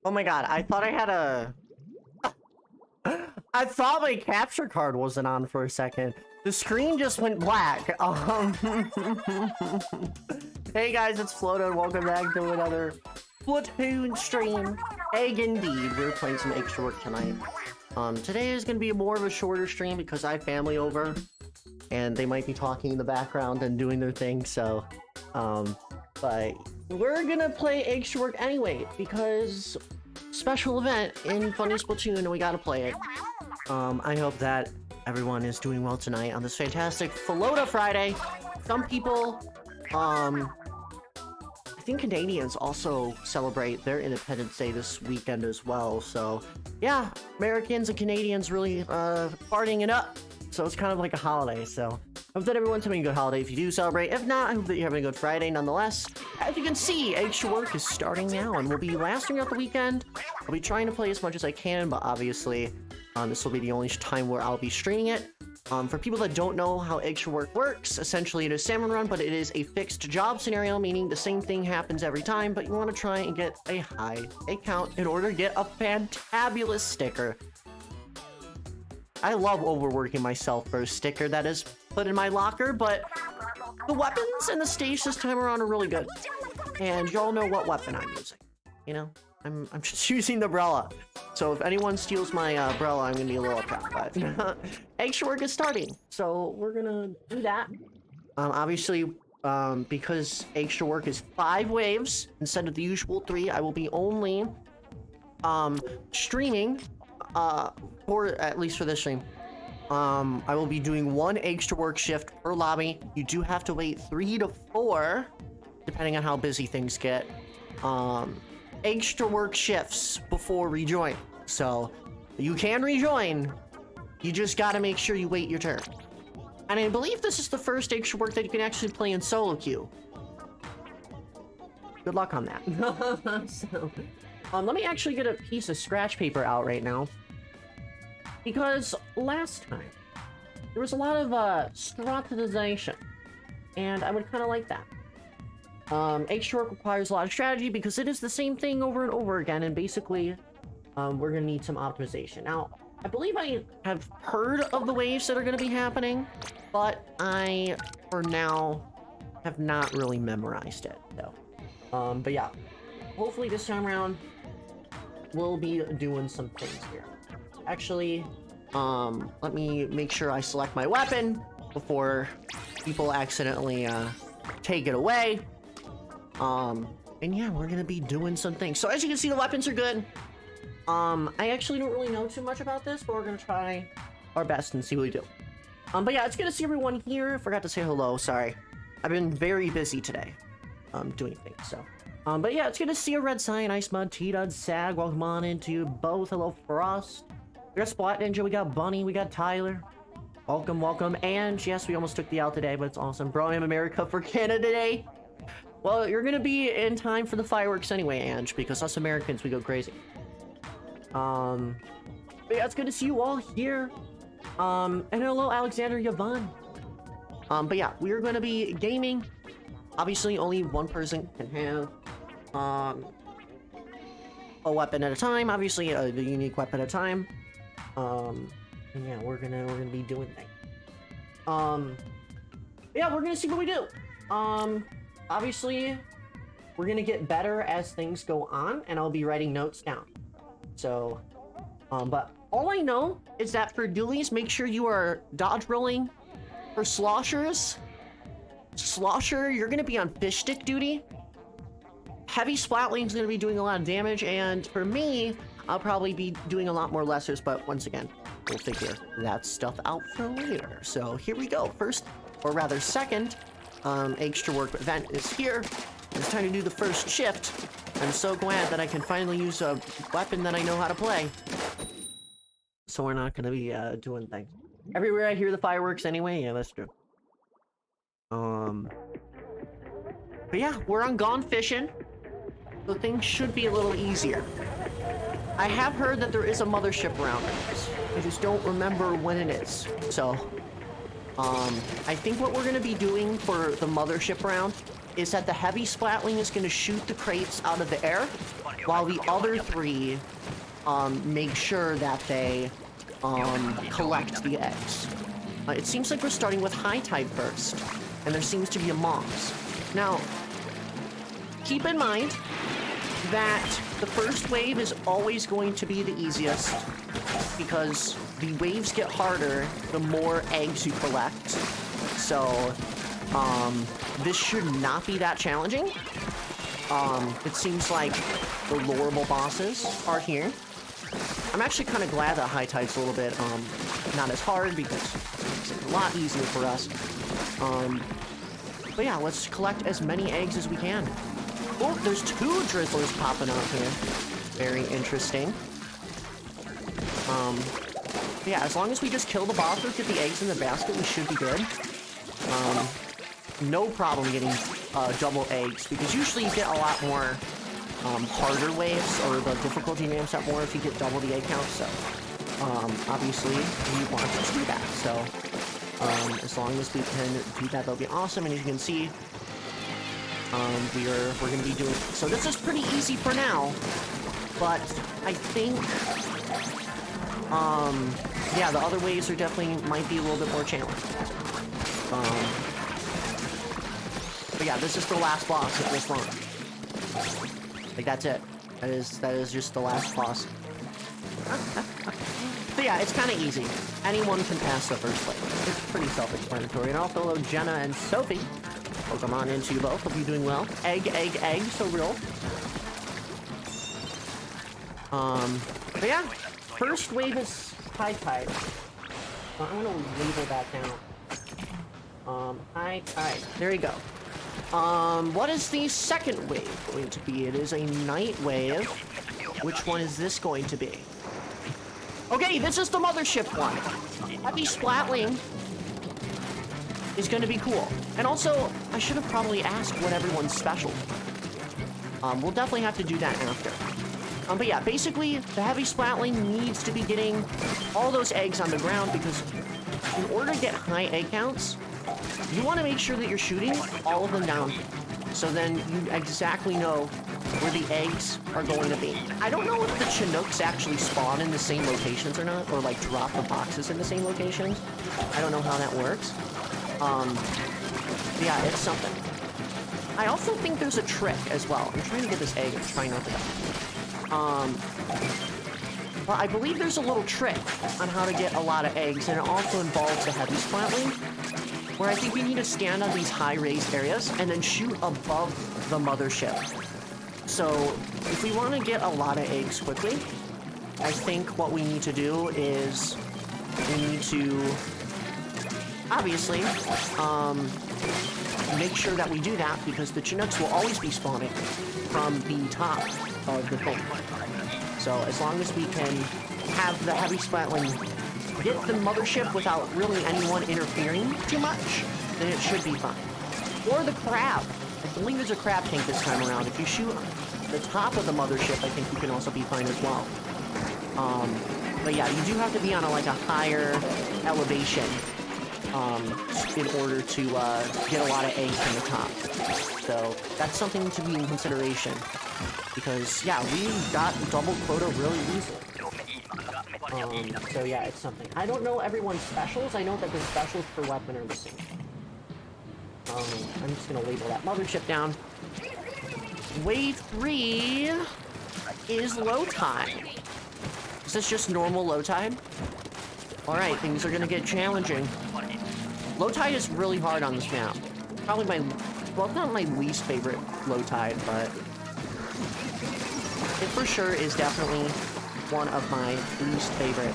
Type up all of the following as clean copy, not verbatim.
Oh my god, I thought I had a... I thought my capture card wasn't on for a second. The screen just went black. Hey guys, it's Floater, and welcome back to another Splatoon stream. Egg indeed, we're playing some extra work tonight. Today is gonna be more of a shorter stream because I have family over, and they might be talking in the background and doing their thing, so, but we're gonna play extra work anyway, because special event in Funny Splatoon, and we gotta play it. I hope that everyone is doing well tonight on this fantastic Floater Friday. Some people, I think Canadians also celebrate their Independence Day this weekend as well, so yeah, Americans and Canadians really partying it up, so it's kind of like a holiday. So I hope that everyone's having a good holiday if you do celebrate. If not, I hope that you're having a good Friday nonetheless. As you can see, extra work is starting now and will be lasting out the weekend. I'll be trying to play as much as I can, but obviously this will be the only time where I'll be streaming it. For people that don't know how extra work works, essentially it is salmon run, but it is a fixed job scenario, meaning the same thing happens every time, but you want to try and get a high egg count in order to get a fantabulous sticker. I love overworking myself for a sticker that is put in my locker, but the weapons and the stage this time around are really good. And y'all know what weapon I'm using. You know, I'm just using the BRELLA. So if anyone steals my BRELLA, I'm gonna be a little upset, but extra work is starting, so we're gonna do that. Obviously, because extra work is 5 waves instead of the usual 3, I will be only streaming for at least for this stream. I will be doing 1 extra work shift per lobby. You do have to wait 3 to 4, depending on how busy things get. Extra work shifts before rejoin. So you can rejoin. You just gotta make sure you wait your turn. And I believe this is the first extra work that you can actually play in solo queue. Good luck on that. So, let me actually get a piece of scratch paper out right now. Because last time, there was a lot of strategization. And I would kind of like that. Extra work requires a lot of strategy because it is the same thing over and over again, and basically, we're gonna need some optimization. Now, I believe I have heard of the waves that are gonna be happening, but I, for now, have not really memorized it, so. But yeah, hopefully this time around, we'll be doing some things here. Actually, let me make sure I select my weapon before people accidentally, take it away. And yeah, we're gonna be doing some things. So as you can see, the weapons are good. I actually don't really know too much about this, but we're gonna try our best and see what we do. But yeah, it's good to see everyone here. I forgot to say hello, sorry. I've been very busy today, doing things, so. But yeah, it's good to see you, Red Sign, Ice Mud, T-Dud, Sag, welcome on into you both. Hello, Frost. We got Splat Ninja, we got Bunny, we got Tyler. Welcome, welcome. And yes, we almost took the out today, but it's awesome. Bro, I'm America for Canada Day. Well, you're gonna be in time for the fireworks anyway, Ange, because us Americans, we go crazy. But yeah, it's good to see you all here. And hello, Alexander Yvonne. But yeah, we're gonna be gaming. Obviously, only one person can have, a weapon at a time. Obviously, a unique weapon at a time. And yeah, we're gonna be doing things. Yeah, we're gonna see what we do. Obviously, we're gonna get better as things go on, and I'll be writing notes down. So, but all I know is that for dualies, make sure you are dodge rolling. For sloshers, Slosher, you're gonna be on fish stick duty. Heavy Splatling's gonna be doing a lot of damage, and for me, I'll probably be doing a lot more lessers, but once again, we'll figure that stuff out for later. So here we go. First, or rather second, extra work event is here. It's time to do the first shift. I'm so glad that I can finally use a weapon that I know how to play. So we're not gonna be doing things. Everywhere I hear the fireworks anyway, yeah, that's true. But yeah, we're on Gone Fishing, so things should be a little easier. I have heard that there is a mothership around us. I just don't remember when it is. So, I think what we're gonna be doing for the mothership round is that the heavy splatling is gonna shoot the crates out of the air, while the other 3 make sure that they collect the eggs. It seems like we're starting with high tide first, and there seems to be a moss. Now, keep in mind that the first wave is always going to be the easiest because the waves get harder the more eggs you collect. So, this should not be that challenging. It seems like the lowerable bosses are here. I'm actually kind of glad that high tide's a little bit, not as hard because it's a lot easier for us. But yeah, let's collect as many eggs as we can. Oh, there's 2 drizzlers popping up here. Very interesting. Yeah, as long as we just kill the boss or get the eggs in the basket, we should be good. No problem getting double eggs, because usually you get a lot more harder waves, or the difficulty ramps up more if you get double the egg count, so obviously we want to do that. So as long as we can do that, that'll be awesome. And as you can see, we're going to be doing, so this is pretty easy for now, but I think yeah, the other waves are definitely might be a little bit more challenging. But yeah, this is the last boss of this run. Like, that's it. That is just the last boss. So yeah, it's kind of easy. Anyone can pass the first wave. It's pretty self-explanatory. And also, hello, Jenna and Sophie. Welcome on into you both. Hope you're doing well. Egg, so real. But yeah, first wave is high tide. I'm gonna label that down. High tide. There you go. What is the second wave going to be? It is a night wave. Which one is this going to be? Okay, this is the mothership one. Heavy Splatling is going to be cool. And also, I should have probably asked what everyone's special. We'll definitely have to do that after. But yeah, basically, the Heavy Splatling needs to be getting all those eggs on the ground, because in order to get high egg counts, you want to make sure that you're shooting all of them down, so then you exactly know where the eggs are going to be. I don't know if the Chinooks actually spawn in the same locations or not, or like drop the boxes in the same locations. I don't know how that works. Yeah, it's something. I also think there's a trick as well. I'm trying to get this egg. I'm trying not to die. Well, I believe there's a little trick on how to get a lot of eggs, and it also involves a Heavy Splatling, where I think we need to stand on these high raised areas and then shoot above the mothership. So if we want to get a lot of eggs quickly, I think what we need to do is we need to obviously make sure that we do that, because the Chinooks will always be spawning from the top of the thing. So as long as we can have the Heavy Splatling get the mothership without really anyone interfering too much, then it should be fine. Or the crab. I believe there's a crab tank this time around. If you shoot the top of the mothership, I think you can also be fine as well. But yeah, you do have to be on a higher elevation in order to get a lot of eggs from the top. So that's something to be in consideration, because yeah, we got double quota really easily. So yeah, it's something. I don't know everyone's specials. I know that the specials per weapon are the same. I'm just gonna label that mothership down. Wave 3 is low tide. Is this just normal low tide? Alright, things are gonna get challenging. Low tide is really hard on this map. Probably well, it's not my least favorite low tide, but it for sure is definitely one of my least favorite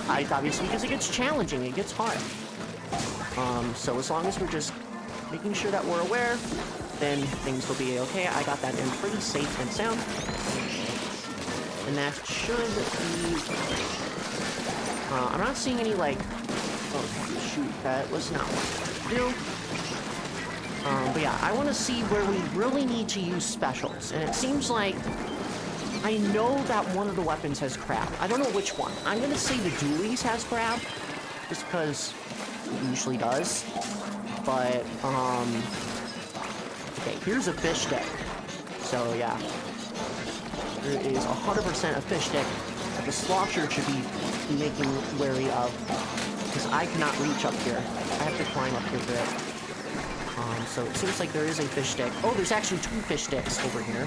tides, obviously, because it gets challenging, it gets hard. So as long as we're just making sure that we're aware, then things will be okay. I got that in pretty safe and sound. And that should be... I'm not seeing any, oh, shoot, that was not what I wanted to do. But yeah, I want to see where we really need to use specials. And it seems like I know that one of the weapons has crab. I don't know which one. I'm going to say the dualies has crab, just because it usually does. But, okay, here's a fish day. So yeah, there is 100% a fish stick that the slosher should be making wary of, because I cannot reach up here. I have to climb up here for it. So it seems like there is a fish stick. Oh, there's actually 2 fish sticks over here.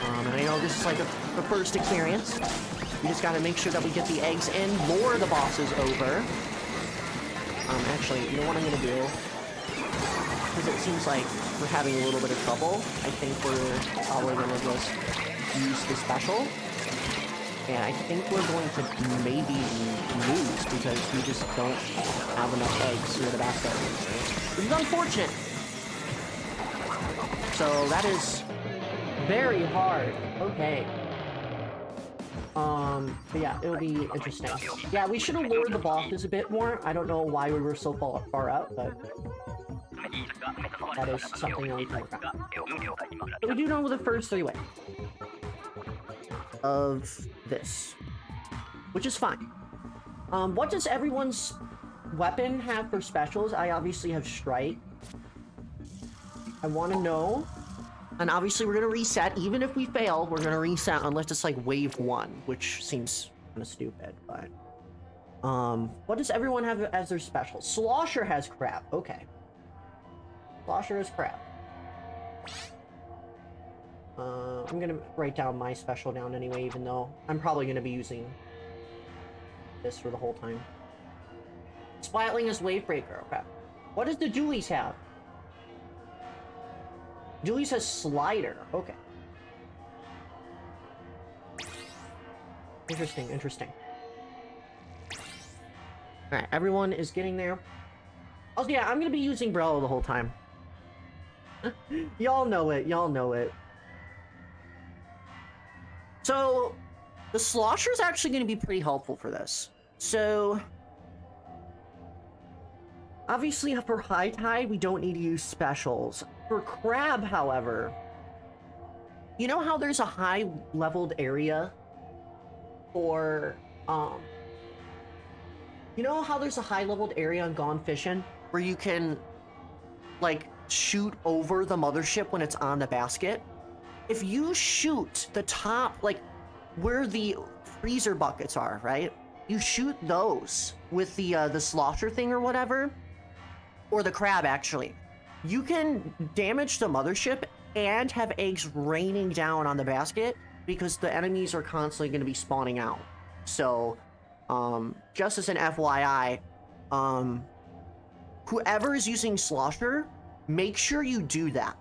And I know this is like the first experience. We just gotta make sure that we get the eggs and lure the bosses over. Actually, you know what I'm gonna do? Because it seems like we're having a little bit of trouble. I think we're probably gonna just use the special. And I think we're going to maybe lose because we just don't have enough eggs in the basket. This is unfortunate. So that is very hard. Okay. But yeah, it'll be interesting. Yeah, we should have lured the bosses a bit more. I don't know why we were so far out, but that is something that we can work on. But we do know the first 3 ways of this, which is fine. What does everyone's weapon have for specials? I obviously have strike. I want to know. And obviously we're going to reset. Even if we fail, we're going to reset unless it's like wave 1, which seems kind of stupid, but... what does everyone have as their special? Slosher has crab. Okay. Slosher has crab. I'm going to write down my special down anyway, even though I'm probably going to be using this for the whole time. Splatling is wave breaker. Okay. What does the Dualies have? Dualies has slider. Okay. Interesting, interesting. Alright, everyone is getting there. Oh yeah, I'm gonna be using BRELLA the whole time. Y'all know it, y'all know it. So, the slosher is actually gonna be pretty helpful for this. So... obviously, for high tide, we don't need to use specials. For crab, however, you know how there's a high-leveled area for, you know how there's a high-leveled area on Gone Fission where you can, like, shoot over the mothership when it's on the basket? If you shoot the top, like, where the freezer buckets are, right? You shoot those with the slosher thing or whatever, or the crab, actually. You can damage the mothership and have eggs raining down on the basket because the enemies are constantly going to be spawning out. So, just as an FYI, whoever is using slosher, make sure you do that.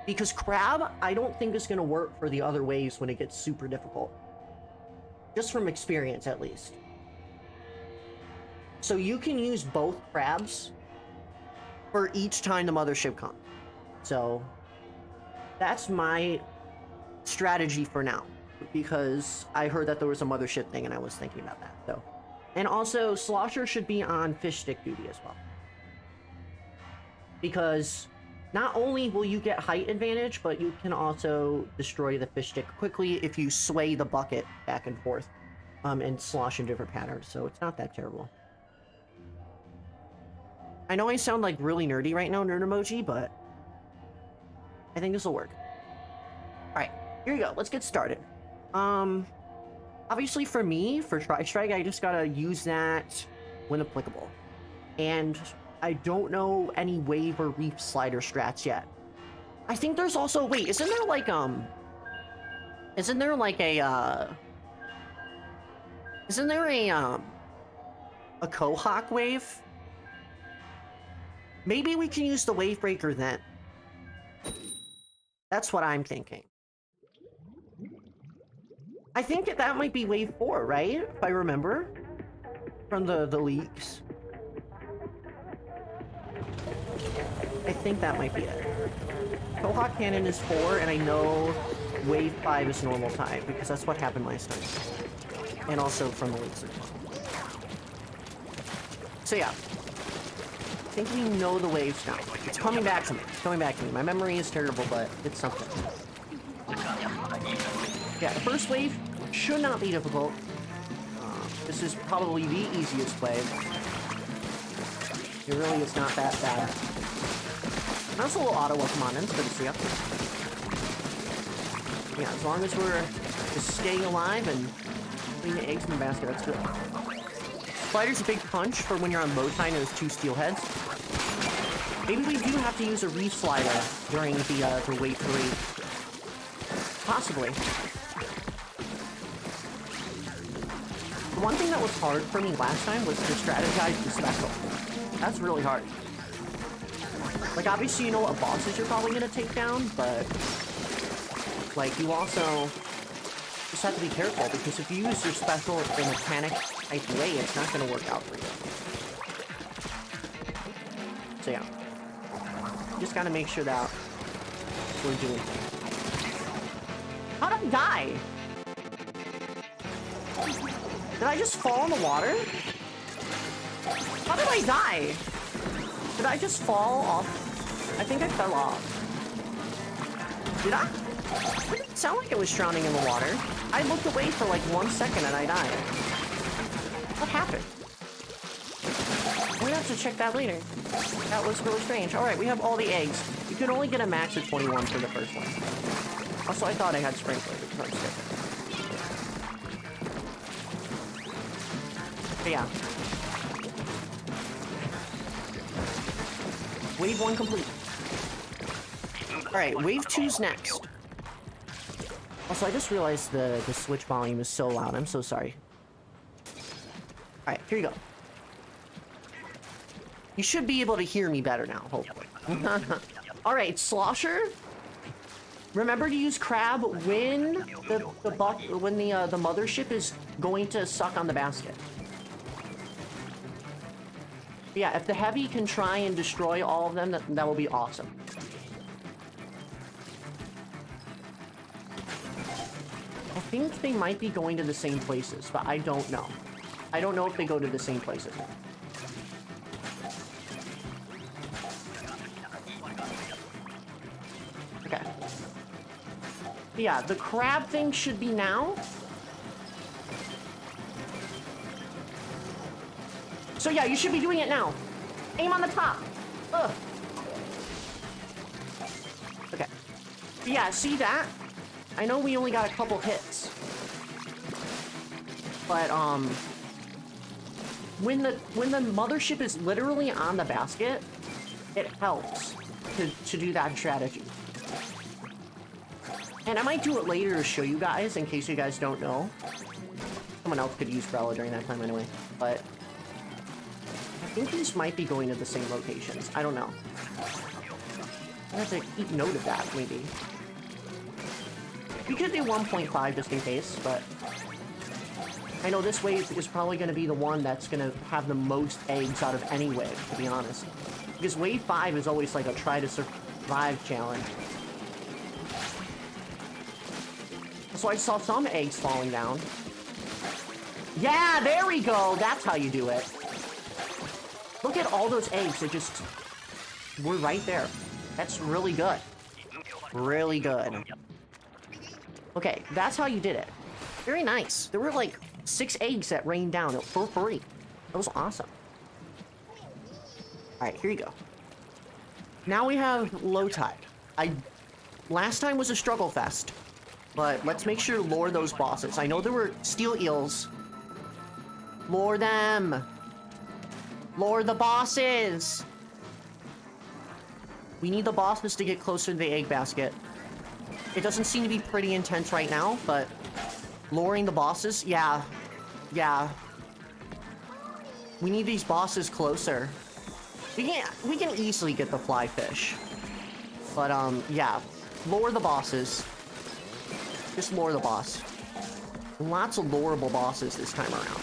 Because crab, I don't think is going to work for the other waves when it gets super difficult. Just from experience, at least. So you can use both crabs for each time the mothership comes. So that's my strategy for now, because I heard that there was a mothership thing and I was thinking about that. So, and also slosher should be on fish stick duty as well, because not only will you get height advantage, but you can also destroy the fish stick quickly if you sway the bucket back and forth and slosh in different patterns. So it's not that terrible. I know I sound like really nerdy right now, nerd emoji, but I think this will work. Alright, here we go. Let's get started. Obviously for me, for Tri-Strike, I just gotta use that when applicable. And I don't know any wave or reef slider strats yet. I think there's also, wait, isn't there like a Kohawk wave? Maybe we can use the wave breaker then. That's what I'm thinking. I think that might be wave 4, right? If I remember from the leaks. I think that might be it. Kohawk cannon is 4, and I know wave 5 is normal time, because that's what happened last time. And also from the leaks as well. So yeah. I think we know the waves now. It's coming back to me. It's coming back to me. My memory is terrible, but it's something. Yeah, the first wave should not be difficult. This is probably the easiest wave. It really is not that bad. That's a little auto welcome on in. It's good to see you. Yeah, as long as we're just staying alive and putting the eggs in the basket, that's good. Spider's a big punch for when you're on low tide and there's 2 steel heads. Maybe we do have to use a reef slider during the wave 3. Possibly. The one thing that was hard for me last time was to strategize the special. That's really hard. Like, obviously you know what bosses you're probably gonna take down, but like, you also just have to be careful, because if you use your special in a panic-type way, it's not gonna work out for you. So yeah. Just gotta make sure that we're doing things. How did I die? Did I just fall in the water? How did I die? Did I just fall off? I think I fell off. Did I? It didn't sound like I was drowning in the water. I looked away for like 1 second and I died. What happened? We're gonna have to check that later. That was really strange. Alright, we have all the eggs. You could only get a max of 21 for the first one. Also, I thought I had sprinkler, which I'm sick. But yeah. Wave 1 complete. Alright, wave 2's next. Also, I just realized the switch volume is so loud. I'm so sorry. Alright, here you go. You should be able to hear me better now, hopefully. Alright, Slosher. Remember to use crab when the mothership is going to suck on the basket. Yeah, if the heavy can try and destroy all of them, that will be awesome. I think they might be going to the same places, but I don't know. I don't know if they go to the same places. Okay. Yeah, the crab thing should be now. So yeah, you should be doing it now. Aim on the top. Ugh. Okay. Yeah, see that? I know we only got a couple hits. But when the mothership is literally on the basket, it helps to do that strategy. And I might do it later to show you guys, in case you guys don't know. Someone else could use BRELLA during that time anyway, but I think these might be going to the same locations. I don't know. I have to keep note of that, maybe. We could do 1.5 just in case, but I know this wave is probably going to be the one that's going to have the most eggs out of any wave, to be honest. Because wave 5 is always like a try to survive challenge. So I saw some eggs falling down. Yeah, there we go! That's how you do it. Look at all those eggs that just were right there. That's really good. Really good. Okay, that's how you did it. Very nice. There were like 6 eggs that rained down for free. That was awesome. Alright, here you go. Now we have low tide. Last time was a struggle fest. But let's make sure to lure those bosses. I know there were steel eels. Lure them. Lure the bosses! We need the bosses to get closer to the egg basket. It doesn't seem to be pretty intense right now, but luring the bosses, yeah. Yeah. We need these bosses closer. We can easily get the fly fish. But, yeah. Lure the bosses. Just lure the boss. Lots of lureable bosses this time around.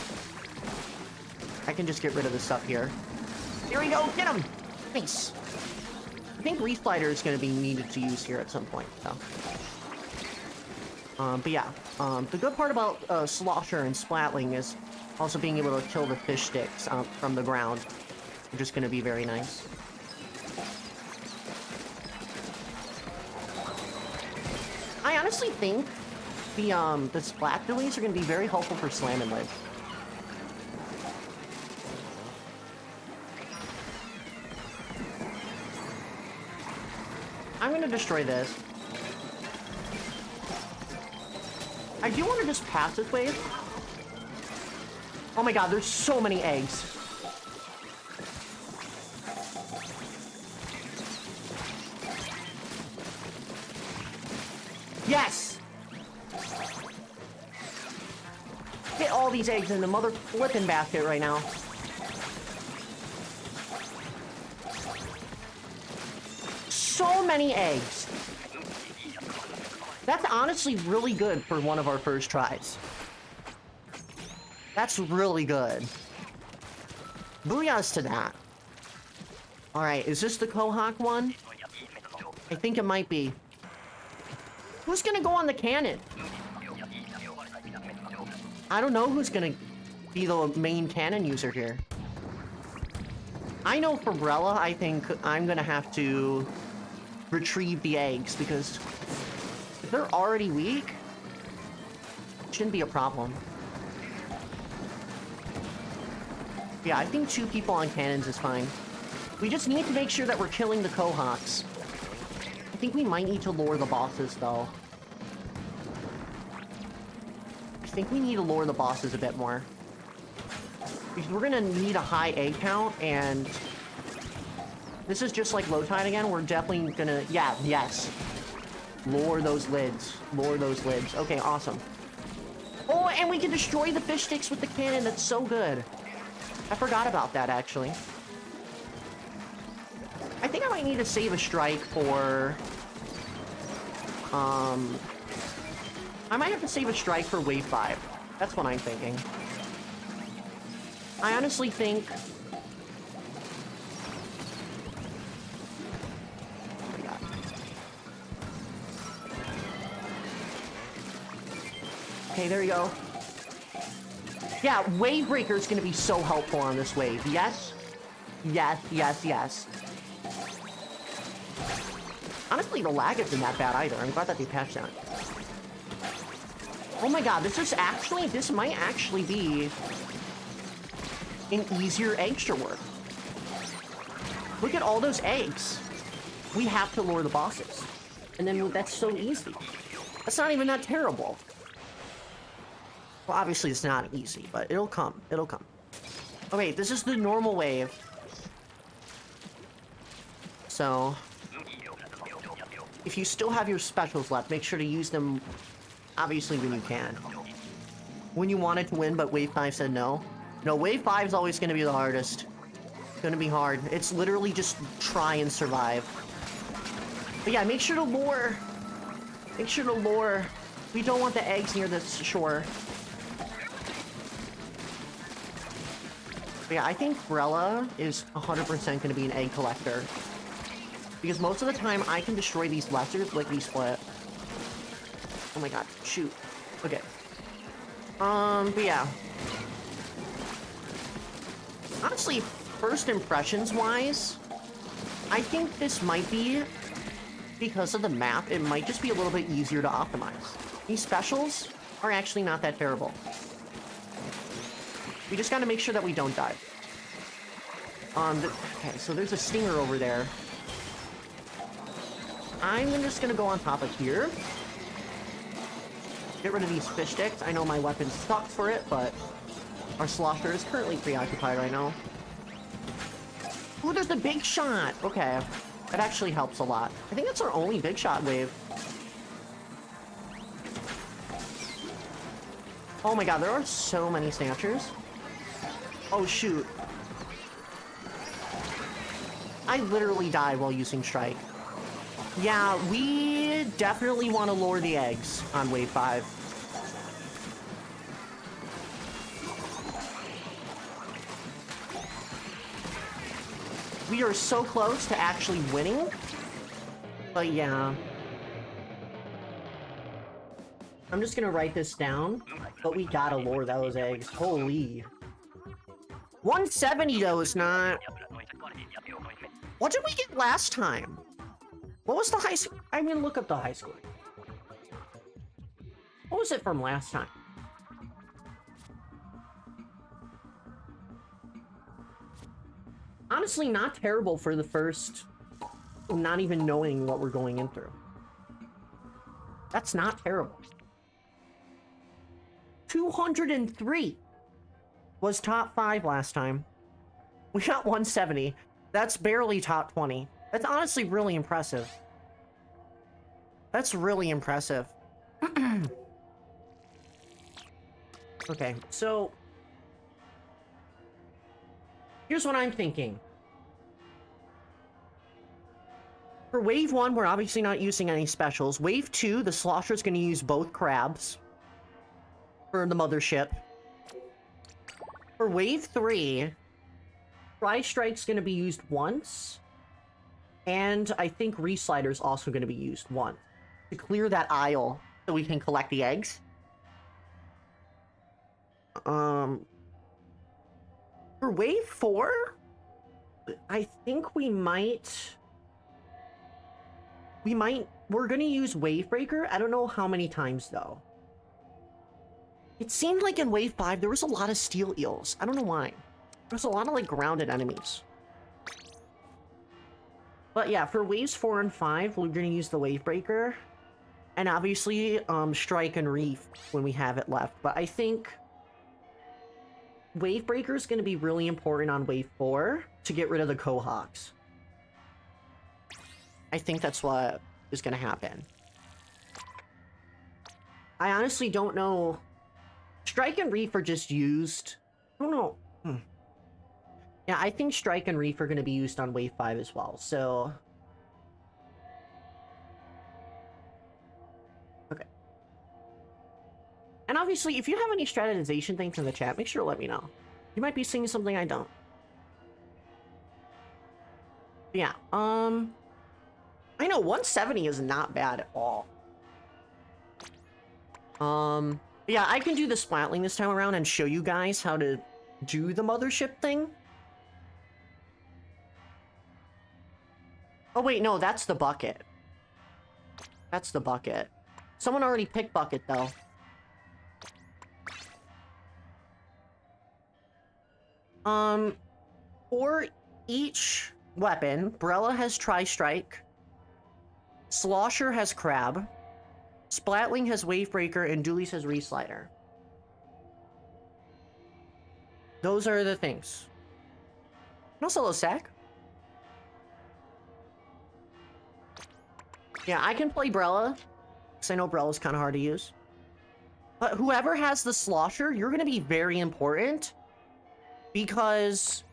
I can just get rid of the stuff here. Here we go, get him! Nice. I think Reef Glider is going to be needed to use here at some point, so. But yeah, the good part about Slosher and Splatling is also being able to kill the fish sticks from the ground, which is going to be very nice. I honestly think the Splat Billies are going to be very helpful for Slam and Live. gonna destroy this. I do want to just pass this wave. Oh my god, there's so many eggs. Yes! Get all these eggs in the mother flipping basket right now. So many eggs. That's honestly really good for one of our first tries. That's really good. Booyahs to that. Alright, is this the Kohawk one? I think it might be. Who's gonna go on the cannon? I don't know who's gonna be the main cannon user here. I know for BRELLA, I think I'm gonna have to retrieve the eggs because if they're already weak, it shouldn't be a problem. Yeah, I think 2 people on cannons is fine. We just need to make sure that we're killing the Kohawks. I think we might need to lure the bosses, though. I think we need to lure the bosses a bit more. Because we're gonna need a high egg count, and this is just like low tide again. We're definitely gonna... Yeah, yes. Lure those lids. Lure those lids. Okay, awesome. Oh, and we can destroy the fish sticks with the cannon. That's so good. I forgot about that, actually. I think I might need to save a strike for... I might have to save a strike for wave 5. That's what I'm thinking. I honestly think... Oh my god. Okay, there you go. Yeah, Wave Breaker is going to be so helpful on this wave. Yes? Yes, yes, yes. Honestly, the lag isn't that bad either. I'm glad that they patched that. Oh my god, this might actually be an easier Eggstra work. Look at all those eggs. We have to lure the bosses. And then that's so easy. That's not even that terrible. Well, obviously it's not easy, but it'll come. It'll come. Oh wait, this is the normal wave. So... if you still have your specials left, make sure to use them, obviously, when you can. When you wanted to win, but Wave 5 said no. No, Wave 5 is always going to be the hardest. It's going to be hard. It's literally just try and survive. But yeah, make sure to lure. Make sure to lure. We don't want the eggs near the shore. But yeah, I think BRELLA is 100% going to be an egg collector. Because most of the time, I can destroy these lessers lickety-split. Oh my god, shoot. Okay. But yeah. Honestly, first impressions-wise, I think this might be, because of the map, it might just be a little bit easier to optimize. These specials are actually not that terrible. We just gotta make sure that we don't die. Okay, so there's a stinger over there. I'm just gonna go on top of here. Get rid of these fish sticks. I know my weapon sucks for it, but our slosher is currently preoccupied right now. Ooh, there's the big shot! Okay. That actually helps a lot. I think that's our only big shot wave. Oh my god, there are so many snatchers. Oh shoot. I literally died while using strike. Yeah, we definitely want to lure the eggs on wave 5. We are so close to actually winning. But yeah. I'm just gonna write this down. But we gotta lure those eggs. Holy. 170 though is not... What did we get last time? What was the high score? I'm gonna look up the high score. What was it from last time? Honestly, not terrible for the first not even knowing what we're going in through. That's not terrible. 203 was top 5 last time. We got 170. That's barely top 20. That's honestly really impressive. That's really impressive. Okay, so here's what I'm thinking. For wave 1, we're obviously not using any specials. Wave 2, the Slosher's going to use both crabs for the mothership. For wave 3, Tri-Strike's going to be used once. And I think Reslider's also going to be used once to clear that aisle so we can collect the eggs. For wave 4, I think we're gonna use Wavebreaker. I don't know how many times though. It seemed like in wave 5 there was a lot of steel eels. I don't know why. There's a lot of like grounded enemies. But yeah, for waves 4 and 5, we're gonna use the Wavebreaker. And obviously, Strike and Reef when we have it left. But I think Wavebreaker is going to be really important on wave 4 to get rid of the Quahawks. I think that's what is going to happen. I honestly don't know. Strike and Reef are just used. I don't know. Yeah, I think Strike and Reef are going to be used on wave 5 as well. So okay. And obviously, if you have any strategization things in the chat, make sure to let me know. You might be seeing something I don't. But yeah, I know 170 is not bad at all. Yeah, I can do the Splatling this time around and show you guys how to do the mothership thing. Oh wait, no, that's the bucket. That's the bucket. Someone already picked bucket though. For each weapon, BRELLA has Tri-Strike, Slosher has Crab, Splatling has Wavebreaker, and Doolies has Reslider. Those are the things. And also a sack. Yeah, I can play BRELLA, because I know BRELLA's kind of hard to use. But whoever has the Slosher, you're going to be very important. Because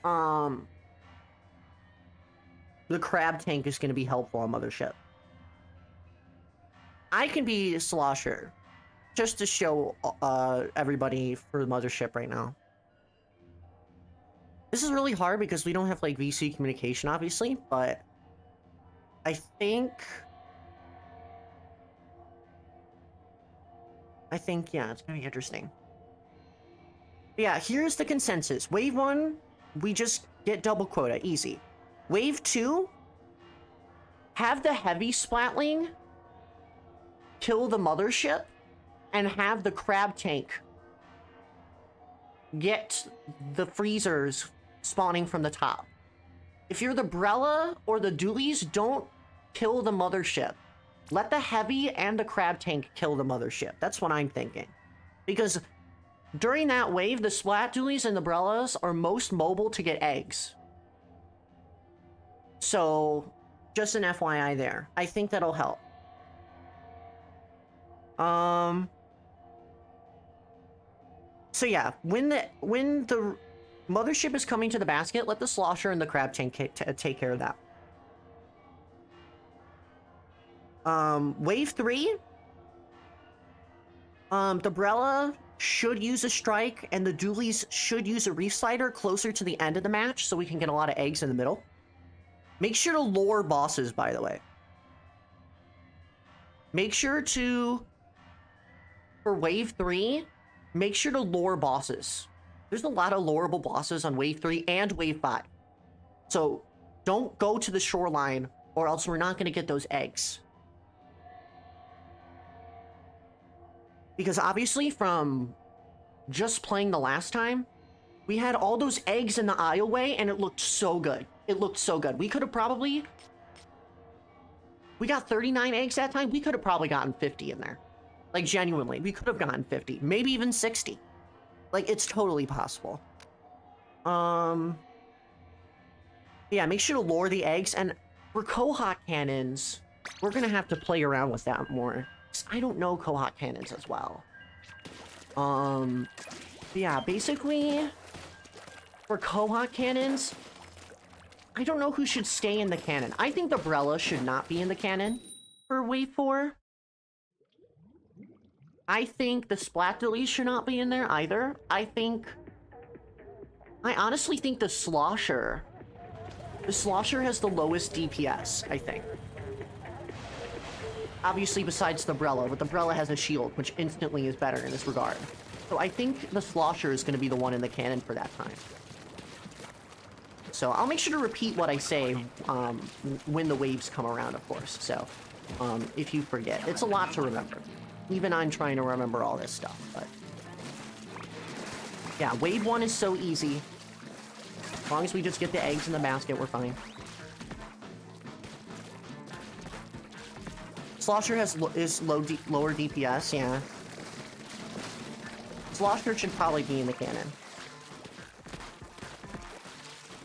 the crab tank is going to be helpful on mothership. I can be Slosher just to show everybody for the mothership right now. This is really hard because we don't have like VC communication obviously, but I think yeah, it's going to be interesting. Yeah, here's the consensus. Wave 1, we just get double quota, easy. Wave 2, have the heavy Splatling kill the mothership and have the crab tank get the freezers spawning from the top. If you're the BRELLA or the Doolies, don't kill the mothership. Let the heavy and the crab tank kill the mothership. That's what I'm thinking. Because during that wave, the Splat Doolies and the BRELLAs are most mobile to get eggs. So, just an FYI there. I think that'll help. So yeah, when the mothership is coming to the basket, let the Slosher and the crab tank take care of that. Wave 3, the BRELLA should use a Strike, and the Doolies should use a Reslider closer to the end of the match so we can get a lot of eggs in the middle. Make sure to lure bosses, by the way. Make sure to, for Wave 3, make sure to lure bosses. There's a lot of lureable bosses on Wave 3 and Wave 5. So, don't go to the shoreline, or else we're not going to get those eggs. Because obviously from just playing the last time, we had all those eggs in the aisleway and it looked so good. It looked so good. We could have probably... We got 39 eggs that time. We could have probably gotten 50 in there. Like, genuinely. We could have gotten 50. Maybe even 60. Like, it's totally possible. Yeah, make sure to lure the eggs. And for Kohak cannons, we're going to have to play around with that more. I don't know Kohak cannons as well. Yeah, basically, for Kohak cannons, I don't know who should stay in the cannon. I think the BRELLA should not be in the cannon for Wave 4. I think the Splat Delete should not be in there either. I honestly think the Slosher has the lowest DPS, I think. Obviously, besides the BRELLA, but the BRELLA has a shield, which instantly is better in this regard. So I think the Slosher is going to be the one in the cannon for that time. So I'll make sure to repeat what I say when the waves come around, of course. So if you forget, it's a lot to remember. Even I'm trying to remember all this stuff, but... Yeah, wave 1 is so easy. As long as we just get the eggs in the basket, we're fine. Slosher is lower DPS, yeah. Slosher should probably be in the cannon.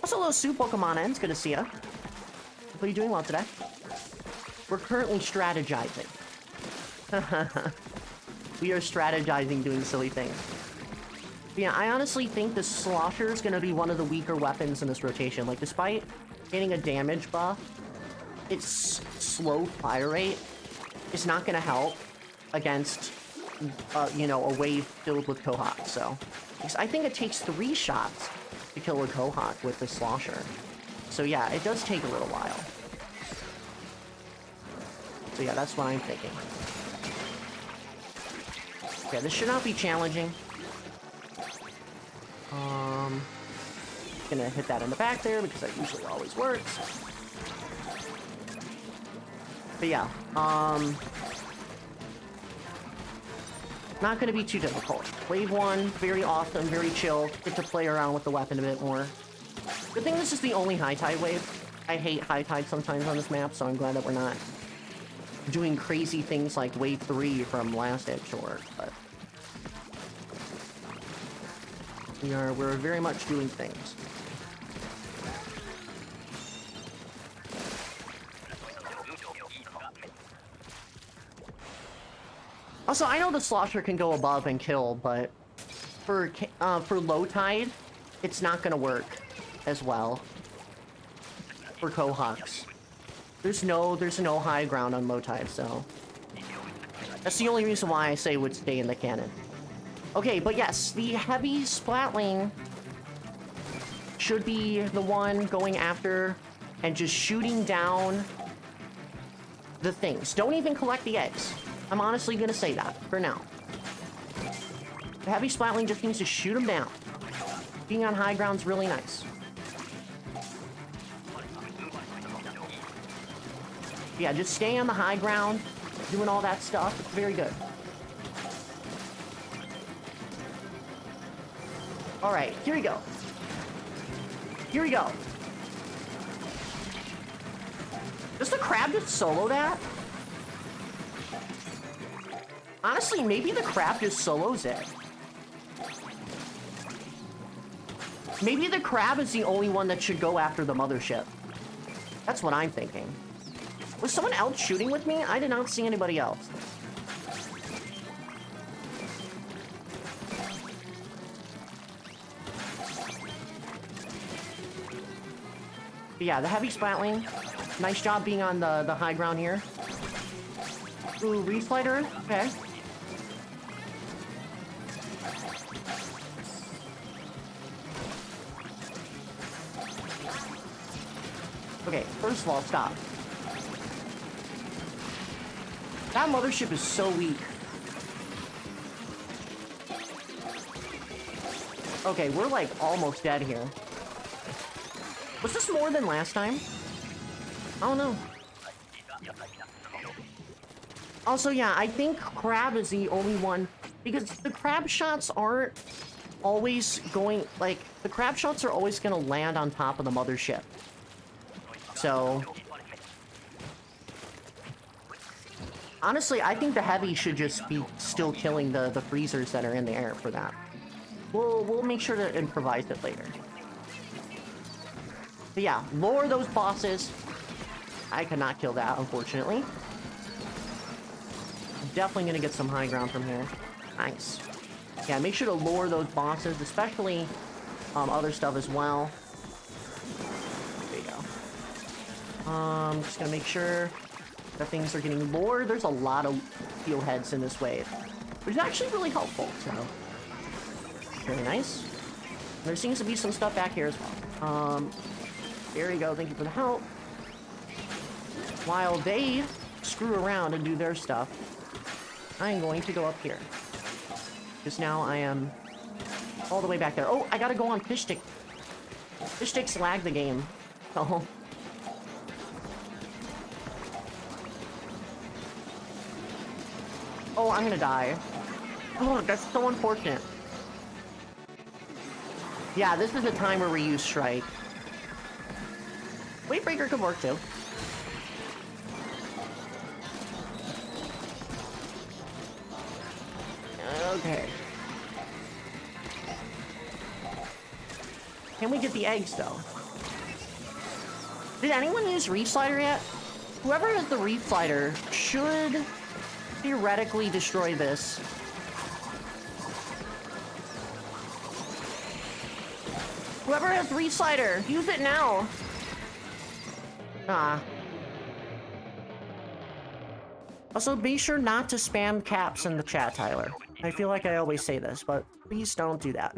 Also, hello, Soup. Welcome on in. It's good to see you. Hope you're doing well today. We're currently strategizing. We are strategizing, doing silly things. But yeah, I honestly think the Slosher is going to be one of the weaker weapons in this rotation. Like, despite getting a damage buff, its slow fire rate is not going to help against, you know, a wave filled with Kohak. So, because I think it takes 3 shots to kill a Kohak with the Slosher. So yeah, it does take a little while. So yeah, that's what I'm thinking. Yeah, this should not be challenging. Gonna hit that in the back there because that usually always works. But yeah, not gonna be too difficult. Wave 1, very awesome, very chill. Get to play around with the weapon a bit more. Good thing this is the only high tide wave. I hate high tide sometimes on this map, so I'm glad that we're not doing crazy things like wave 3 from last Eggstra, but we're very much doing things. Also, I know the Slosher can go above and kill, but for low tide, it's not gonna work as well for Kohaks. There's no high ground on low tide, so that's the only reason why I say it would stay in the cannon. Okay, but yes, the heavy Splatling should be the one going after and just shooting down the things. Don't even collect the eggs. I'm honestly gonna say that for now. The heavy Splatling just needs to shoot them down. Being on high ground's really nice. Yeah, just stay on the high ground, doing all that stuff. It's very good. Alright, here we go. Here we go. Does the crab just solo that? Honestly, maybe the crab just solos it. Maybe the crab is the only one that should go after the mothership. That's what I'm thinking. Was someone else shooting with me? I did not see anybody else. But yeah, the heavy Splatling. Nice job being on the high ground here. Ooh, Reslider. Okay. Okay, first of all, stop. That mothership is so weak. Okay, we're like almost dead here. Was this more than last time? I don't know. Also, yeah, I think crab is the only one, because the crab shots aren't always going, like, the crab shots are always going to land on top of the mothership. So honestly, I think the heavy should just be still killing the freezers that are in the air for that. We'll make sure to improvise it later. But yeah, lower those bosses. I cannot kill that, unfortunately. Definitely gonna get some high ground from here. Nice. Yeah, make sure to lower those bosses, especially other stuff as well. There you go. Just gonna make sure that things are getting lowered. There's a lot of steel heads in this wave, which is actually really helpful, so very nice. There seems to be some stuff back here as well. There you go, thank you for the help. While they screw around and do their stuff, I am going to go up here. Because now I am all the way back there. Oh, I gotta go on fish stick. Fish sticks lag the game. Oh. Oh, I'm gonna die. Oh, that's so unfortunate. Yeah, this is a time where we use strike. Wave breaker could work too. Okay. Can we get the eggs though? Did anyone use Reef Slider yet? Whoever has the Reef Slider should theoretically destroy this. Whoever has Reef Slider, use it now. Ah. Also, be sure not to spam caps in the chat, Tyler. I feel like I always say this, but please don't do that.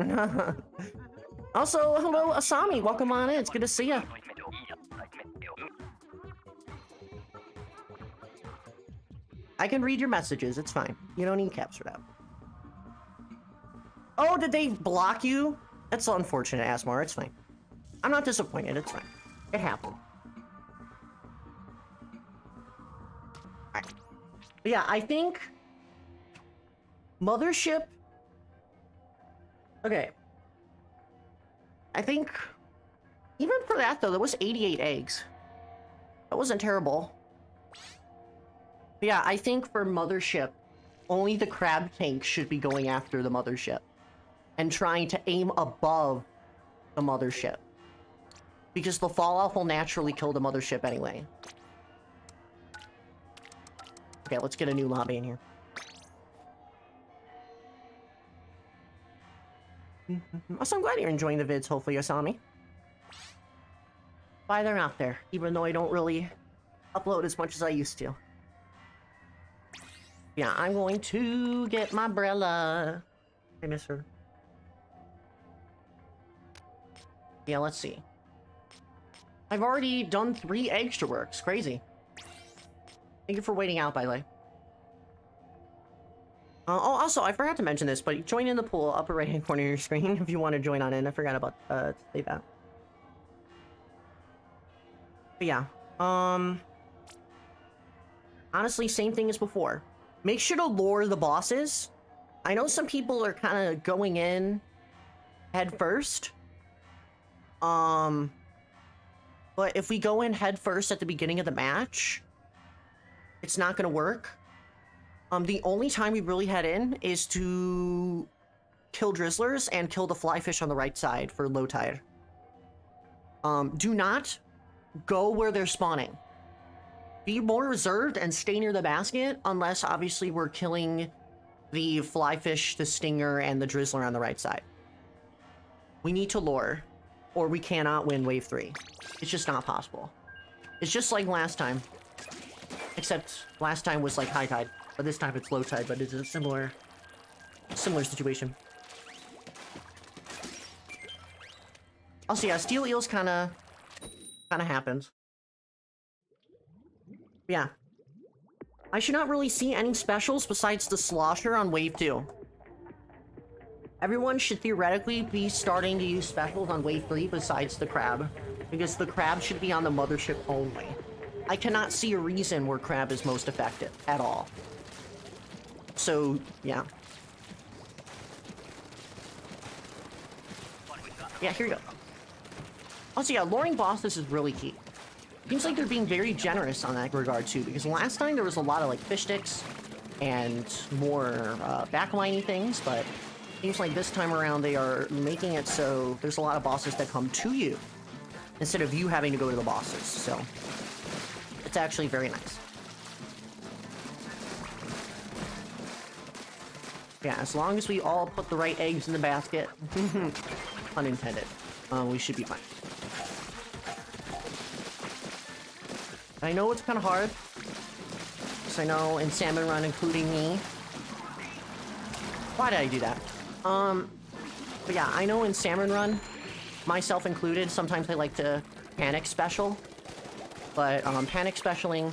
Also, hello, Asami. Welcome on in. It's good to see you. I can read your messages. It's fine. You don't need caps for that. Oh, did they block you? That's so unfortunate, Asmar. It's fine. I'm not disappointed. It's fine. It happened. Alright. But yeah, I think Mothership. Okay. I think even for that though, there was 88 eggs. That wasn't terrible. But yeah, I think for Mothership, only the crab tank should be going after the Mothership and trying to aim above the Mothership, because the fall-off will naturally kill the Mothership anyway. Okay, let's get a new lobby in here. Also, I'm glad you're enjoying the vids, hopefully, Asami. Why they're not there, even though I don't really upload as much as I used to. Yeah, I'm going to get my BRELLA. I miss her. Yeah, let's see. I've already done 3 Eggstra works. Crazy. Thank you for waiting out, by the way. Oh, also, I forgot to mention this, but join in the pool, upper right-hand corner of your screen, if you want to join on in. I forgot about to say that. But yeah, honestly, same thing as before. Make sure to lure the bosses. I know some people are kind of going in head first. But if we go in head first at the beginning of the match, it's not going to work. The only time we really head in is to kill Drizzlers and kill the flyfish on the right side for low tide. Do not go where they're spawning. Be more reserved and stay near the basket, unless obviously we're killing the flyfish, the stinger, and the Drizzler on the right side. We need to lure, or we cannot win wave 3. It's just not possible. It's just like last time. Except last time was like high tide, but this time it's low tide, but it's a similar situation. Also, yeah, steel eels kind of happens. Yeah. I should not really see any specials besides the slosher on wave 2. Everyone should theoretically be starting to use specials on wave 3 besides the crab, because the crab should be on the Mothership only. I cannot see a reason where crab is most effective at all. So, yeah. Yeah, here you go. Also, yeah, luring bosses is really key. Seems like they're being very generous on that regard too, because last time there was a lot of like fish sticks and more backliney things, but seems like this time around they are making it so there's a lot of bosses that come to you instead of you having to go to the bosses. So it's actually very nice. Yeah, as long as we all put the right eggs in the basket, unintended, we should be fine. I know it's kind of hard, because I know in Salmon Run, including me... Why did I do that? But yeah, I know in Salmon Run, myself included, sometimes I like to panic special, but panic specialing,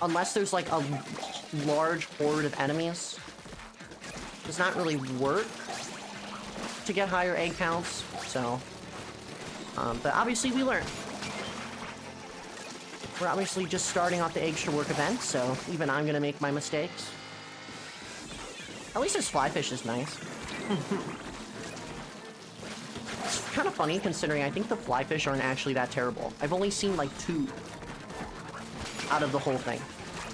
unless there's like a large horde of enemies, does not really work to get higher egg counts, so... but obviously we learn. We're obviously just starting off the Eggstra work event, so even I'm gonna make my mistakes. At least this flyfish is nice. It's kind of funny considering I think the flyfish aren't actually that terrible. I've only seen like 2 out of the whole thing.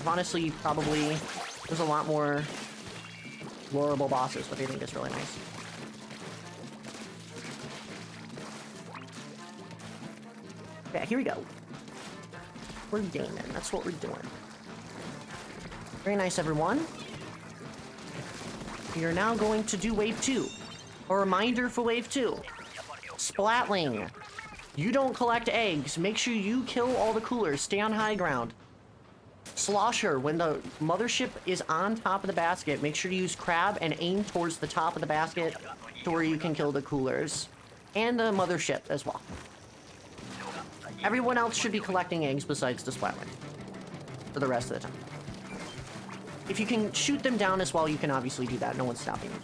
Honestly, probably there's a lot more lurable bosses, but I think it's really nice. Yeah, here we go. We're gaming. That's what we're doing. Very nice, everyone. We are now going to do Wave 2. A reminder for Wave 2. Splatling. You don't collect eggs. Make sure you kill all the coolers. Stay on high ground. Slosher. When the mothership is on top of the basket, make sure to use crab and aim towards the top of the basket to where you can kill the coolers. And the mothership as well. Everyone else should be collecting eggs besides the Splatling for the rest of the time. If you can shoot them down as well, you can obviously do that. No one's stopping you.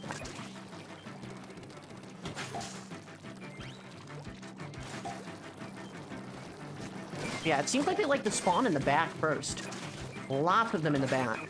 Yeah, it seems like they like to spawn in the back first. Lots of them in the back.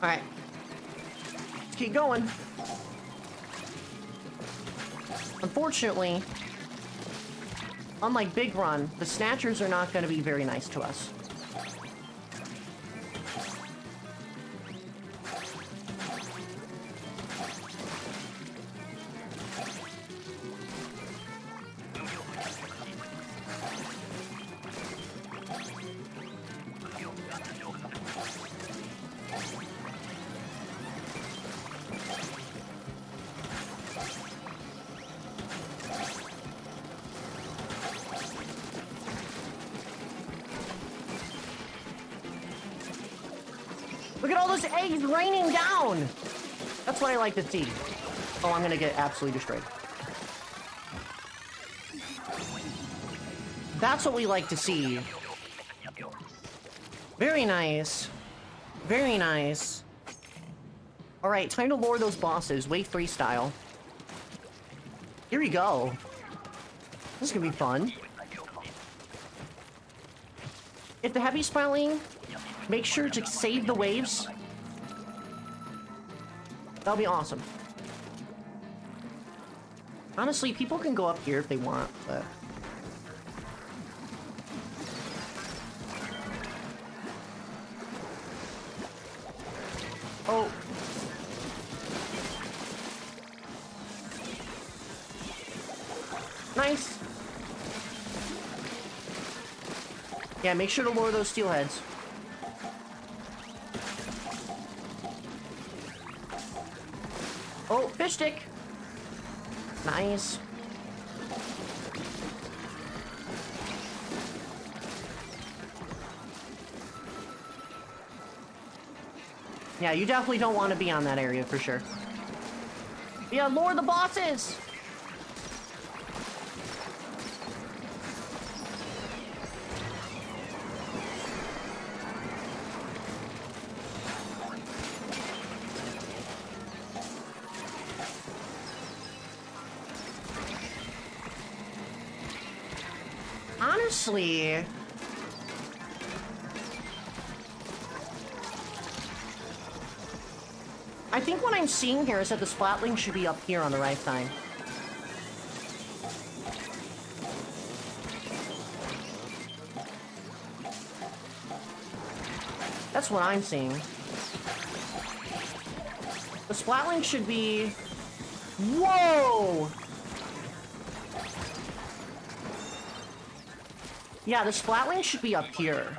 Alright. Let's keep going. Unfortunately, unlike Big Run, the Snatchers are not going to be very nice to us. Look at all those eggs raining down! That's what I like to see. Oh, I'm gonna get absolutely destroyed. That's what we like to see. Very nice. Very nice. Alright, time to lure those bosses, Wave 3 style. Here we go. This is gonna be fun. If the heavy spelling, make sure to save the waves. That'll be awesome. Honestly, people can go up here if they want, but... Oh. Nice. Yeah, make sure to lure those steelheads. Oh, fish stick. Nice. Yeah, you definitely don't want to be on that area for sure. Yeah, lure the bosses! Honestly... I think what I'm seeing here is that the splatling should be up here on the right side. That's what I'm seeing. The splatling should be... Whoa! Yeah, the splatling should be up here.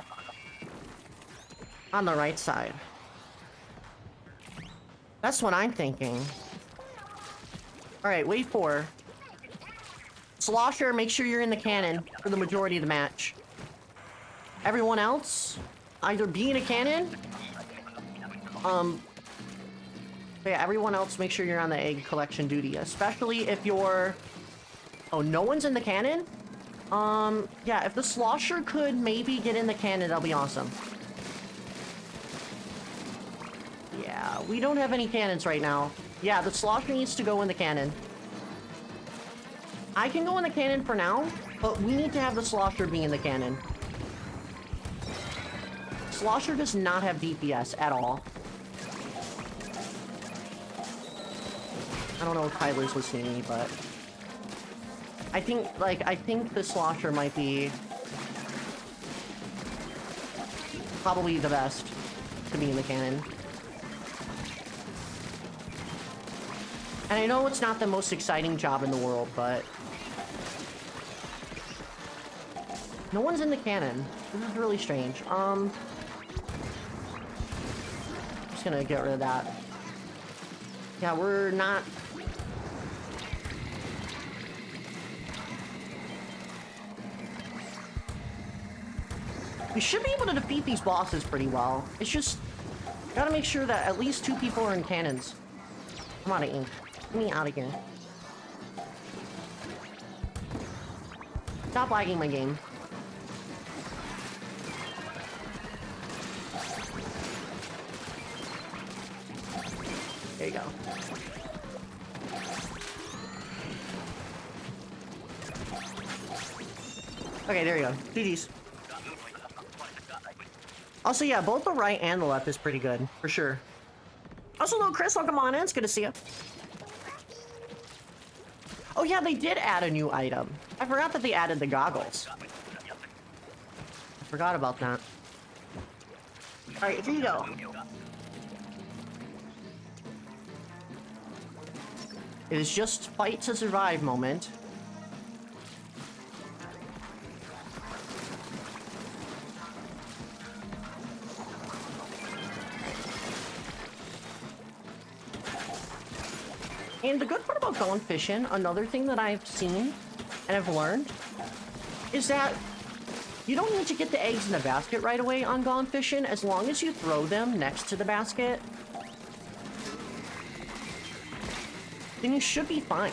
On the right side. That's what I'm thinking. Alright, wave 4. Slosher, make sure you're in the cannon for the majority of the match. Everyone else, either be in a cannon. Yeah, everyone else, make sure you're on the egg collection duty, especially if you're... Oh, no one's in the cannon? Yeah, if the slosher could maybe get in the cannon, that'll be awesome. Yeah, we don't have any cannons right now. Yeah, the slosher needs to go in the cannon. I can go in the cannon for now, but we need to have the slosher be in the cannon. Slosher does not have DPS at all. I don't know if Tyler's listening to me, but... I think the slosher might be... probably the best to be in the cannon. And I know it's not the most exciting job in the world, but... No one's in the cannon. This is really strange. I'm just gonna get rid of that. Yeah, we're not... We should be able to defeat these bosses pretty well. It's just... Gotta make sure that at least 2 people are in cannons. I'm out of ink. Get me out of here. Stop lagging my game. There you go. Okay, there you go. GG's. Also, yeah, both the right and the left is pretty good, for sure. Also, hello, Chris. Welcome on in. It's good to see you. Oh, yeah, they did add a new item. I forgot that they added the goggles. I forgot about that. Alright, here you go. It is just fight to survive moment. And the good part about Goin Fission, another thing that I've seen and have learned, is that you don't need to get the eggs in the basket right away on Goin Fission, as long as you throw them next to the basket. Then you should be fine.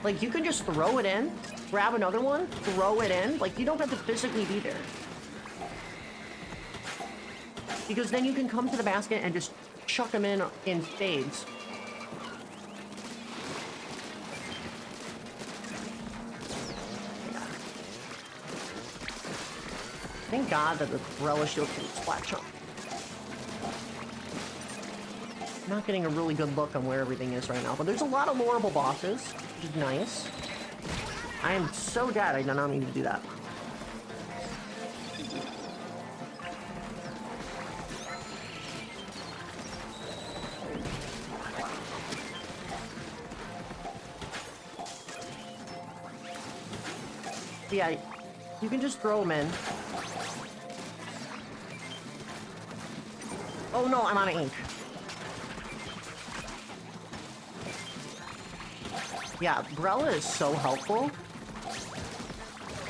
Like, you can just throw it in, grab another one, throw it in. Like, you don't have to physically be there. Because then you can come to the basket and just chuck them in spades. Thank God that the BRELLA shield can splat chunk. I'm not getting a really good look on where everything is right now, but there's a lot of loreable bosses, which is nice. I am so dead, I did not mean to do that. Yeah, you can just throw them in. Oh no, I'm out of ink. Yeah, BRELLA is so helpful.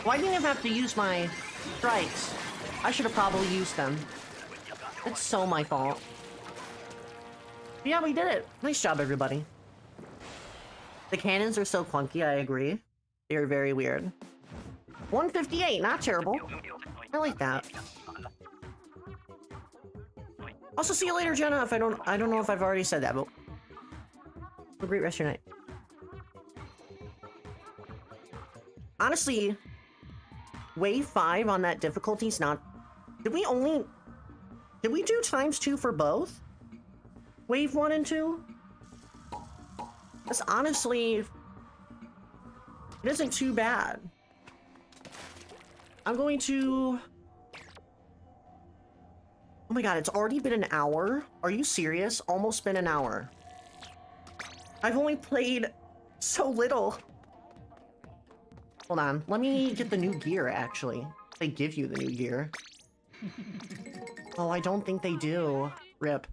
Why didn't I have to use my strikes? I should have probably used them. It's so my fault. But yeah, we did it. Nice job, everybody. The cannons are so clunky, I agree. They're very weird. 158, not terrible. I like that. Also, see you later, Jenna. If I don't know if I've already said that, but have a great rest of your night. Honestly, Wave 5 on that difficulty's not... Did we do ×2 for both? Wave 1 and 2? That's honestly... It isn't too bad. I'm going to... Oh my god, it's already been an hour? Are you serious? Almost been an hour. I've only played so little. Hold on, let me get the new gear, actually. They give you the new gear. Oh, I don't think they do. Rip.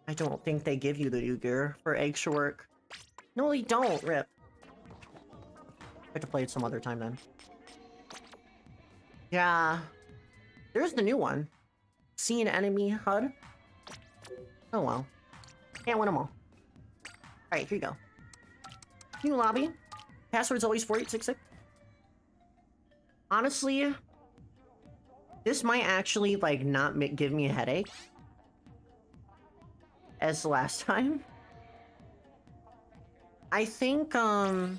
I don't think they give you the new gear for Eggstra work. No, they don't, Rip. I have to play it some other time then. Yeah. There's the new one. See an enemy HUD? Oh well. Can't win them all. Alright, here you go. New lobby. Password's always 4866. Honestly, this might actually, like, not give me a headache. As the last time. I think, I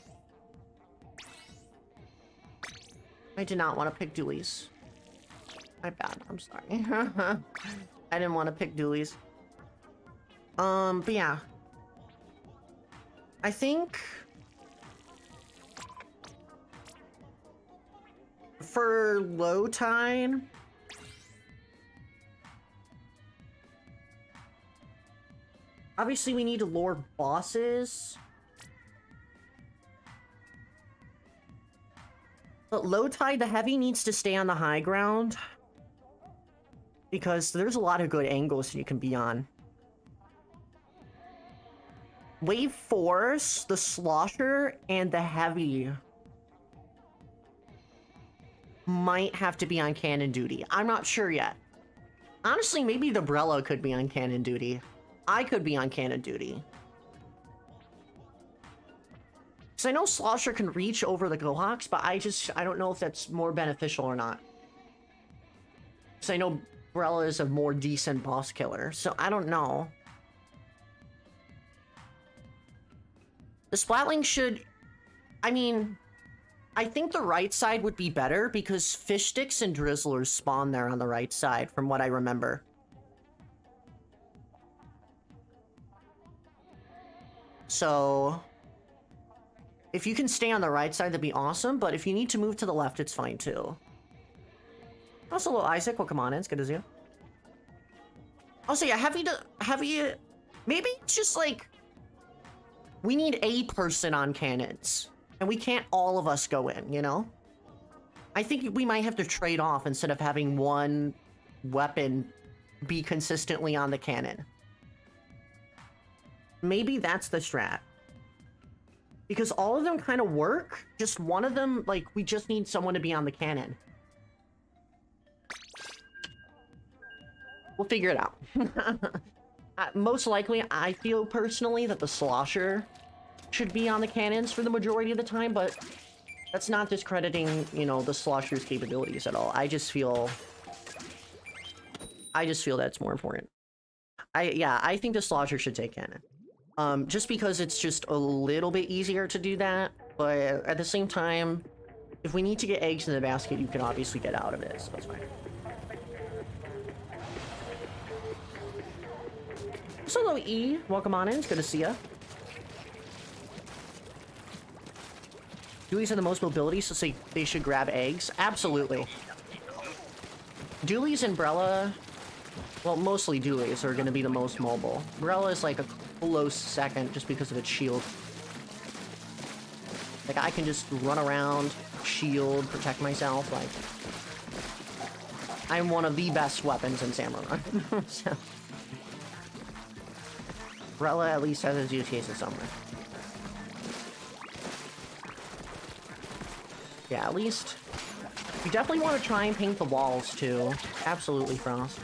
did not want to pick dualies. My bad, I'm sorry. I didn't want to pick dualies. But yeah. I think... For low tide... Obviously we need to lure bosses. But low tide, the heavy needs to stay on the high ground. Because there's a lot of good angles you can be on. Wave 4, the slosher, and the heavy might have to be on cannon duty. I'm not sure yet. Honestly, maybe the BRELLA could be on cannon duty. I could be on cannon duty. Because I know slosher can reach over the Gohawks, but I don't know if that's more beneficial or not. Because I know BRELLA is a more decent boss killer, so I don't know. The Splatling should... I mean... I think the right side would be better, because fish sticks and drizzlers spawn there on the right side, from what I remember. So... If you can stay on the right side, that'd be awesome, but if you need to move to the left, it's fine too. Also, hello, Isaac. Welcome on in. It's good to see you. Also, yeah, heavy... Maybe it's just like... We need a person on cannons. And we can't all of us go in, you know? I think we might have to trade off instead of having one weapon be consistently on the cannon. Maybe that's the strat. Because all of them kind of work. Just one of them, like, we just need someone to be on the cannon. We'll figure it out. Most likely, I feel personally that the slosher should be on the cannons for the majority of the time, but that's not discrediting, you know, the slosher's capabilities at all. I just feel that's more important. I think the slosher should take cannon. Just because it's just a little bit easier to do that, but at the same time, if we need to get eggs in the basket, you can obviously get out of it, so that's fine. Hello, E. Welcome on in. It's good to see ya. Dualies are the most mobility, so say they should grab eggs. Absolutely. Dualies and BRELLA, well, mostly dualies are going to be the most mobile. BRELLA is like a close second just because of its shield. Like, I can just run around, shield, protect myself. Like, I'm one of the best weapons in Samurai. So, BRELLA at least has its use cases somewhere. Yeah, at least... You definitely want to try and paint the walls, too. Absolutely, Frost.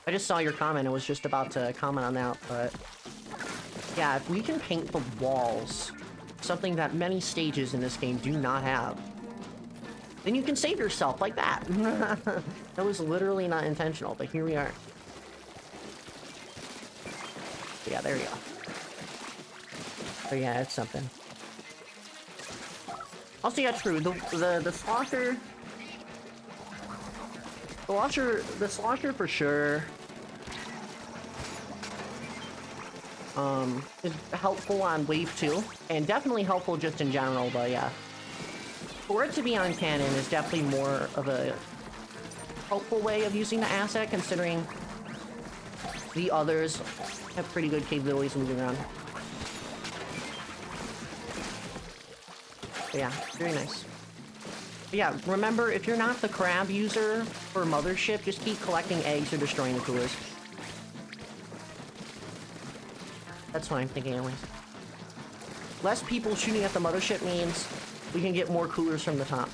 I just saw your comment. I was just about to comment on that, but... Yeah, if we can paint the walls, something that many stages in this game do not have, then you can save yourself like that. That was literally not intentional, but here we are. Yeah, there you go. But yeah, it's something. Also, yeah, true. The slosher, the slosher for sure. Is helpful on wave 2, and definitely helpful just in general. But yeah, for it to be on cannon is definitely more of a helpful way of using the asset, considering the others have pretty good capabilities moving around. But yeah, very nice. But yeah, remember, if you're not the crab user for Mothership, just keep collecting eggs or destroying the coolers. That's what I'm thinking anyways. Less people shooting at the Mothership means we can get more coolers from the top.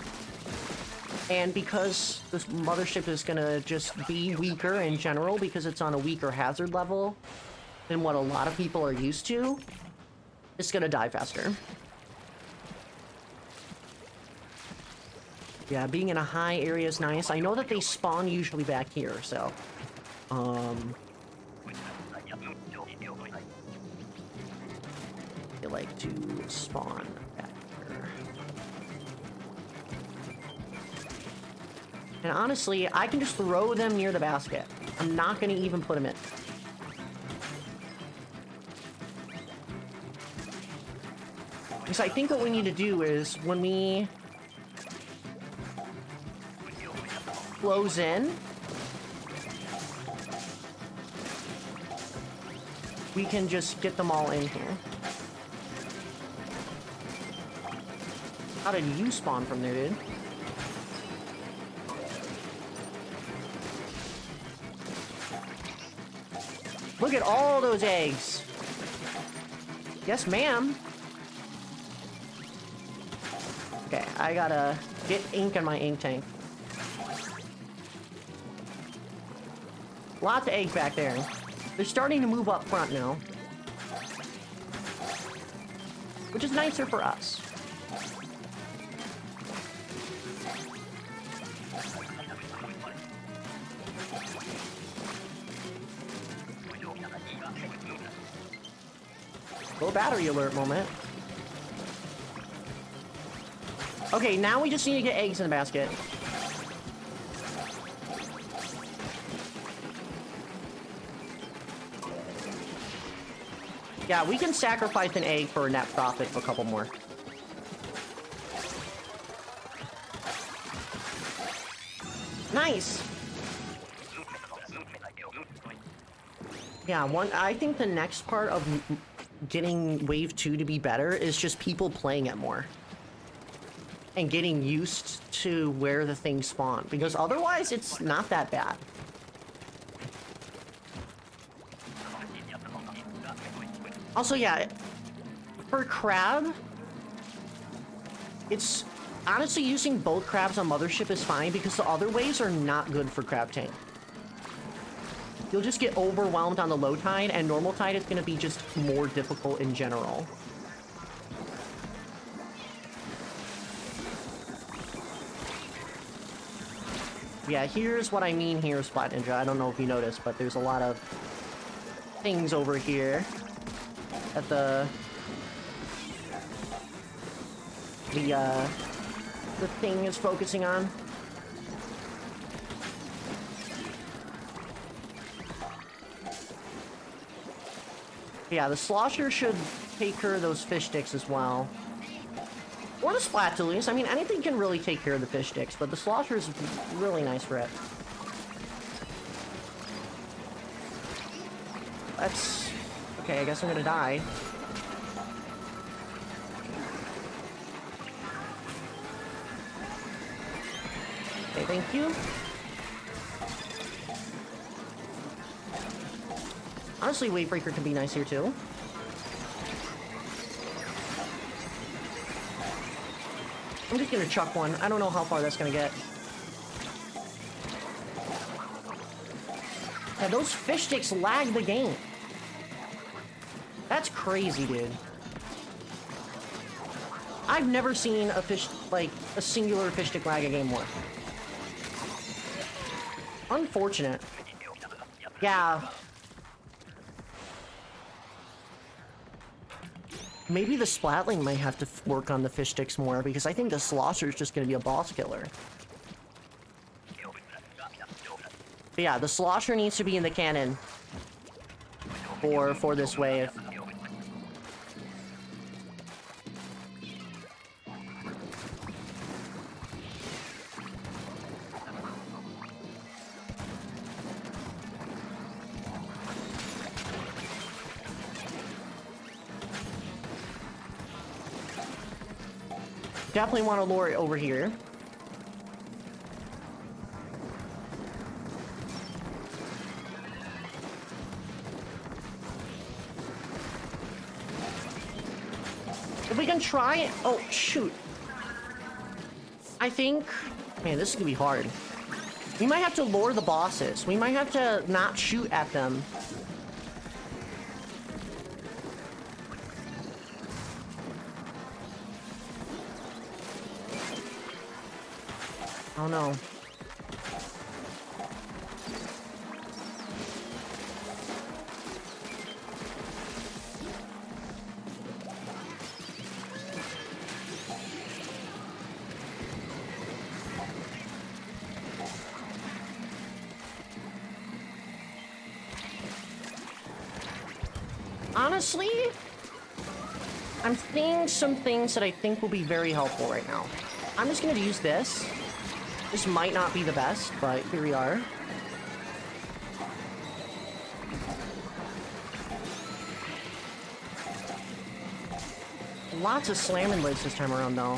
And because this Mothership is gonna just be weaker in general, because it's on a weaker hazard level than what a lot of people are used to, it's gonna die faster. Yeah, being in a high area is nice. I know that they spawn usually back here, so... they like to spawn back here. And honestly, I can just throw them near the basket. I'm not gonna even put them in. Because I think what we need to do is, when we close in, we can just get them all in here. How did you spawn from there, dude? Look at all those eggs. Yes, ma'am. Okay, I gotta get ink in my ink tank. Lots of eggs back there. They're starting to move up front now, which is nicer for us. Little battery alert moment. Okay, now we just need to get eggs in the basket. Yeah, we can sacrifice an egg for a net profit of a couple more. Nice! Yeah, I think the next part of getting Wave 2 to be better is just people playing it more. And getting used to where the things spawn. Because otherwise, it's not that bad. Also, yeah, for crab, it's honestly using both crabs on Mothership is fine because the other ways are not good for crab tank. You'll just get overwhelmed on the low tide, and normal tide is going to be just more difficult in general. Yeah, here's what I mean here, Splat Ninja. I don't know if you noticed, but there's a lot of things over here at the thing is focusing on. Yeah, the slosher should take care of those fish sticks as well. Or the splatulus. I mean, anything can really take care of the fish sticks, but the slosher is really nice for it. That's... okay, I guess I'm gonna die. Okay, thank you. Honestly, Wavebreaker can be nice here too. I'm just gonna chuck one. I don't know how far that's gonna get. Yeah, those fish sticks lag the game. That's crazy, dude. I've never seen a fish, like, a singular fish stick lag a game more. Unfortunate. Yeah. Maybe the Splatling might have to work on the fish sticks more, because I think the Slosher is just going to be a boss killer. But yeah, the Slosher needs to be in the cannon for this wave. Definitely want to lure it over here. If we can try it. Oh, shoot. I think... Man, this is gonna be hard. We might have to lure the bosses. We might have to not shoot at them. Oh no. Honestly, I'm seeing some things that I think will be very helpful right now. I'm just gonna use this. This might not be the best, but here we are. Lots of slamming lids this time around, though.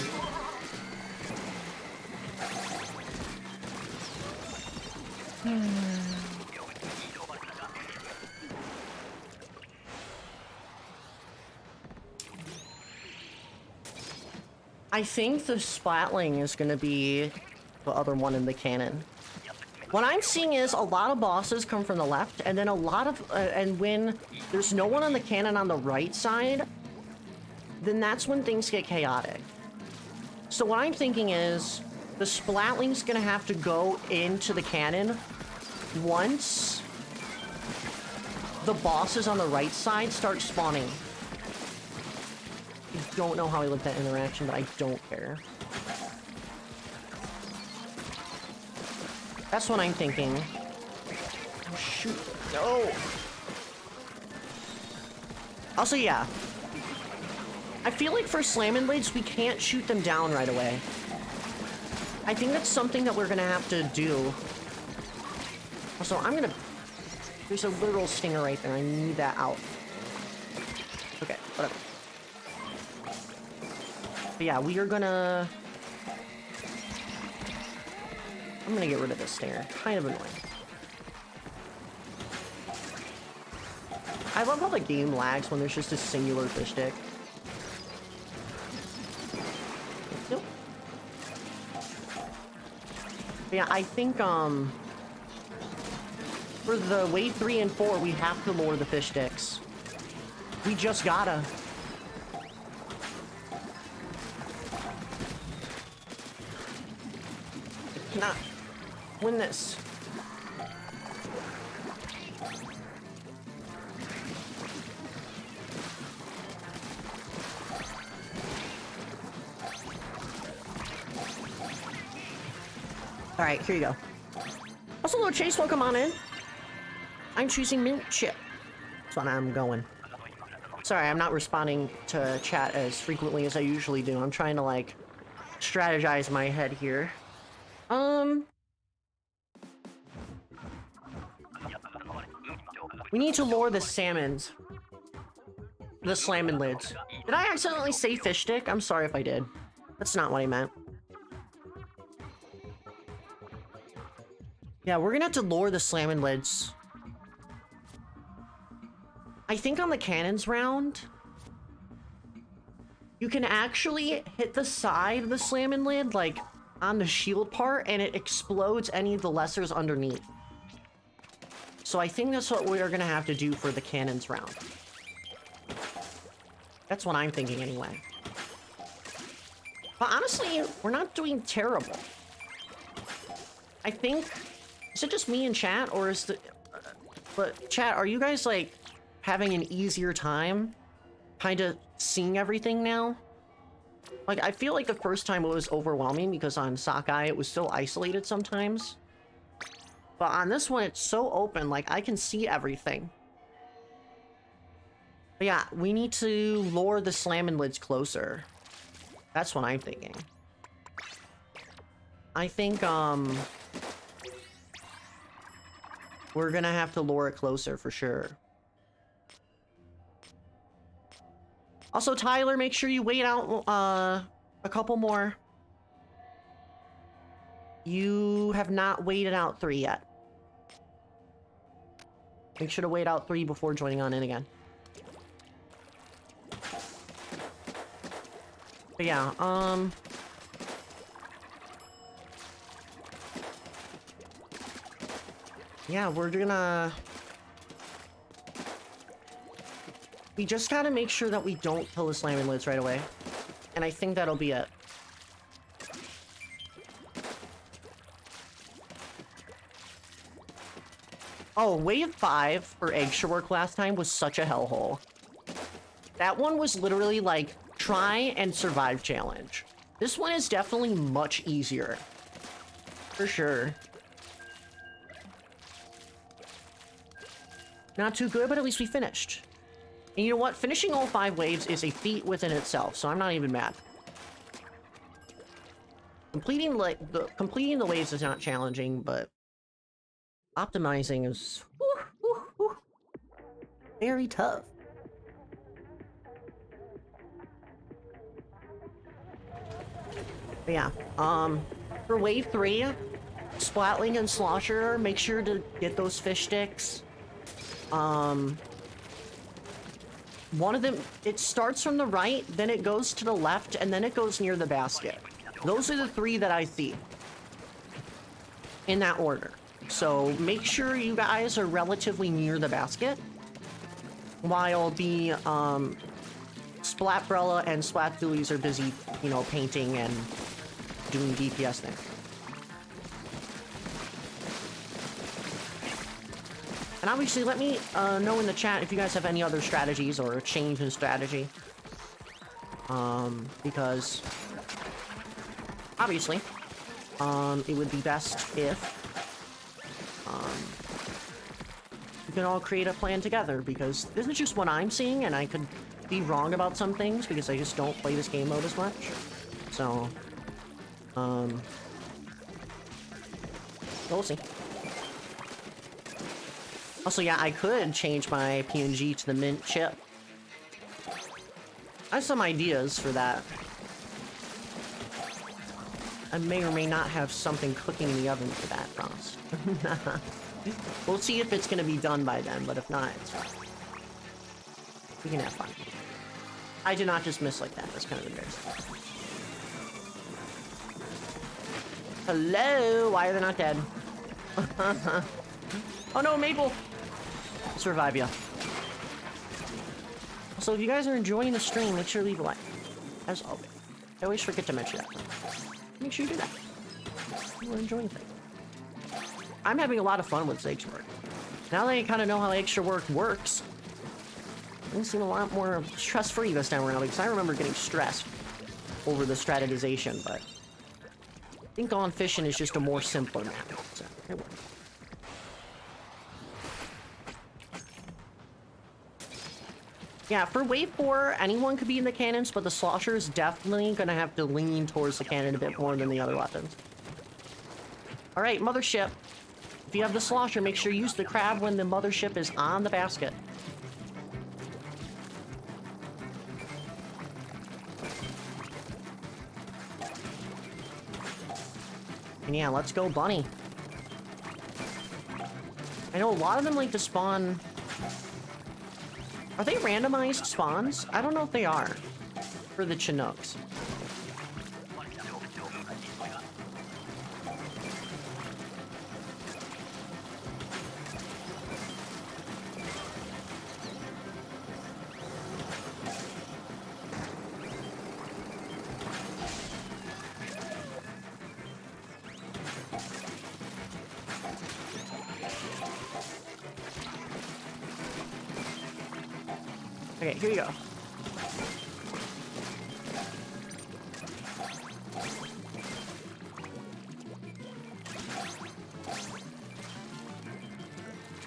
I think the Splatling is going to be the other one in the cannon. What I'm seeing is a lot of bosses come from the left, and then a lot of... and when there's no one on the cannon on the right side, then that's when things get chaotic. So what I'm thinking is the Splatling's going to have to go into the cannon once the bosses on the right side start spawning. I don't know how I looked at that interaction, but I don't care. That's what I'm thinking. Oh, shoot. No! Also, yeah. I feel like for slamming blades, we can't shoot them down right away. I think that's something that we're gonna have to do. Also, I'm gonna... There's a literal stinger right there. I need that out. Okay, whatever. But yeah, we are gonna... I'm gonna get rid of this stinger. Kind of annoying. I love how the game lags when there's just a singular fish stick. Nope. But yeah, I think, for the wave 3 and 4, we have to lure the fish sticks. We just gotta. I cannot win this. Alright, here you go. Also, little Chase, welcome on in. I'm choosing mint chip. That's what I'm going. Sorry, I'm not responding to chat as frequently as I usually do. I'm trying to, like, strategize my head here. We need to lure the salmons. The slamming lids. Did I accidentally say fish stick? I'm sorry if I did. That's not what I meant. Yeah, we're gonna have to lure the slamming lids. I think on the cannons round, you can actually hit the side of the slamming lid, like, on the shield part, and it explodes any of the lessers underneath. So I think that's what we're gonna have to do for the cannons round. That's what I'm thinking anyway. But honestly, we're not doing terrible. I think... Is it just me in chat, or is the... but chat, are you guys, like, having an easier time kind of seeing everything now. Like, I feel like the first time it was overwhelming because on Sockeye it was so isolated sometimes. But on this one, it's so open, like, I can see everything. But yeah, we need to lure the slamming lids closer. That's what I'm thinking. I think, we're gonna have to lure it closer for sure. Also, Tyler, make sure you wait out, a couple more. You have not waited out 3 yet. Make sure to wait out 3 before joining on in again. But yeah, yeah, we're gonna... We just gotta make sure that we don't kill the slamming lids right away. And I think that'll be it. Oh, wave 5 for Eggstra work last time was such a hellhole. That one was literally like, try and survive challenge. This one is definitely much easier. For sure. Not too good, but at least we finished. And you know what? Finishing all 5 waves is a feat within itself, so I'm not even mad. Completing the waves is not challenging, but optimizing is very tough. But yeah, for wave 3, Splatling and Slosher, make sure to get those fish sticks. One of them, it starts from the right, then it goes to the left, and then it goes near the basket. Those are the 3 that I see. In that order. So make sure you guys are relatively near the basket. While the, Splat BRELLA and Splat Doolies are busy, you know, painting and doing DPS things. And obviously, let me know in the chat if you guys have any other strategies or a change in strategy. Because obviously, it would be best if we can all create a plan together, because this is just what I'm seeing, and I could be wrong about some things because I just don't play this game mode as much. So, we'll see. Also, yeah, I could change my PNG to the mint chip. I have some ideas for that. I may or may not have something cooking in the oven for that, Frost. We'll see if it's gonna be done by then, but if not, it's fine. We can have fun. I did not just miss like that. That's kind of embarrassing. Hello? Why are they not dead? Oh no, Maple! I'll survive ya. Also, if you guys are enjoying the stream, make sure to leave a like. As always. I always forget to mention that. Make sure you do that. We're enjoying things. I'm having a lot of fun with Eggstra work. Now that I kind of know how Eggstra work works, I seem a lot more stress-free this time around, because I remember getting stressed over the strategization, but I think on Fission is just a more simpler map. So, it works. Yeah, for wave 4, anyone could be in the cannons, but the Slosher is definitely gonna have to lean towards the cannon a bit more than the other weapons. Alright, Mothership. If you have the Slosher, make sure you use the crab when the Mothership is on the basket. And yeah, let's go Bunny. I know a lot of them like to spawn... Are they randomized spawns? I don't know if they are. For the Chinooks. Okay, here you go.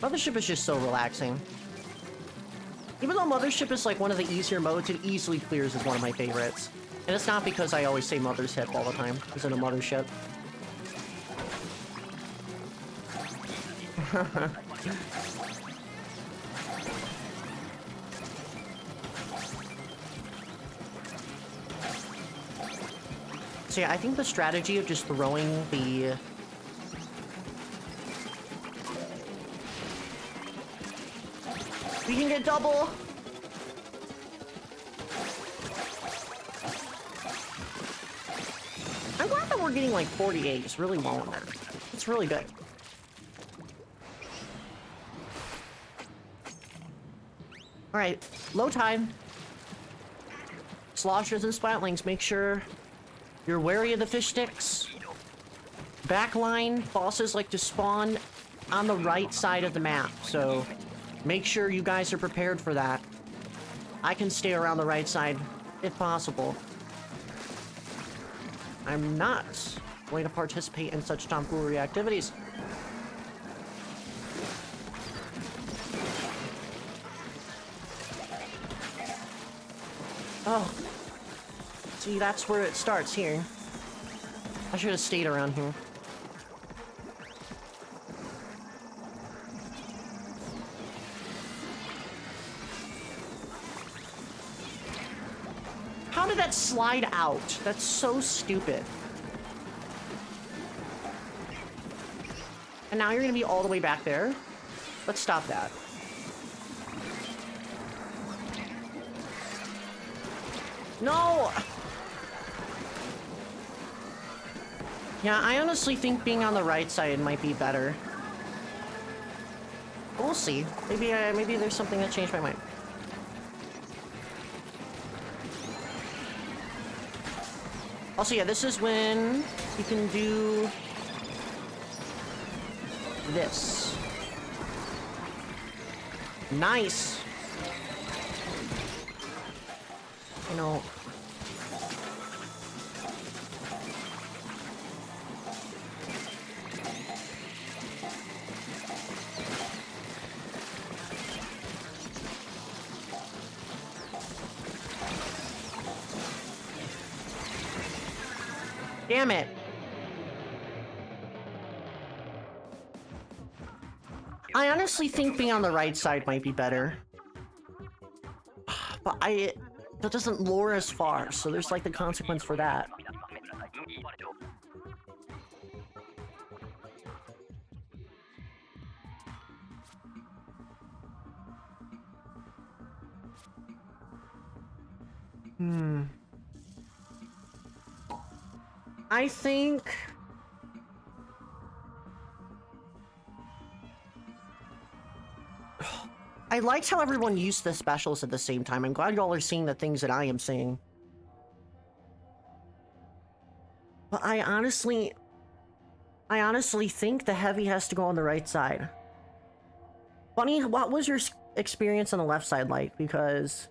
Mothership is just so relaxing. Even though Mothership is like one of the easier modes, it easily clears as one of my favorites. And it's not because I always say Mother's Hip all the time, because in a Mothership. So yeah, I think the strategy of just throwing the... We can get double! I'm glad that we're getting like 48. It's really low in there. It's really good. Alright, low tide. Sloshers and Splatlings, make sure you're wary of the fish sticks. Backline, bosses like to spawn on the right side of the map, so make sure you guys are prepared for that. I can stay around the right side, if possible. I'm not going to participate in such tomfoolery activities. Oh. See, that's where it starts here. I should have stayed around here. How did that slide out? That's so stupid. And now you're gonna be all the way back there? Let's stop that. No! Yeah, I honestly think being on the right side might be better. We'll see. Maybe there's something that changed my mind. Also, yeah, this is when you can do this. Nice. You know. Damn it. I honestly think being on the right side might be better. But that doesn't lure as far, so there's like the consequence for that. I think... I liked how everyone used the specials at the same time. I'm glad y'all are seeing the things that I am seeing. But I honestly think the heavy has to go on the right side. Bunny, what was your experience on the left side like? Because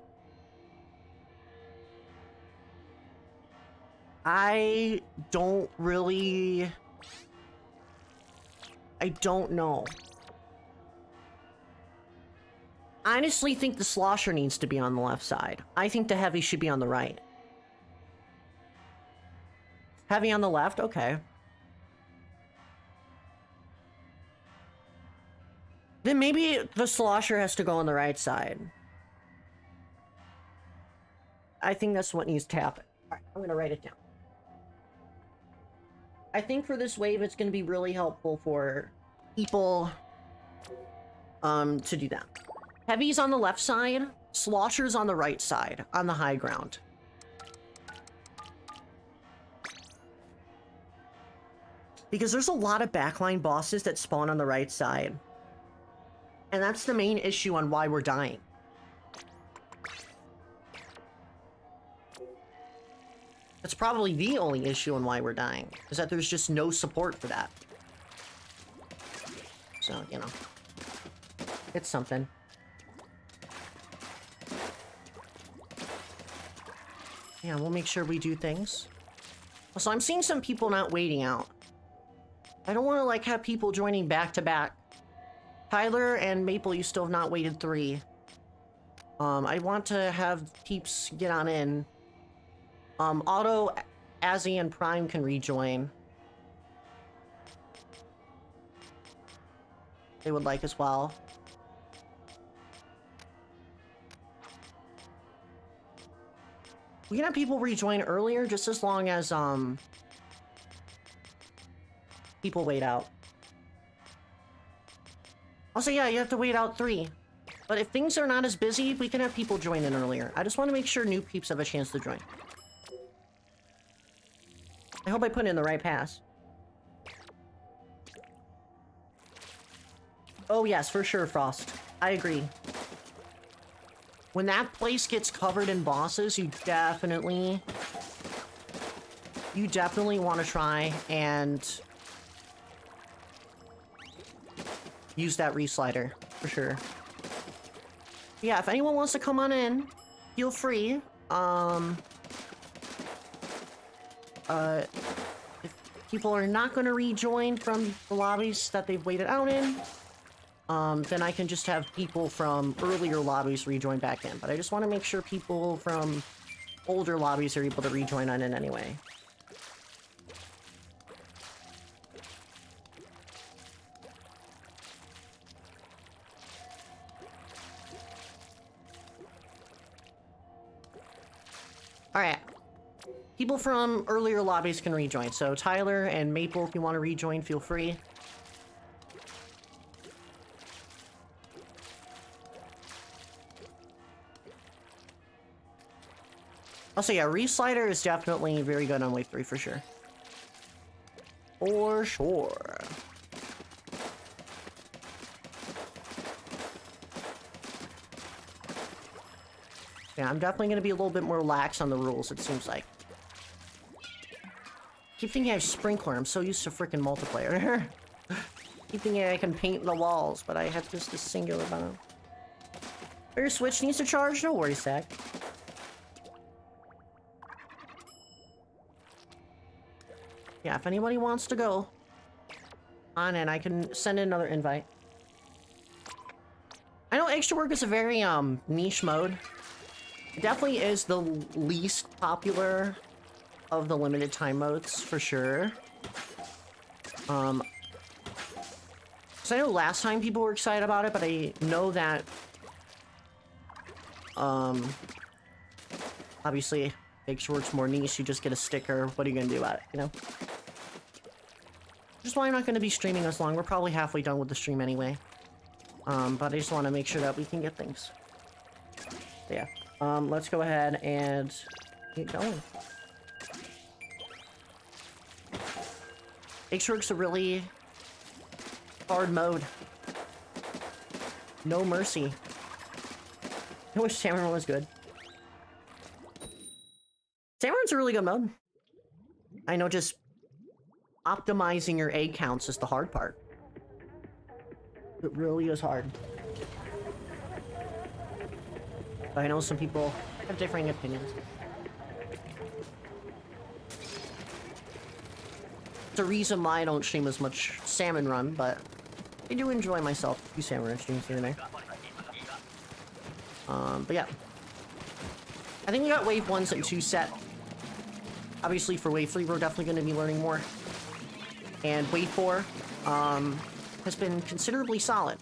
I don't know. I honestly think the slosher needs to be on the left side. I think the heavy should be on the right. Heavy on the left? Okay. Then maybe the slosher has to go on the right side. I think that's what needs to happen. Alright, I'm gonna write it down. I think for this wave, it's gonna be really helpful for people to do that. Heavy's on the left side, slosher's on the right side, on the high ground. Because there's a lot of backline bosses that spawn on the right side. And that's the main issue on why we're dying. That's probably the only issue on why we're dying, is that there's just no support for that. So, you know, it's something. Yeah, we'll make sure we do things. Also, I'm seeing some people not waiting out. I don't want to, like, have people joining back to back. Tyler and Maple, you still have not waited 3. I want to have peeps get on in. Otto, Azzy, and Prime can rejoin. They would like as well. We can have people rejoin earlier, just as long as, people wait out. Also, yeah, you have to wait out 3. But if things are not as busy, we can have people join in earlier. I just want to make sure new peeps have a chance to join. I hope I put in the right pass. Oh yes, for sure, Frost. I agree. When that place gets covered in bosses, you definitely want to try and use that reslider, for sure. Yeah, if anyone wants to come on in, feel free. If people are not going to rejoin from the lobbies that they've waited out in, then I can just have people from earlier lobbies rejoin back in. But I just want to make sure people from older lobbies are able to rejoin on in anyway. Alright. People from earlier lobbies can rejoin. So Tyler and Maple, if you want to rejoin, feel free. Also, yeah, reslider is definitely very good on wave 3 for sure. For sure. Yeah, I'm definitely going to be a little bit more lax on the rules, it seems like. Keep thinking I have Sprinkler. I'm so used to freaking multiplayer. Keep thinking I can paint the walls, but I have just a singular button. Your Switch needs to charge? No worries, Zach. Yeah, if anybody wants to go on in, I can send in another invite. I know Extra Work is a very niche mode. It definitely is the least popular of the limited time modes, for sure. So I know last time people were excited about it, but I know that obviously Extra Work's more niche. You just get a sticker. What are you gonna do about it, you know? Which is why I'm not gonna be streaming as long. We're probably halfway done with the stream anyway. But I just want to make sure that we can get things. So yeah. Let's go ahead and get going. Eggstra a really hard mode. No mercy. I wish Salmon was good. Salmon's a really good mode. I know just optimizing your egg counts is the hard part. It really is hard. But I know some people have differing opinions. It's a reason why I don't stream as much Salmon Run, but I do enjoy myself a few Salmon Run streams here and there. But yeah. I think we got Wave 1 and 2 set. Obviously for Wave 3 we're definitely going to be learning more. And Wave 4 has been considerably solid.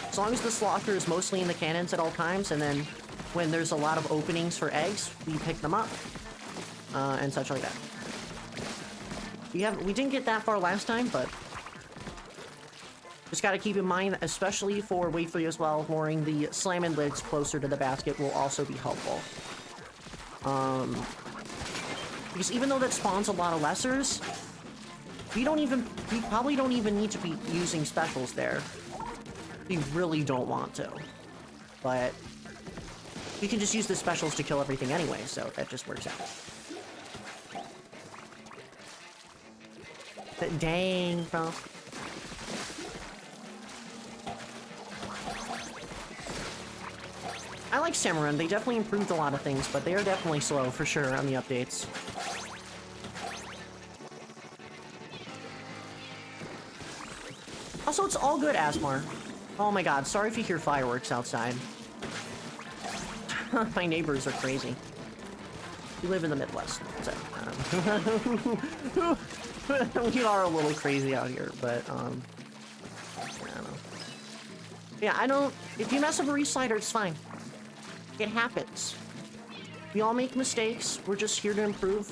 As long as the Slaughter is mostly in the cannons at all times, and then when there's a lot of openings for eggs, we pick them up. And such like that. We didn't get that far last time, but just gotta keep in mind, especially for Wave 3 as well, mooring the slamming lids closer to the basket will also be helpful. Because even though that spawns a lot of lessers, we probably don't even need to be using specials there. We really don't want to. But we can just use the specials to kill everything anyway, so that just works out. But dang, bro. I I like Cimarron. They definitely improved a lot of things, but they are definitely slow for sure on the updates. Also, it's all good, Asmar. Oh my god, sorry if you hear fireworks outside. My neighbors are crazy. We live in the Midwest, so... we are a little crazy out here, but, I don't know. Yeah, I don't... If you mess up a reslider, it's fine. It happens. We all make mistakes. We're just here to improve.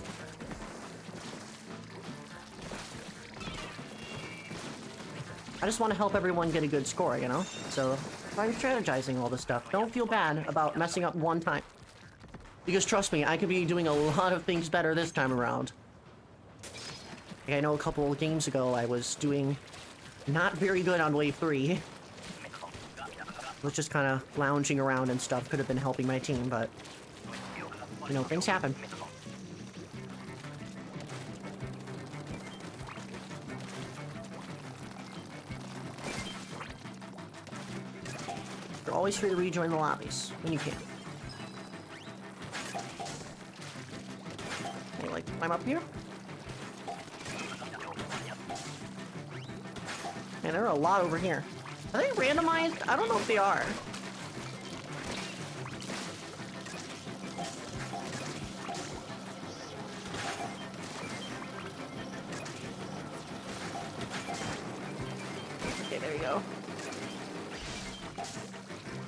I just want to help everyone get a good score, you know? So, I'm strategizing all this stuff. Don't feel bad about messing up one time. Because trust me, I could be doing a lot of things better this time around. Like, I know a couple of games ago I was doing not very good on wave 3. Was just kind of lounging around and stuff. Could have been helping my team, but... You know, things happen. You're always free to rejoin the lobbies when you can. Can you, like, climb up here? Man, there are a lot over here. Are they randomized? I don't know if they are. Okay, there you go.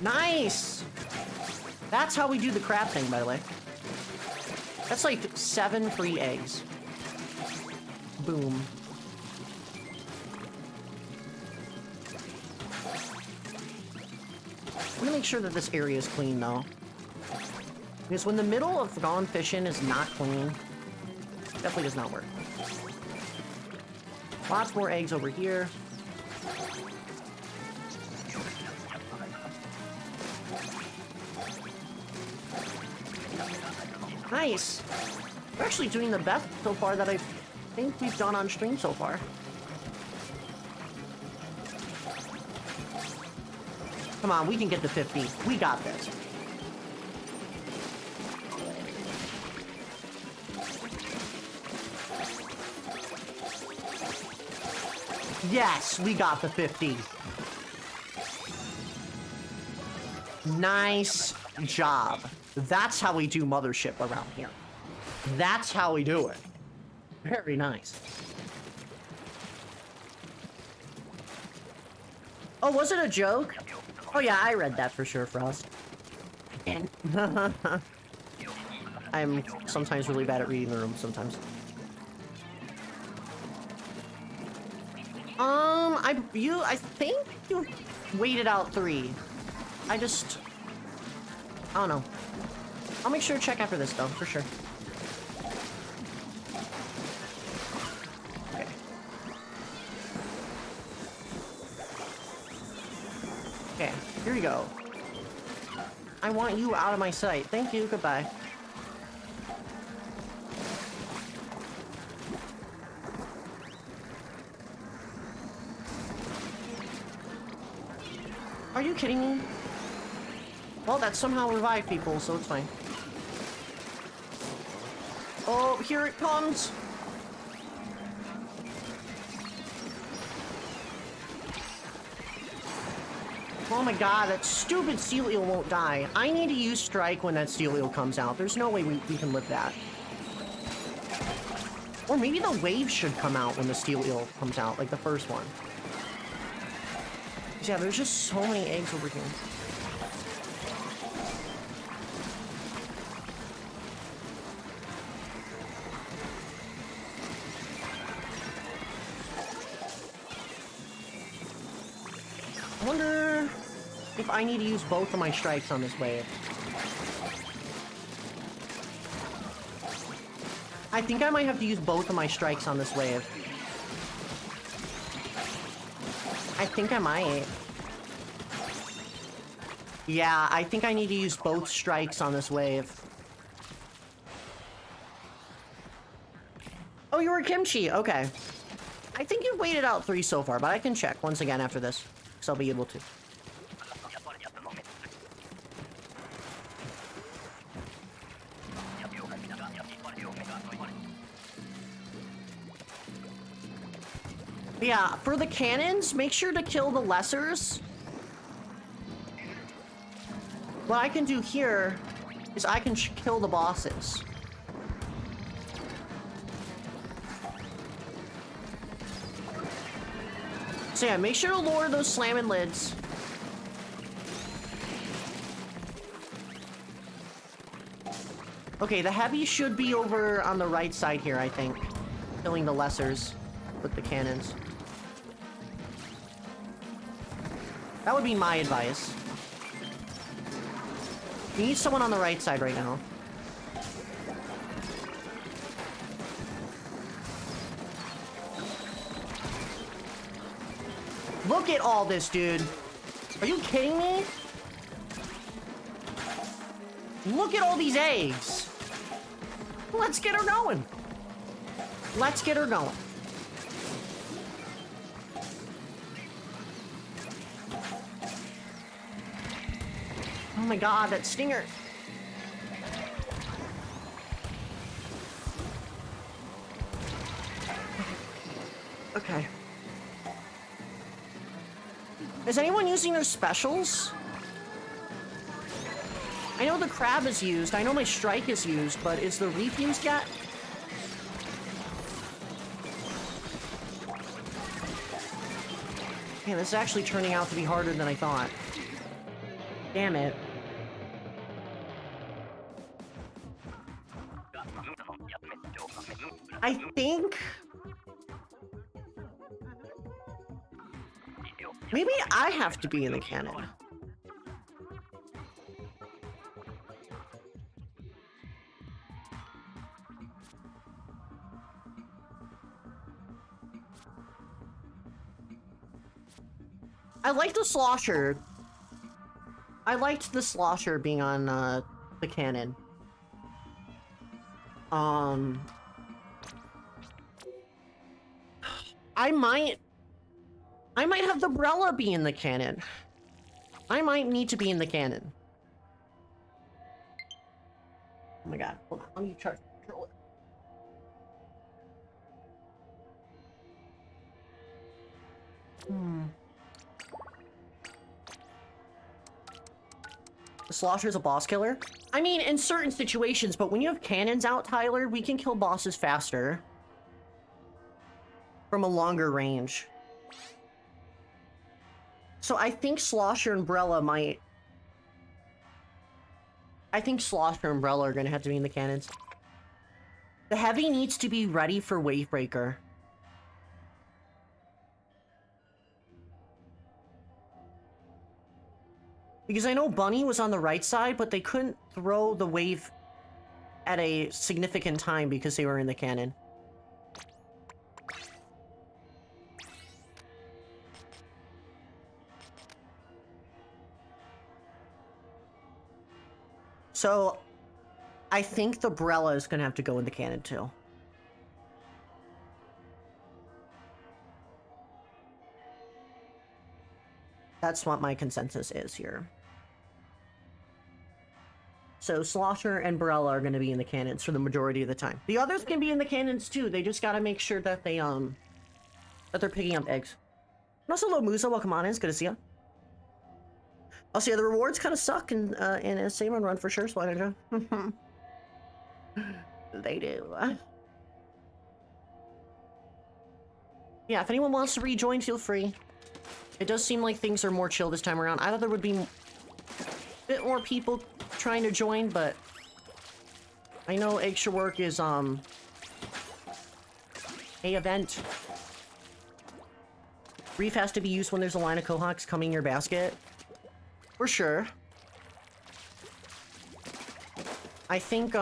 Nice! That's how we do the crab thing, by the way. That's like 7 free eggs. Boom. I'm gonna make sure that this area is clean, though. Because when the middle of Goin Fission is not clean, it definitely does not work. Lots more eggs over here. Nice! We're actually doing the best so far that I think we've done on stream so far. Come on, we can get to 50. We got this. Yes, we got the 50. Nice job. That's how we do Mothership around here. That's how we do it. Very nice. Oh, was it a joke? Oh yeah, I read that for sure, Frost. I'm sometimes really bad at reading the room sometimes. I think you waited out 3. I don't know. I'll make sure to check after this though, for sure. Okay. Okay, here we go. I want you out of my sight. Thank you, goodbye. Are you kidding me? Well, that somehow revived people, so it's fine. Oh, here it comes! Oh my god, that stupid steel eel won't die. I need to use strike when that steel eel comes out. There's no way we can live that. Or maybe the wave should come out when the steel eel comes out, like the first one. Yeah, there's just so many eggs over here. I wonder if I need to use both of my strikes on this wave. I think I might have to use both of my strikes on this wave. I think I might. Yeah, I think I need to use both strikes on this wave. Oh, you were Kimchi. Okay. I think you've waited out 3 so far, but I can check once again after this, because I'll be able to. Yeah, for the cannons, make sure to kill the lessers. What I can do here is I can kill the bosses. So yeah, make sure to lower those slamming lids. Okay, the heavy should be over on the right side here, I think. Killing the lessers with the cannons. That would be my advice. You need someone on the right side right now. Look at all this, dude. Are you kidding me? Look at all these eggs. Let's get her going. Let's get her going. Oh my god, that stinger. Okay. Is anyone using their specials? I know the crab is used, I know my strike is used, but is the reef used yet? Man, this is actually turning out to be harder than I thought. Damn it. I think... maybe I have to be in the cannon. I like the slosher. I liked the slosher being on the cannon. I might have the BRELLA be in the cannon. I might need to be in the cannon. Oh my god, hold on, let me charge the controller. The slosher's a boss killer? I mean, in certain situations, but when you have cannons out, Tyler, we can kill bosses faster. From a longer range. So I think Slosher and BRELLA might... I think Slosher and BRELLA are gonna have to be in the cannons. The heavy needs to be ready for Wavebreaker. Because I know Bunny was on the right side, but they couldn't throw the wave at a significant time because they were in the cannon. So, I think the BRELLA is gonna have to go in the cannon too. That's what my consensus is here. So Slosher and BRELLA are going to be in the cannons for the majority of the time. The others can be in the cannons too. They just got to make sure that they that they're picking up eggs. And also, hello Musa, welcome on in. It's good to see you. Also, yeah, the rewards kind of suck in a Salmon run for sure. So why don't you? They do. Yeah, if anyone wants to rejoin, feel free. It does seem like things are more chill this time around. I thought there would be a bit more people trying to join, but I know Eggstra work is a event. Reef has to be used when there's a line of Quahawks coming in your basket. For sure. I think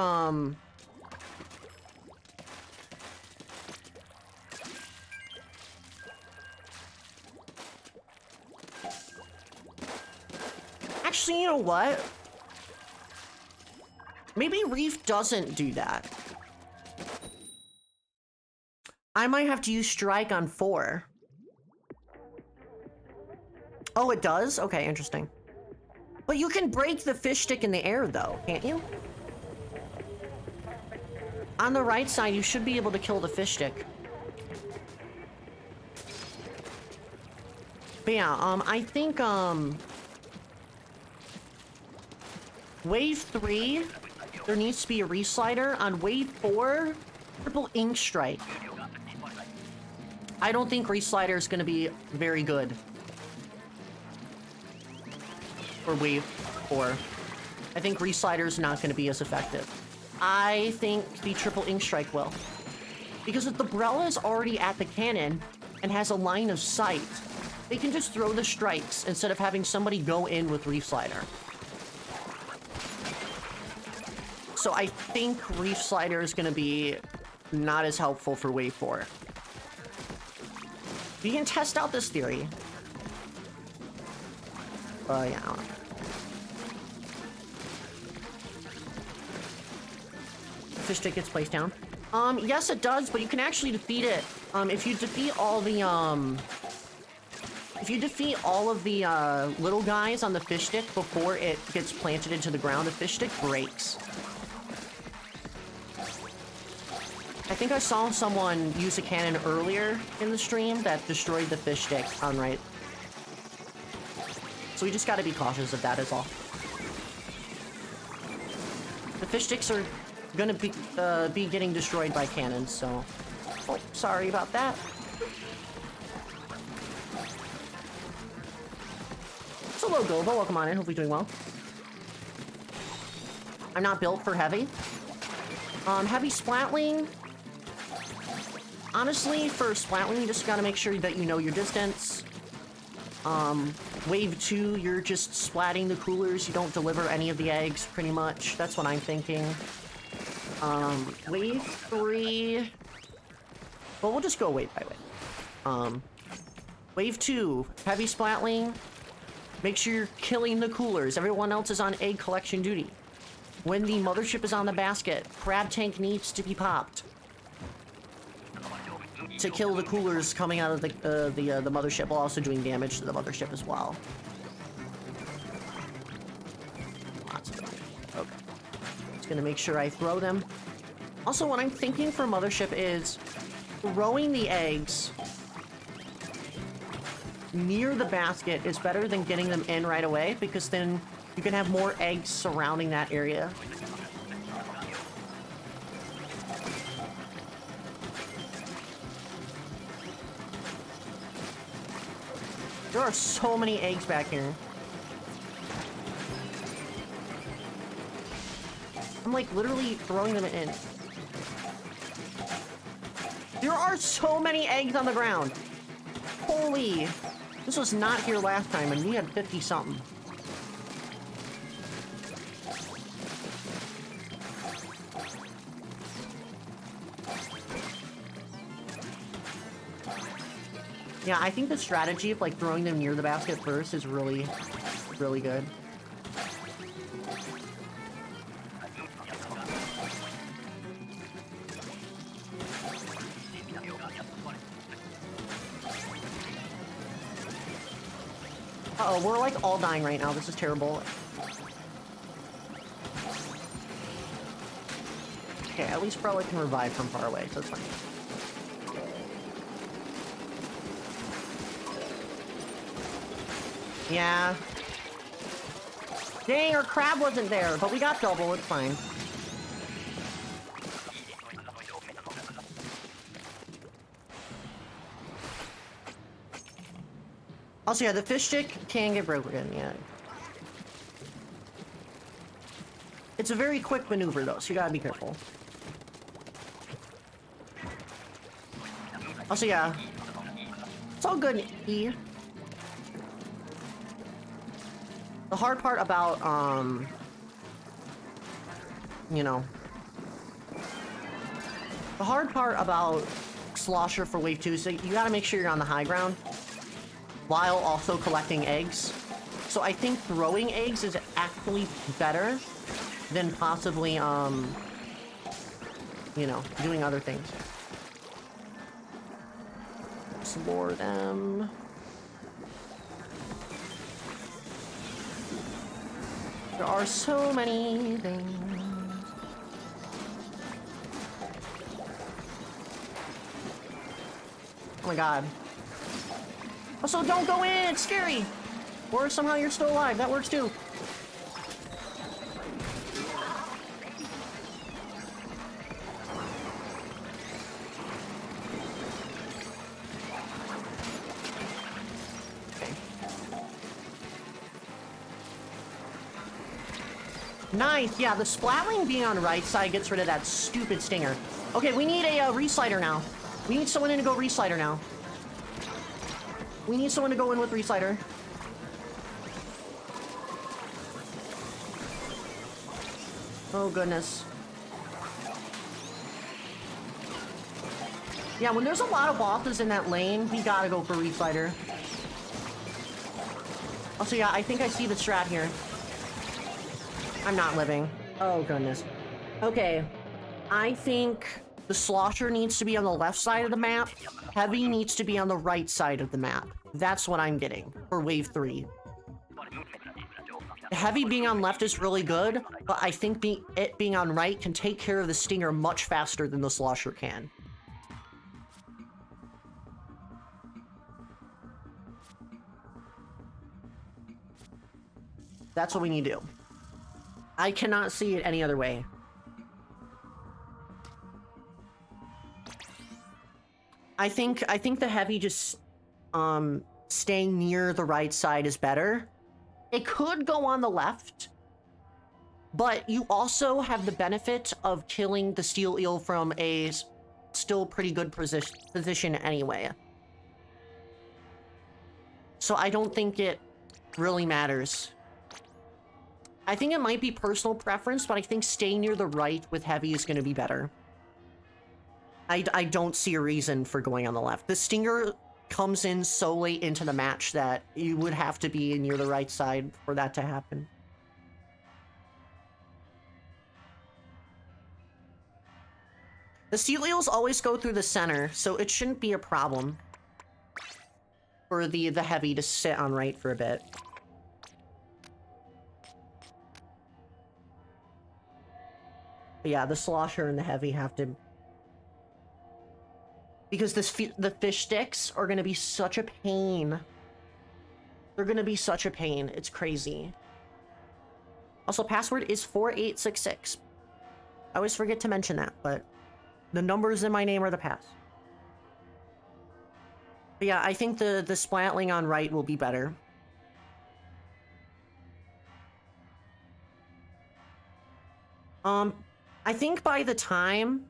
actually, you know what? Maybe Reef doesn't do that. I might have to use Strike on 4. Oh, it does? Okay, interesting. But you can break the fish stick in the air, though, can't you? On the right side, you should be able to kill the fish stick. But yeah, I think, Wave 3, there needs to be a reslider. On Wave 4, triple ink strike. I don't think reslider is going to be very good for Wave 4. I think reslider is not going to be as effective. I think the triple ink strike will. Because if the BRELLA is already at the cannon and has a line of sight, they can just throw the strikes instead of having somebody go in with reslider. So I think reslider is going to be not as helpful for Wave 4. We can test out this theory. Yeah, I don't know. Fish stick gets placed down. Yes it does, but you can actually defeat it. If you defeat all the, little guys on the fish stick before it gets planted into the ground, the fish stick breaks. I think I saw someone use a cannon earlier in the stream that destroyed the fish stick on right. So we just gotta be cautious of that is all. The fish sticks are gonna be getting destroyed by cannons, so... Oh, sorry about that. Hello, Gobo. Welcome on in. Hope you're doing well. I'm not built for heavy. Heavy Splatling. Honestly, for Splatling, you just gotta make sure that you know your distance. Wave 2, you're just splatting the coolers. You don't deliver any of the eggs, pretty much. That's what I'm thinking. Wave 3... Well, we'll just go wave by wave. Wave 2, heavy Splatling. Make sure you're killing the coolers. Everyone else is on egg collection duty. When the mothership is on the basket, crab tank needs to be popped to kill the coolers coming out of the mothership, while also doing damage to the mothership as well. Lots of them. Okay. Just gonna make sure I throw them. Also, what I'm thinking for mothership is throwing the eggs near the basket is better than getting them in right away, because then you can have more eggs surrounding that area. There are so many eggs back here. I'm like literally throwing them in. There are so many eggs on the ground. Holy. This was not here last time and we had 50 something. Yeah, I think the strategy of like throwing them near the basket first is really, really good. Uh-oh, we're like all dying right now. This is terrible. Okay, at least BRELLA can revive from far away, so it's fine. Yeah. Dang, our crab wasn't there, but we got double, it's fine. Also, yeah, the fish stick can get broken, yeah. It's a very quick maneuver, though, so you gotta be careful. Also, yeah. It's all good, E. The hard part about, you know... The hard part about Slosher for Wave 2 is that you gotta make sure you're on the high ground, while also collecting eggs. So I think throwing eggs is actually better than possibly, you know, doing other things. Explore them. There are so many things. Oh my god. Also, don't go in, it's scary. Or somehow you're still alive, that works too. Nice, yeah, the splatling being on the right side gets rid of that stupid stinger. Okay, we need a reslider now. We need someone in to go reslider now. We need someone to go in with reslider. Oh, goodness. Yeah, when there's a lot of bosses in that lane, we gotta go for reslider. Also, yeah, I think I see the strat here. I'm not living. Oh, goodness. Okay. I think the slosher needs to be on the left side of the map. Heavy needs to be on the right side of the map. That's what I'm getting for wave 3. Heavy being on left is really good, but I think it being on right can take care of the stinger much faster than the slosher can. That's what we need to do. I cannot see it any other way. I think the heavy just staying near the right side is better. It could go on the left, but you also have the benefit of killing the steel eel from a still pretty good position anyway. So I don't think it really matters. I think it might be personal preference, but I think staying near the right with heavy is going to be better. I don't see a reason for going on the left. The stinger comes in so late into the match that you would have to be near the right side for that to happen. The steel eels always go through the center, so it shouldn't be a problem for the heavy to sit on right for a bit. But yeah, the slosher and the heavy have to... Because the fish sticks are going to be such a pain. They're going to be such a pain. It's crazy. Also, password is 4866. I always forget to mention that, but the numbers in my name are the pass. But yeah, I think the splatling on right will be better. I think by the time...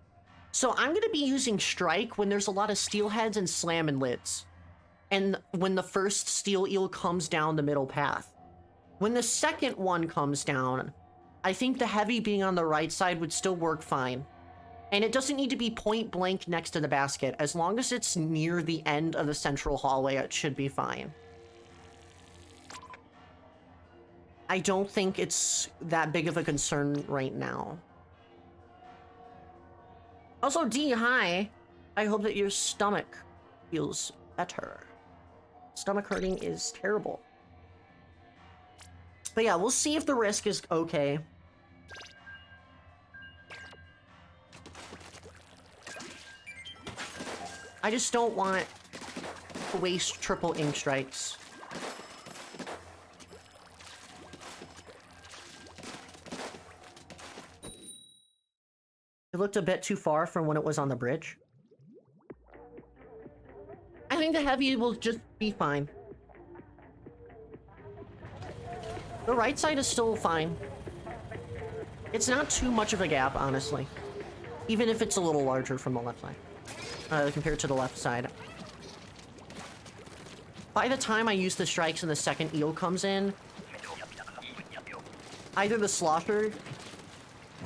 So I'm going to be using strike when there's a lot of steel heads and slamming lids. And when the first steel eel comes down the middle path. When the second one comes down, I think the heavy being on the right side would still work fine. And it doesn't need to be point blank next to the basket. As long as it's near the end of the central hallway, it should be fine. I don't think it's that big of a concern right now. Also, D, hi. I hope that your stomach feels better. Stomach hurting is terrible. But yeah, we'll see if the risk is okay. I just don't want to waste triple ink strikes. It looked a bit too far from when it was on the bridge. I think the heavy will just be fine. The right side is still fine. It's not too much of a gap, honestly. Even if it's a little larger from the left side. Compared to the left side. By the time I use the strikes and the second eel comes in, either the slosher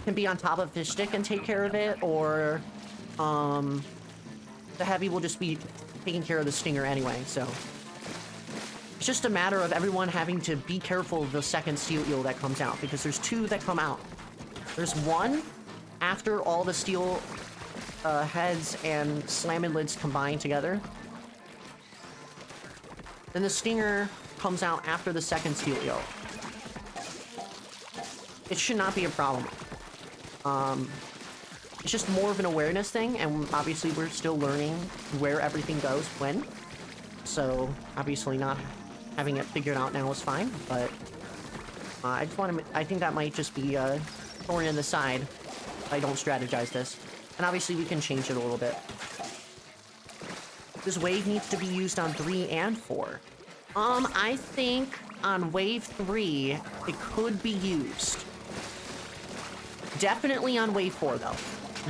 can be on top of fish stick and take care of it, or the heavy will just be taking care of the stinger anyway, so. It's just a matter of everyone having to be careful of the second steel eel that comes out, because there's two that come out. There's one after all the steel heads and slamming lids combine together. Then the stinger comes out after the second steel eel. It should not be a problem. It's just more of an awareness thing, and obviously we're still learning where everything goes when. so obviously not having it figured out now is fine, but I just want to, I think that might just be a thorn in the side if I don't strategize this. And obviously we can change it a little bit. This wave needs to be used on 3 and 4. I think on wave 3, it could be used. Definitely on wave 4, though.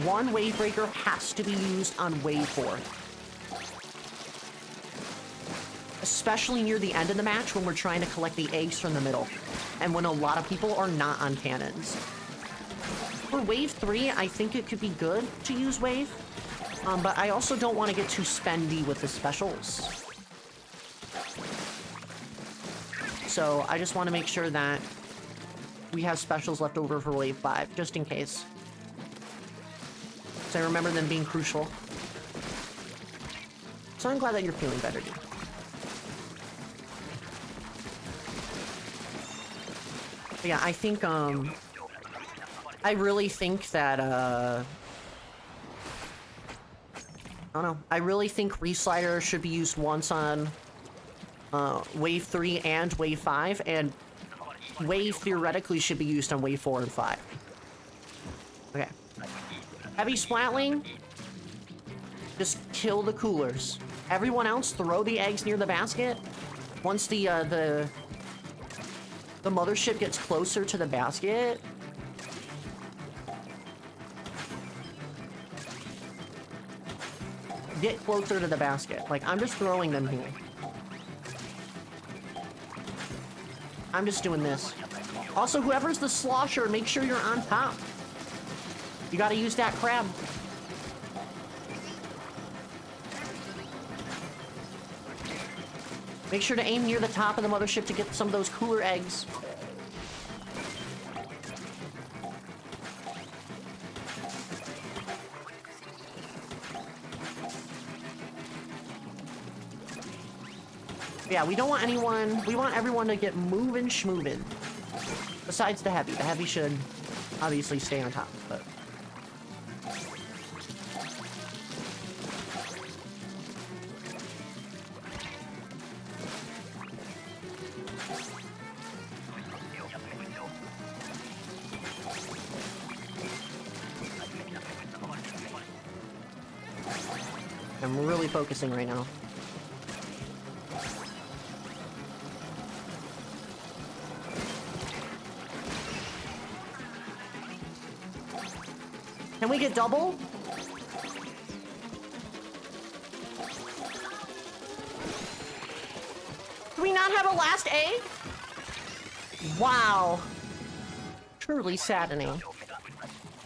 One wave breaker has to be used on wave 4. Especially near the end of the match when we're trying to collect the eggs from the middle. And when a lot of people are not on cannons. For wave 3, I think it could be good to use wave. But I also don't want to get too spendy with the specials. So I just want to make sure that we have specials left over for wave 5, just in case. So I remember them being crucial. So I'm glad that you're feeling better, dude. But yeah, I think, I really think that, I don't know. I really think Reslider should be used once on wave 3 and wave 5, and wave theoretically should be used on wave 4 and 5. Okay. Heavy Splatling, just kill the coolers. Everyone else, throw the eggs near the basket. Once the mothership gets closer to the basket, get closer to the basket. Like, I'm just throwing them here. I'm just doing this. Also, whoever's the slosher, make sure you're on top. You gotta use that crab. Make sure to aim near the top of the mothership to get some of those cooler eggs. Yeah, we don't want anyone, we want everyone to get moving schmovin'. Besides the heavy. The heavy should obviously stay on top, but... I'm really focusing right now. Can we get double? Do we not have a last egg? Wow. Truly saddening.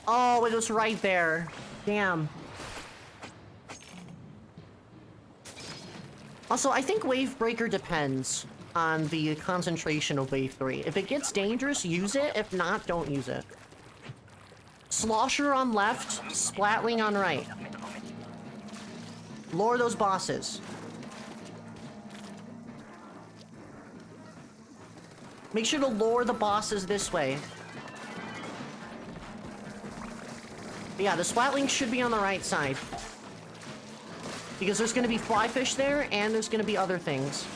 Oh, it was right there. Damn. Also, I think Wave Breaker depends on the concentration of Wave 3. If it gets dangerous, use it. If not, don't use it. Slosher on left, Splatling on right. Lure those bosses. Make sure to lure the bosses this way. But yeah, the Splatling should be on the right side. Because there's going to be flyfish there, and there's going to be other things.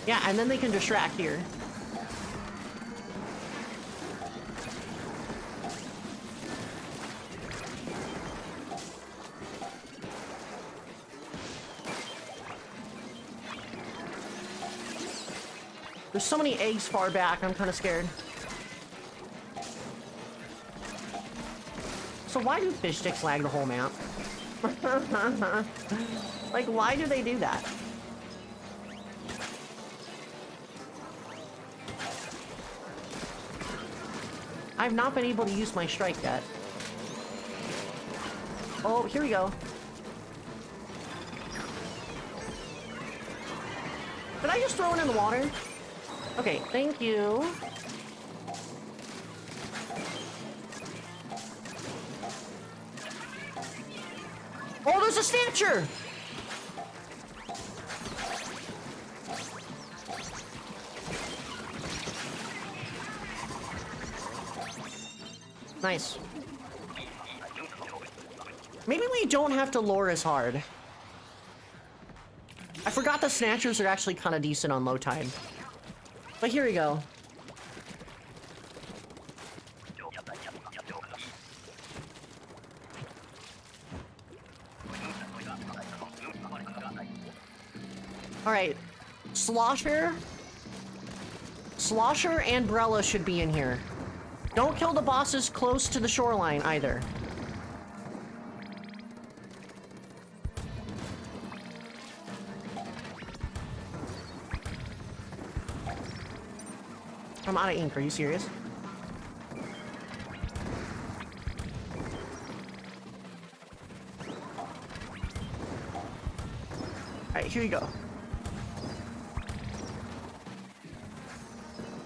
Yeah, and then they can distract here. There's so many eggs far back, I'm kind of scared. So why do fish sticks lag the whole map? Like, why do they do that? I've not been able to use my strike yet. Oh, here we go. Did I just throw it in the water? Okay, thank you. Oh, there's a snatcher! Nice. Maybe we don't have to lure as hard. I forgot the snatchers are actually kind of decent on low tide. But here we go. Alright. Slosher and BRELLA should be in here. Don't kill the bosses close to the shoreline either. I'm out of ink, are you serious? Alright, here you go.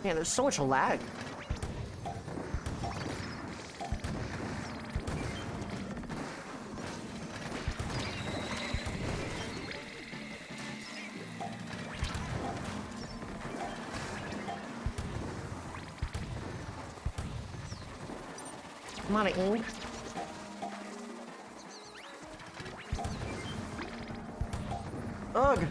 Man, there's so much lag. I'm out of ink. Ugh.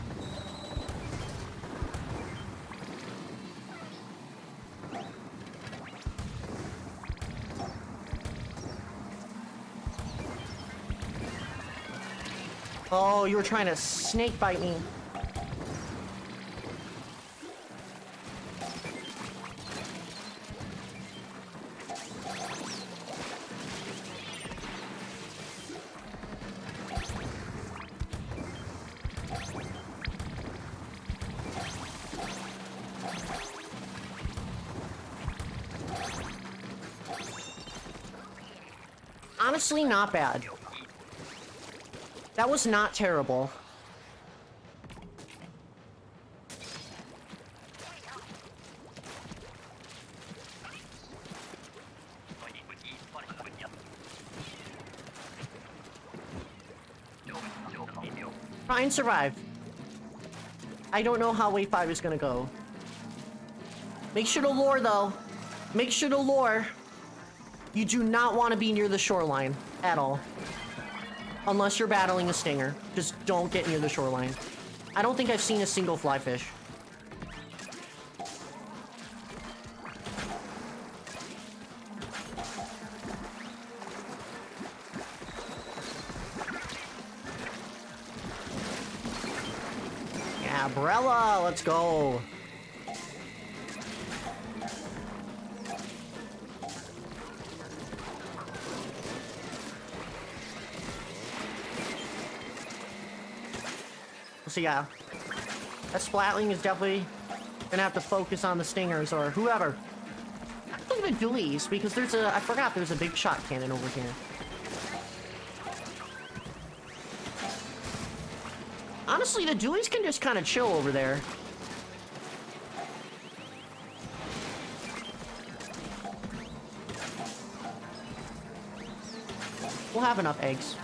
Oh, you were trying to snake bite me. Honestly, not bad. That was not terrible. Try and survive. I don't know how wave 5 is gonna go. Make sure to lure, though. Make sure to lure. You do not want to be near the shoreline at all. Unless you're battling a stinger. Just don't get near the shoreline. I don't think I've seen a single flyfish. Yeah, BRELLA, let's go. So yeah, that splatling is definitely gonna have to focus on the stingers or whoever. I think the dualies, because there's a, I forgot there's a big shot cannon over here. Honestly, the dualies can just kind of chill over there. We'll have enough eggs.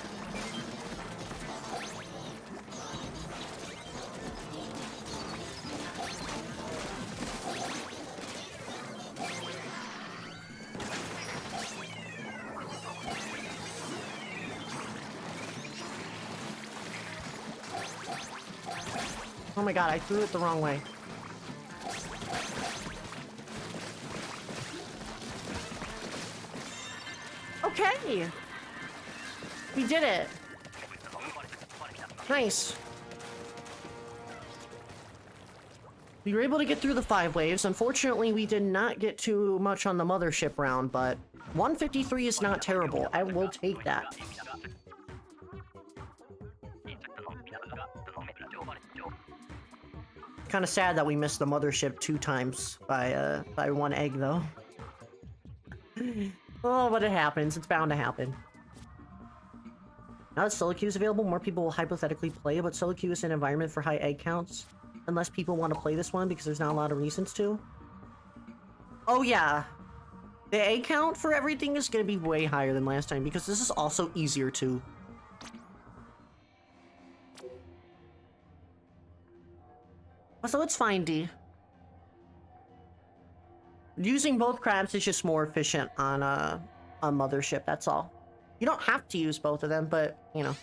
Oh my god, I threw it the wrong way. Okay! We did it! Nice. We were able to get through the 5 waves. Unfortunately, we did not get too much on the mothership round, but 153 is not terrible. I will take that. Kind of sad that we missed the mothership 2 times by 1 egg, though. Oh, but it happens. It's bound to happen. Now that solo queue is available, more people will hypothetically play, but solo queue is an environment for high egg counts. Unless people want to play this one, because there's not a lot of reasons to. Oh, yeah. The egg count for everything is going to be way higher than last time, because this is also easier, too. So it's fine, D. Using both crabs is just more efficient on mothership, that's all. You don't have to use both of them, but, you know.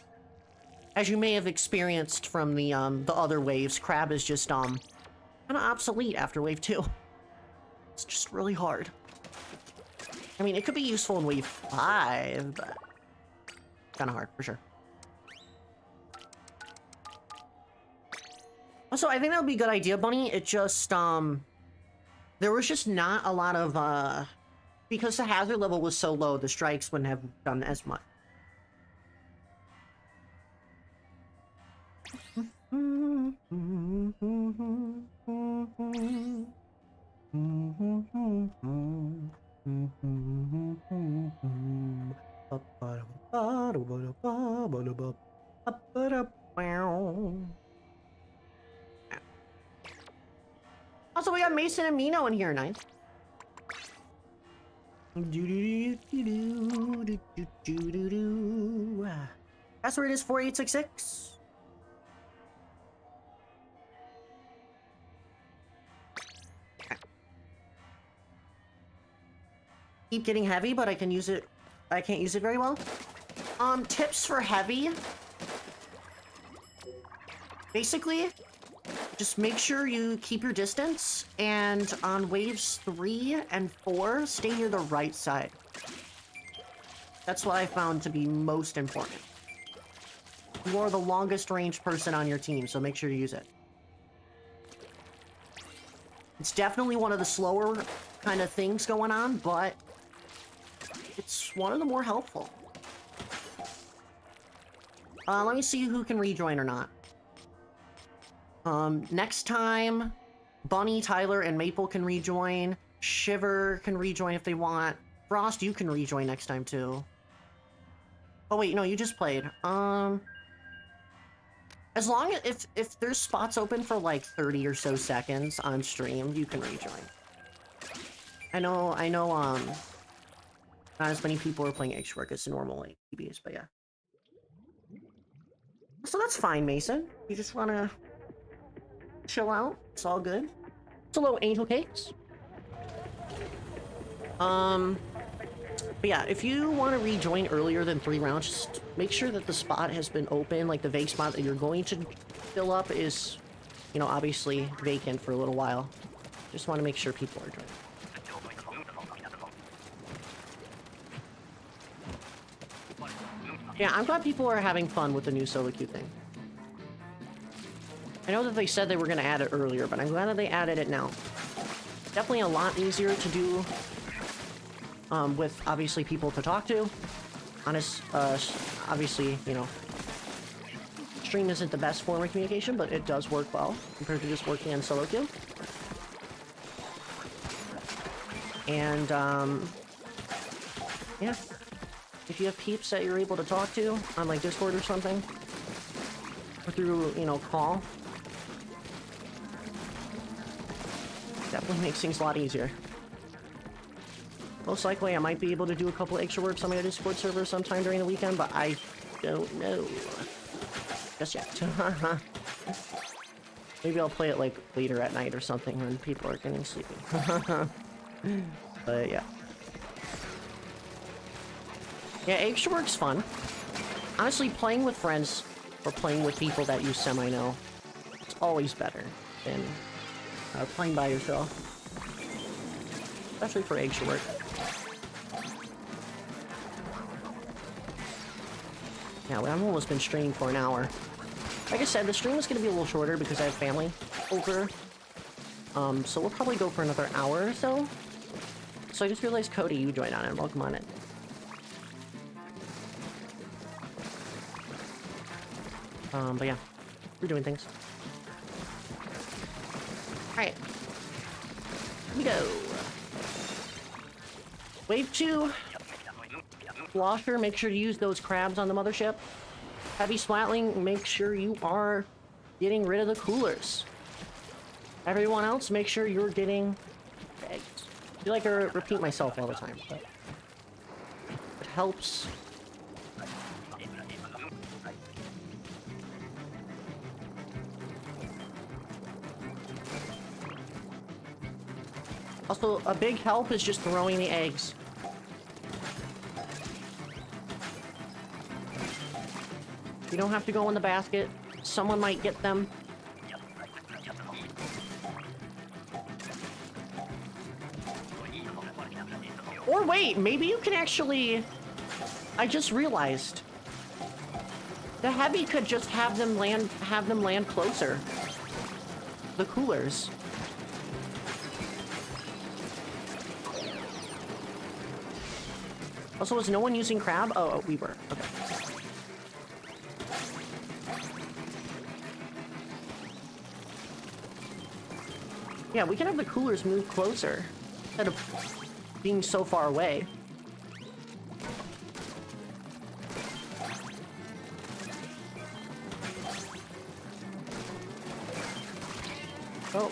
As you may have experienced from the other waves, crab is just, kind of obsolete after wave 2. It's just really hard. I mean, it could be useful in wave 5, but kind of hard, for sure. Also, I think that would be a good idea, Bunny. It just, there was just not a lot of, because the hazard level was so low, the strikes wouldn't have done as much. Also, we got Mason and Mino in here, nice. Password is 4866. Keep getting heavy, but I can use it. I can't use it very well. Tips for heavy. Basically, just make sure you keep your distance, and on waves 3 and 4, stay near the right side. That's what I found to be most important. You are the longest range person on your team, so make sure you use it. It's definitely one of the slower kind of things going on, but it's one of the more helpful. Let me see who can rejoin or not. Next time, Bunny, Tyler, and Maple can rejoin. Shiver can rejoin if they want. Frost, you can rejoin next time too. Oh wait, no, you just played. As long as if there's spots open for like 30 or so seconds on stream, you can rejoin. I know, not as many people are playing Eggstra as normal like PBs, but yeah. So that's fine, Mason. You just wanna chill out. It's all good. It's a little angel cakes. But yeah, if you want to rejoin earlier than 3 rounds, just make sure that the spot has been open. Like the vague spot that you're going to fill up is, you know, obviously vacant for a little while. Just want to make sure people are joining. Yeah, I'm glad people are having fun with the new solo queue thing. I know that they said they were going to add it earlier, but I'm glad that they added it now. Definitely a lot easier to do with, obviously, people to talk to. Obviously, you know, stream isn't the best form of communication, but it does work well compared to just working on solo queue. And, yeah. If you have peeps that you're able to talk to on, like, Discord or something, or through, you know, call, definitely makes things a lot easier. Most likely, I might be able to do a couple extra works on my Discord server sometime during the weekend, but I don't know. Just yet. Maybe I'll play it, like, later at night or something when people are getting sleepy. But, yeah. Yeah, Eggstra work's fun. Honestly, playing with friends or playing with people that you semi-know, it's always better than playing by yourself. Especially for Eggstra work. Yeah, I've almost been streaming for an hour. Like I said, the stream is going to be a little shorter because I have family over. So we'll probably go for another hour or so. So I just realized, Cody, you joined on it. Welcome on it. But yeah, we're doing things. Alright. Here we go. Wave 2. Slosher, make sure to use those crabs on the mothership. Heavy Splatling, make sure you are getting rid of the coolers. Everyone else, make sure you're getting eggs. I feel like I repeat myself all the time, but it helps. Also, a big help is just throwing the eggs. You don't have to go in the basket. Someone might get them. Or wait, maybe you can actually... I just realized. The heavy could just have them land closer. The coolers. Also, was no one using crab? Oh, we were. Okay. Yeah, we can have the coolers move closer instead of being so far away. Oh.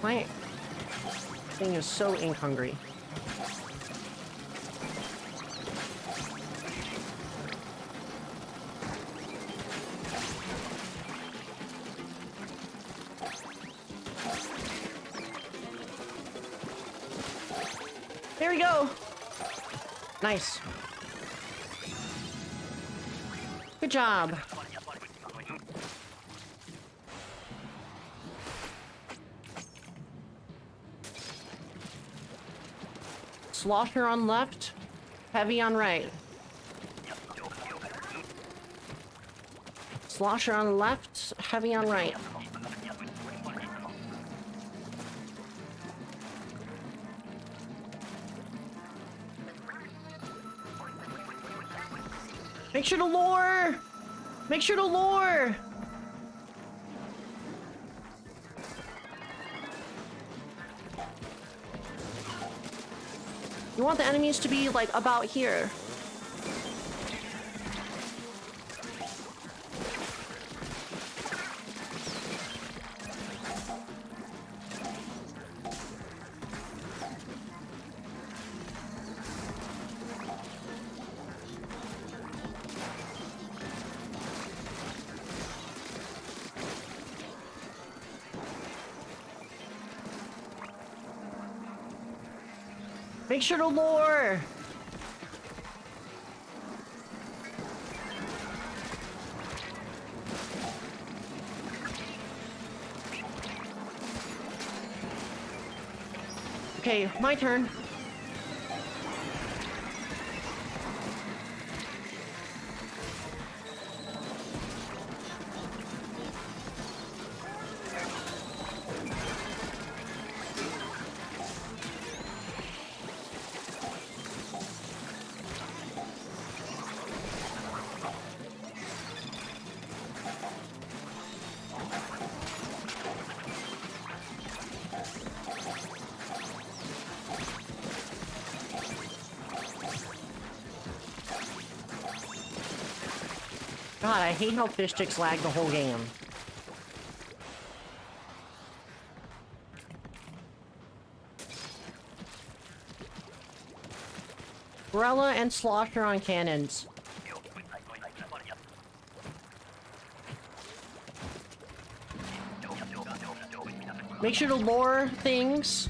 My thing is so ink hungry. There we go. Nice. Good job. Slosher on left, heavy on right. Slosher on left, heavy on right. Make sure to lure! Make sure to lure! You want the enemies to be, like, about here. Make sure to lure! Okay, my turn. God, I hate how fish sticks lag the whole game. BRELLA and Slosher on cannons. Make sure to lure things.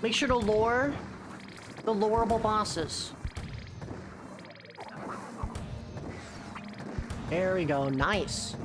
Make sure to lure the lureable bosses. There we go, nice.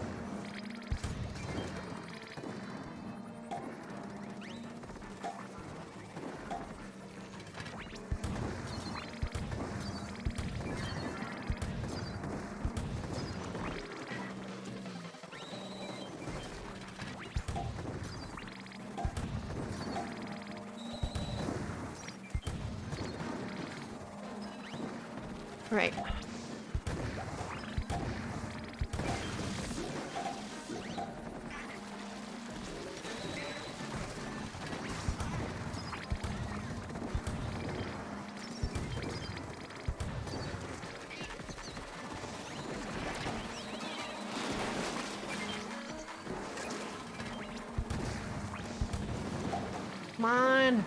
All right. Come on.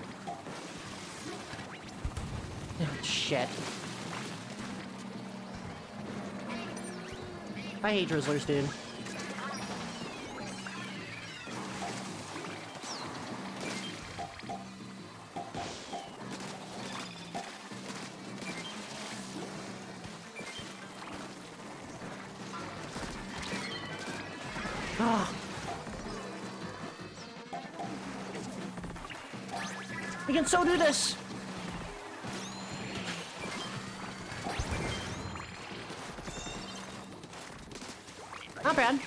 Oh, shit. I hate drizzlers, dude. We can so do this! Not bad.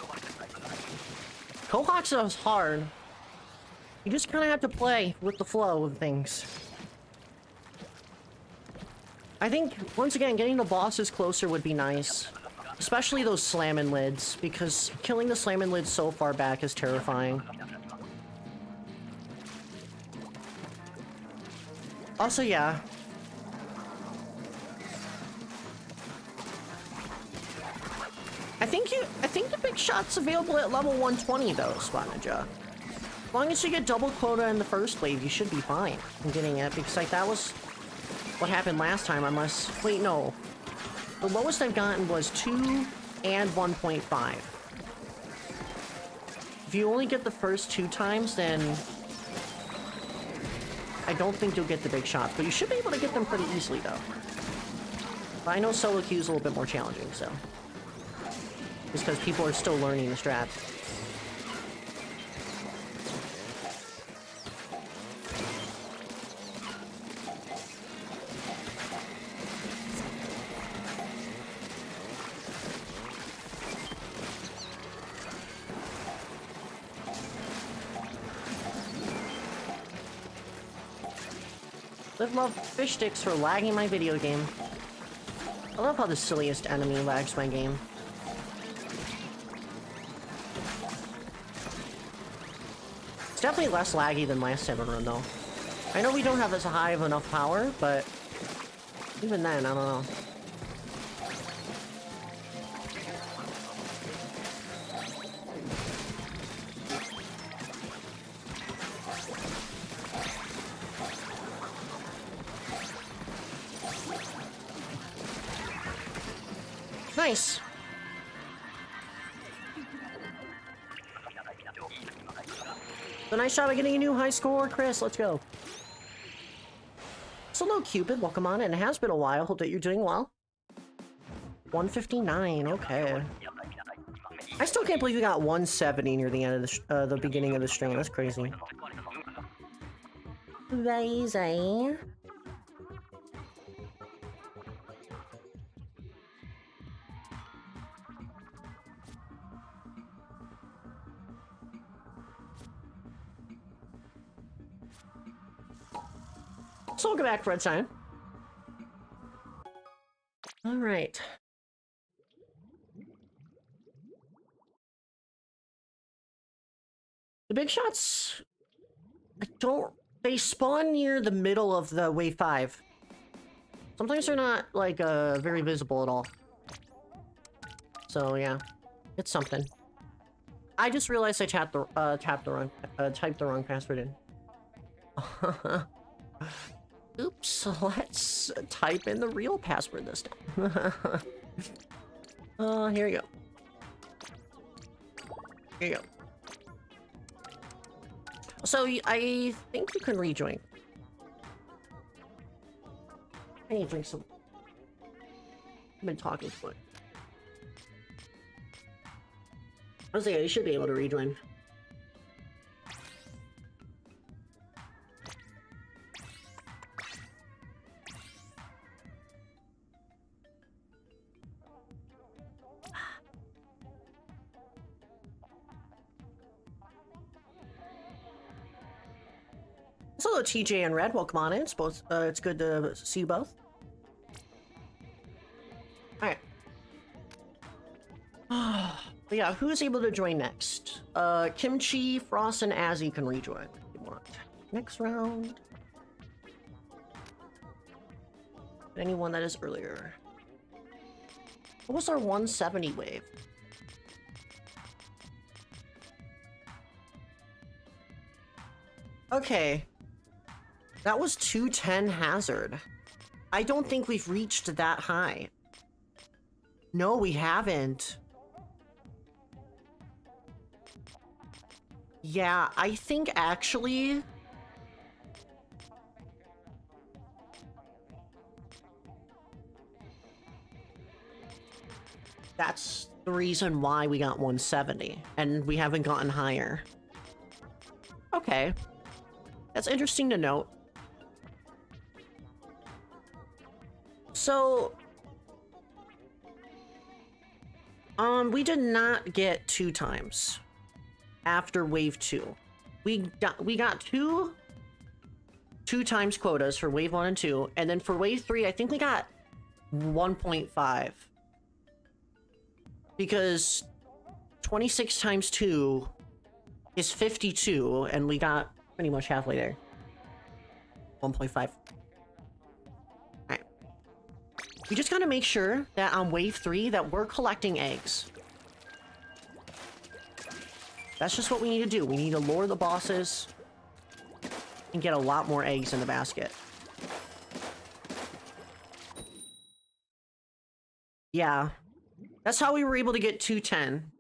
Kohawks is hard. You just kind of have to play with the flow of things. I think, once again, getting the bosses closer would be nice. Especially those slamming lids, because killing the slamming lids so far back is terrifying. Also, yeah. I think the big shot's available at level 120 though, Spot Ninja. As long as you get double quota in the first wave, you should be fine in getting it, because like that was what happened last time, unless... Wait, no. The lowest I've gotten was 2 and 1.5. If you only get the first 2 times, then I don't think you'll get the big shots, but you should be able to get them pretty easily though. But I know solo queue is a little bit more challenging, so. Just because people are still learning the strat. I love fish sticks for lagging my video game. I love how the silliest enemy lags my game. It's definitely less laggy than last 7 run though. I know we don't have as high of enough power, but even then, I don't know. Nice. A nice shot at getting a new high score, Chris. Let's go. So hello, Cupid. Welcome on in. It has been a while. Hope that you're doing well. 159. Okay. I still can't believe we got 170 near the end of the beginning of the stream. That's crazy. Crazy. So we'll go back for a time. All right. The big shots, they spawn near the middle of the wave 5. Sometimes they're not, like, very visible at all. So, yeah. It's something. I just realized I typed the wrong password in. Oops, let's type in the real password this time. Here you go. Here you go. So, I think you can rejoin. I need to drink some. I've been talking to it. I was saying, you should be able to rejoin. Hello, TJ and Red. Welcome on in. It's both. It's good to see you both. All right. But yeah, who's able to join next? Kimchi, Frost, and Azzy can rejoin if you want. Next round. Anyone that is earlier. What was our 170 wave? Okay. That was 210 hazard. I don't think we've reached that high. No, we haven't. Yeah, I think actually... that's the reason why we got 170, and we haven't gotten higher. Okay. That's interesting to note. So, we did not get 2 times after wave 2. We got two times quotas for wave 1 and 2, and then for wave 3, I think we got 1.5. Because 26 times 2 is 52, and we got pretty much halfway there. 1.5. Alright. We just gotta make sure that on wave 3 that we're collecting eggs. That's just what we need to do. We need to lure the bosses and get a lot more eggs in the basket. Yeah. That's how we were able to get 210.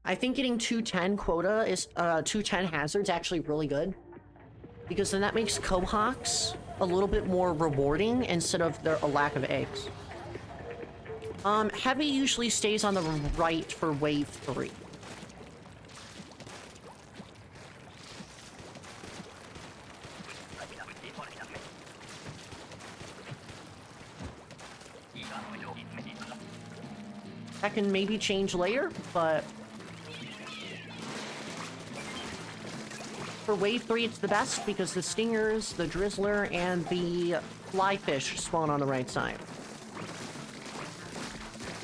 I think getting 210 quota is 210 hazards actually really good. Because then that makes Cohawks a little bit more rewarding instead of a lack of eggs. Heavy usually stays on the right for wave 3. That can maybe change later, but for wave 3 it's the best because the stingers, the drizzler, and the flyfish spawn on the right side.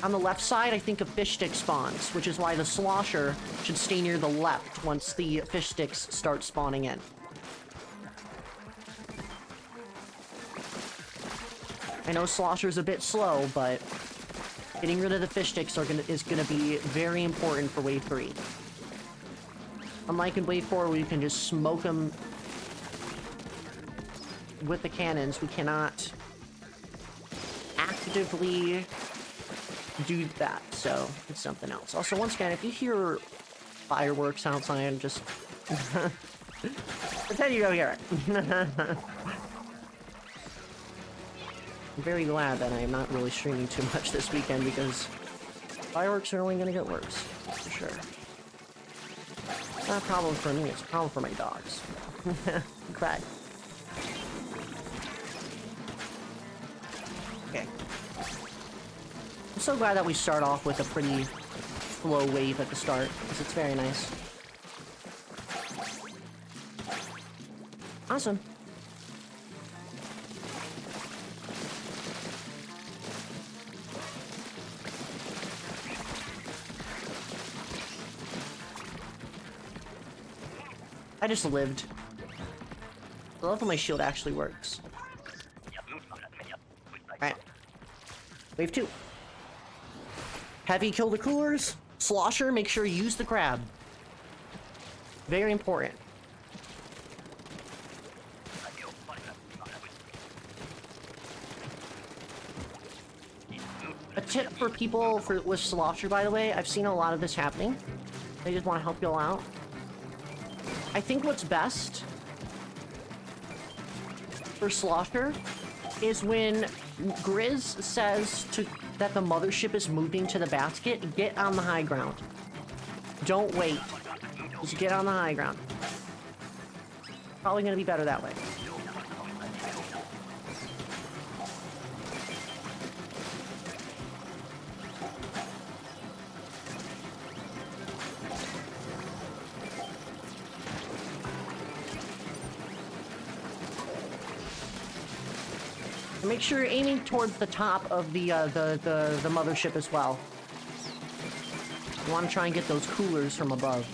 On the left side, I think a fish stick spawns, which is why the slosher should stay near the left once the fish sticks start spawning in. I know slosher's a bit slow, but getting rid of the fish sticks is gonna be very important for wave 3. Unlike in wave 4, where you can just smoke them with the cannons, we cannot actively do that, so it's something else. Also, once again, if you hear fireworks outside, just pretend you don't hear it. I'm very glad that I am not really streaming too much this weekend because fireworks are only going to get worse, for sure. It's not a problem for me, it's a problem for my dogs. Crack. Okay. I'm so glad that we start off with a pretty slow wave at the start, because it's very nice. Awesome. I just lived. I love how my shield actually works. Alright. Wave 2. Heavy, kill the coolers. Slosher, make sure you use the crab. Very important. A tip for people with Slosher, by the way, I've seen a lot of this happening. They just want to help you all out. I think what's best for Slosher is when Grizz says that the mothership is moving to the basket, get on the high ground. Don't wait. Just get on the high ground. Probably gonna be better that way. Make sure you're aiming towards the top of the mothership as well. You want to try and get those coolers from above.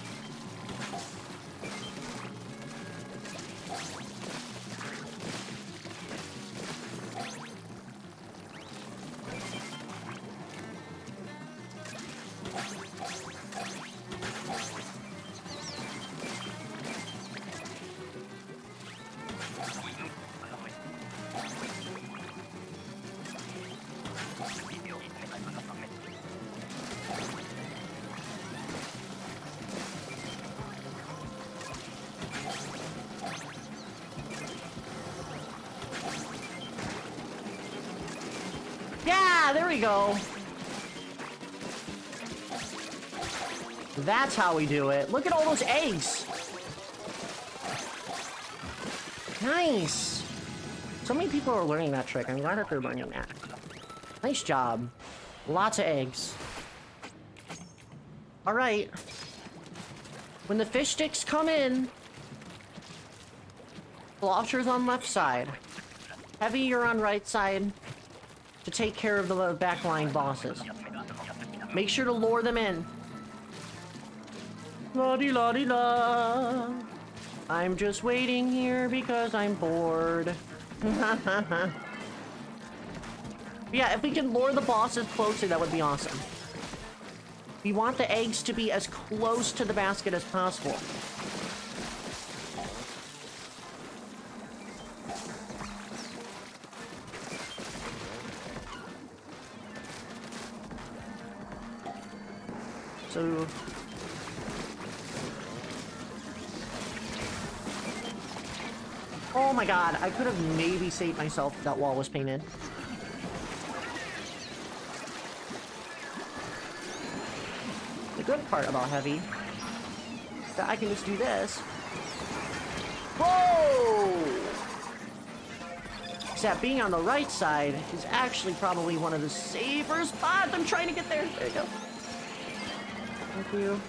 Yeah, there we go. That's how we do it. Look at all those eggs. Nice. So many people are learning that trick. I'm glad that they're learning that. Nice job. Lots of eggs. Alright. When the fish sticks come in, Slosher's on left side. Heavy, you're on right side to take care of the backline bosses. Make sure to lure them in. La-di-la-di-la. I'm just waiting here because I'm bored. Yeah, if we can lure the bosses closer, that would be awesome. We want the eggs to be as close to the basket as possible. So... oh my god, I could have maybe saved myself if that wall was painted. The good part about heavy is that I can just do this. Whoa! Except being on the right side is actually probably one of the safer spots. I'm trying to get there. There you go. Thank you.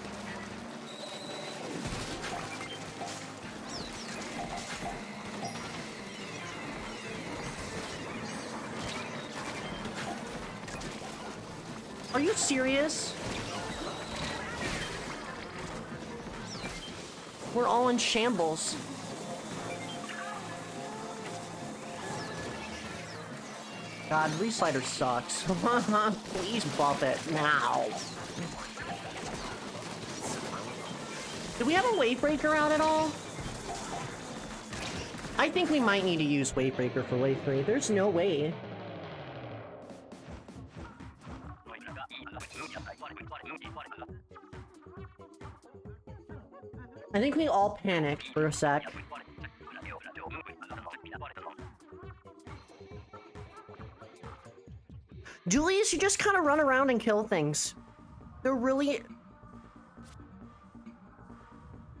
Are you serious? We're all in shambles. God, Reslider sucks. Please buff it now. Do we have a wave breaker out at all? I think we might need to use wave breaker for wave 3. There's no way. I think we all panicked for a sec. Dualies, you just kind of run around and kill things. They're really...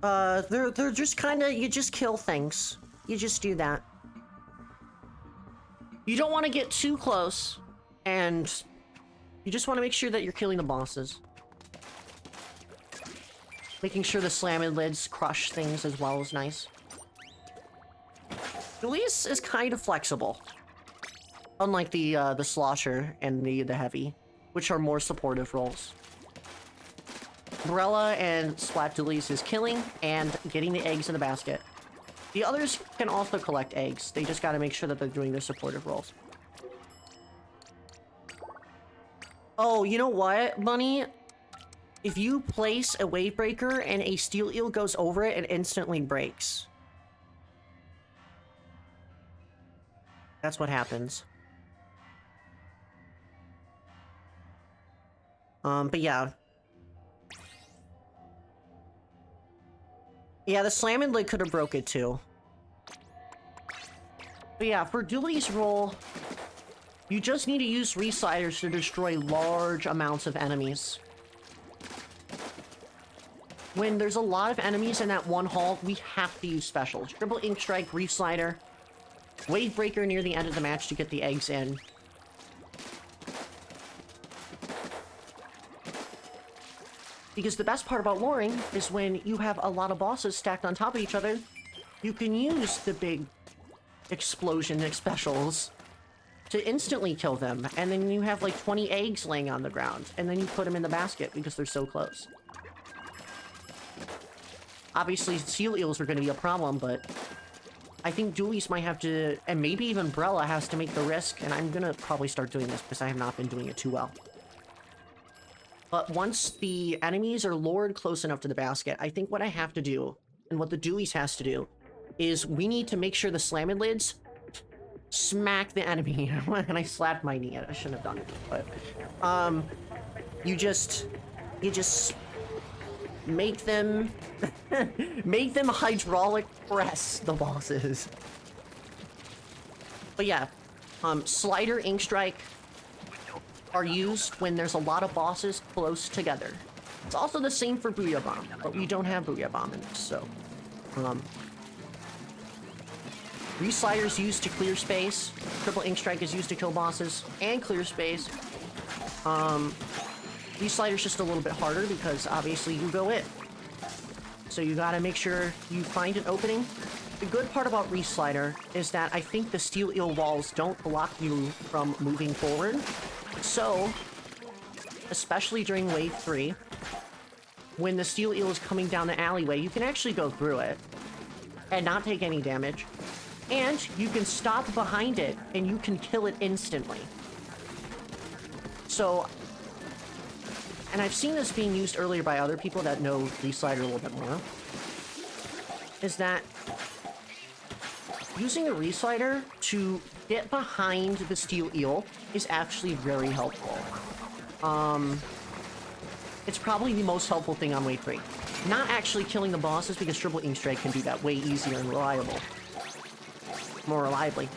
they're just kind of... you just kill things. You just do that. You don't want to get too close, and you just want to make sure that you're killing the bosses. Making sure the slammed lids crush things as well is nice. Dualies is kind of flexible. Unlike the Slosher and the Heavy, which are more supportive roles. BRELLA and Splat Dualies is killing and getting the eggs in the basket. The others can also collect eggs. They just gotta make sure that they're doing their supportive roles. Oh, you know what, Bunny? If you place a wave breaker and a steel eel goes over it, it instantly breaks. That's what happens. But yeah. Yeah, the slamming lid could have broke it too. But yeah, for Dooley's role, you just need to use Resliders to destroy large amounts of enemies. When there's a lot of enemies in that one hall, we have to use specials. Triple Ink Strike, Reslider, Wave Breaker near the end of the match to get the eggs in. Because the best part about luring is when you have a lot of bosses stacked on top of each other, you can use the big explosion specials to instantly kill them, and then you have like 20 eggs laying on the ground, and then you put them in the basket because they're so close. Obviously, seal eels are going to be a problem, but I think Dualies might have to, and maybe even BRELLA has to make the risk, and I'm going to probably start doing this because I have not been doing it too well. But once the enemies are lured close enough to the basket, I think what I have to do, and what the Dualies has to do, is we need to make sure the slamming lids smack the enemy. And I slapped my knee. I shouldn't have done it, but you just make them make them hydraulic press the bosses. But yeah, Slider, Ink Strike are used when there's a lot of bosses close together. It's also the same for Booyah Bomb, but we don't have Booyah Bomb in this, so Reslider is used to clear space. Triple ink strike is used to kill bosses and clear space. Reslider is just a little bit harder because obviously you go in. So you gotta make sure you find an opening. The good part about Reslider is that I think the steel eel walls don't block you from moving forward. So, especially during wave 3, when the steel eel is coming down the alleyway, you can actually go through it and not take any damage. And you can stop behind it and you can kill it instantly. So, and I've seen this being used earlier by other people that know Reslider a little bit more, is that using a Reslider to get behind the steel eel is actually very helpful. It's probably the most helpful thing on wave 3. Not actually killing the bosses, because triple ink strike can do that way easier and more reliably.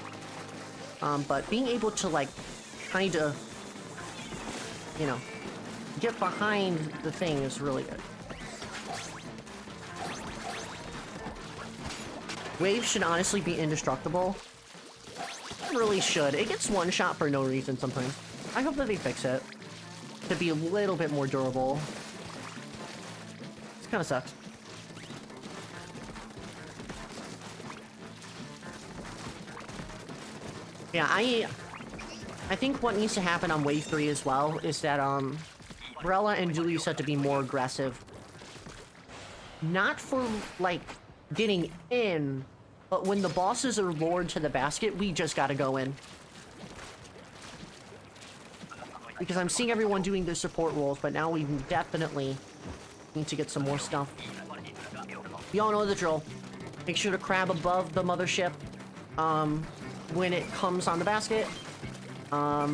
But being able to, like, kind of, you know, get behind the thing is really good. Waves should honestly be indestructible. It really should. It gets one shot for no reason sometimes. I hope that they fix it to be a little bit more durable. This kind of sucks. Yeah, I think what needs to happen on wave 3 as well is that BRELLA and Julie said to be more aggressive. Not for, like, getting in, but when the bosses are lured to the basket, we just gotta go in. Because I'm seeing everyone doing their support roles, but now we definitely need to get some more stuff. You all know the drill. Make sure to crab above the mothership when it comes on the basket. Or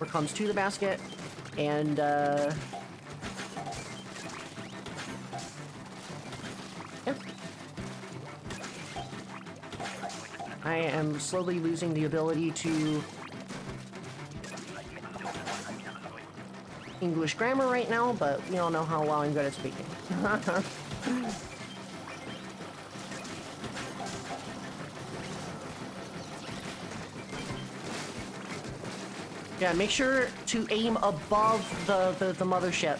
comes to the basket. And, yeah. I am slowly losing the ability to English grammar right now, but we all know how well I'm good at speaking. Yeah, make sure to aim above the mothership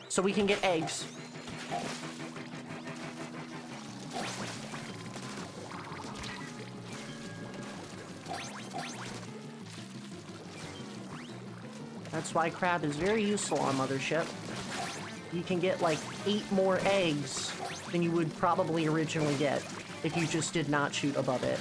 so we can get eggs. That's why crab is very useful on mothership. You can get like 8 more eggs than you would probably originally get if you just did not shoot above it.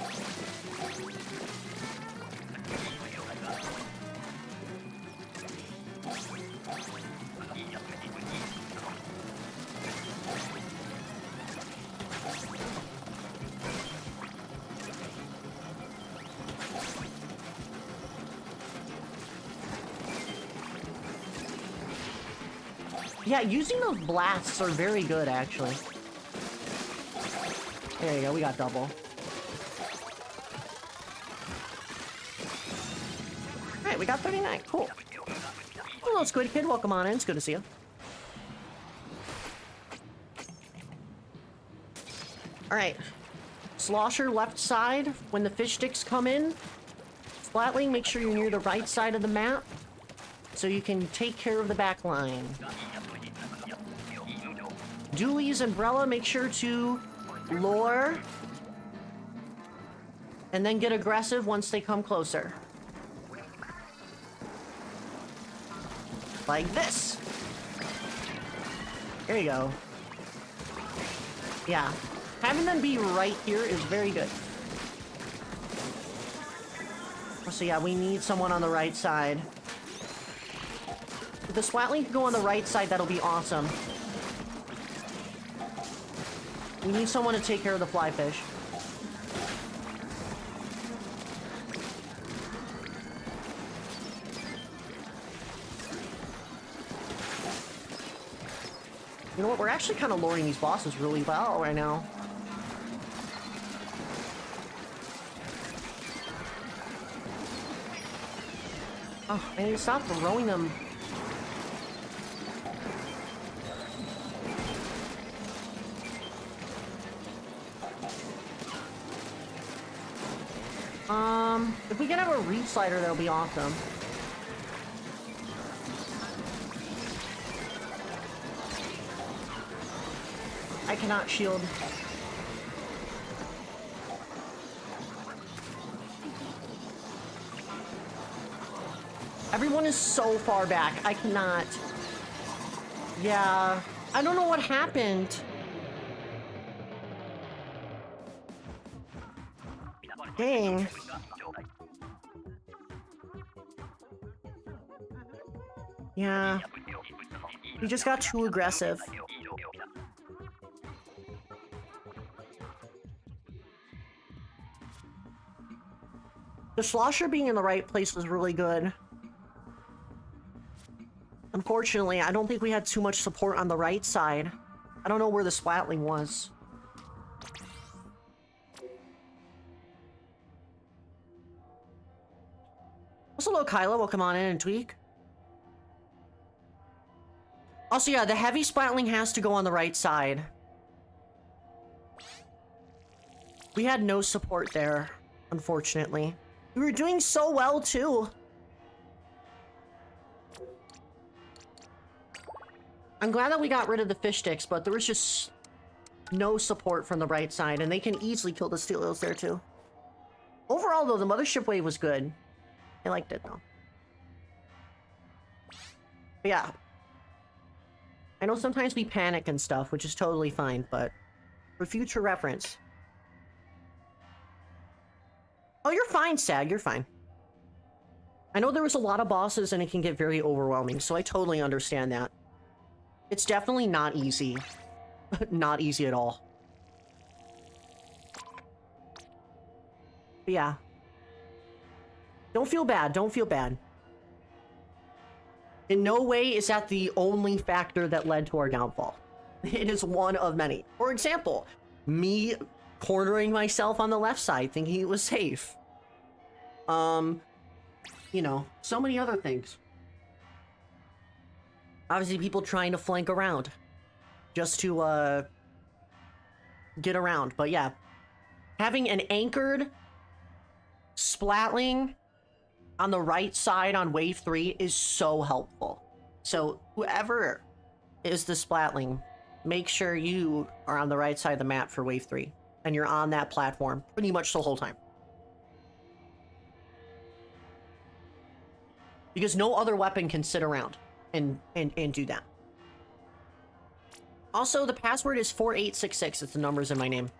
Yeah, using those blasts are very good, actually. There you go, we got double. Alright, we got 39, cool. Hello, Squid Kid, welcome on in, it's good to see you. Alright. Slosher left side, when the fish sticks come in. Splatling, make sure you're near the right side of the map, so you can take care of the back line. Julie's and BRELLA, make sure to lure and then get aggressive once they come closer. Like this. There you go. Yeah. Having them be right here is very good. So yeah, we need someone on the right side. If the Swatling can go on the right side, that'll be awesome. We need someone to take care of the fly fish. You know what? We're actually kind of luring these bosses really well right now. Oh, I need to stop throwing them. If we can have a re-slider, that'll be awesome. I cannot shield. Everyone is so far back. I cannot. Yeah. I don't know what happened. Dang. Yeah. He just got too aggressive. The slosher being in the right place was really good. Unfortunately, I don't think we had too much support on the right side. I don't know where the splatling was. Hello, Kyla. Welcome on in and tweak. Also, yeah, the heavy splatling has to go on the right side. We had no support there, unfortunately. We were doing so well, too. I'm glad that we got rid of the fish sticks, but there was just no support from the right side, and they can easily kill the steelios there, too. Overall, though, the mothership wave was good. I liked it, though. But yeah. I know sometimes we panic and stuff, which is totally fine, but for future reference. Oh, you're fine, Sag. You're fine. I know there was a lot of bosses, and it can get very overwhelming, so I totally understand that. It's definitely not easy. Not easy at all. But yeah. Don't feel bad. Don't feel bad. In no way is that the only factor that led to our downfall. It is one of many. For example, me cornering myself on the left side thinking it was safe. You know, so many other things. Obviously, people trying to flank around just to get around. But yeah, having an anchored splatling on the right side on wave 3 is so helpful. So whoever is the splatling, make sure you are on the right side of the map for wave 3 and you're on that platform pretty much the whole time. Because no other weapon can sit around and do that. Also, the password is 4866. It's the numbers in my name.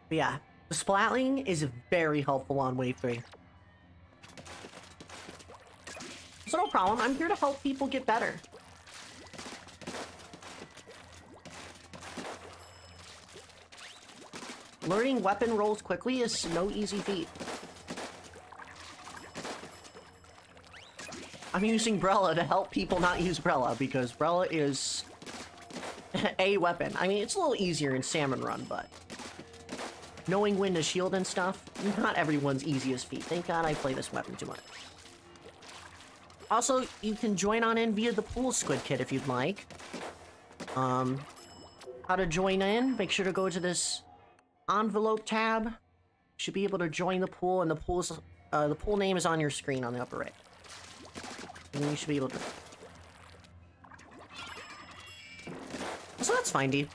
But yeah, the splatling is very helpful on wave 3. So no problem. I'm here to help people get better. Learning weapon rolls quickly is no easy feat. I'm using BRELLA to help people not use BRELLA, because BRELLA is a weapon. I mean, it's a little easier in Salmon Run, but knowing when to shield and stuff, not everyone's easiest feat. Thank God I play this weapon too much. Also, you can join on in via the pool squid kit if you'd like. How to join in, make sure to go to this envelope tab. You should be able to join the pool, and the pool name is on your screen on the upper right. And you should be able to. So that's fine, dude.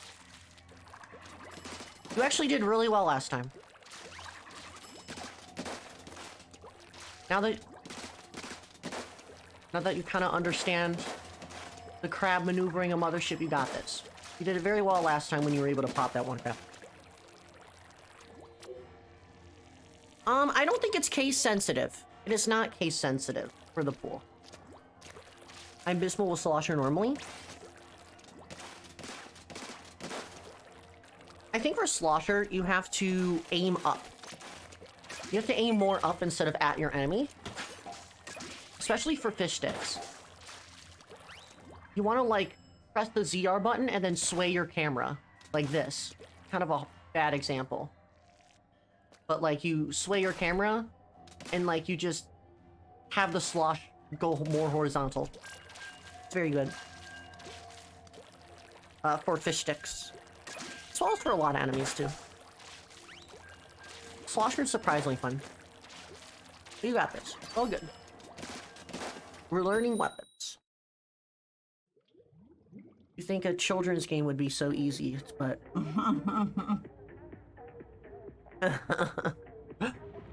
You actually did really well last time. Now that you kind of understand the crab maneuvering a mothership, you got this. You did it very well last time when you were able to pop that one crab. I don't think it's case sensitive. It is not case sensitive for the pool. I'm abysmal with slosher normally. I think for slosher, you have to aim up. You have to aim more up instead of at your enemy. Especially for fish sticks. You want to, like, press the ZR button and then sway your camera. Like this. Kind of a bad example. But, like, you sway your camera and, like, you just have the slosh go more horizontal. It's very good. For fish sticks. Swallows for a lot of enemies, too. Slosher's surprisingly fun. You got this. All good. We're learning weapons. You think a children's game would be so easy, but...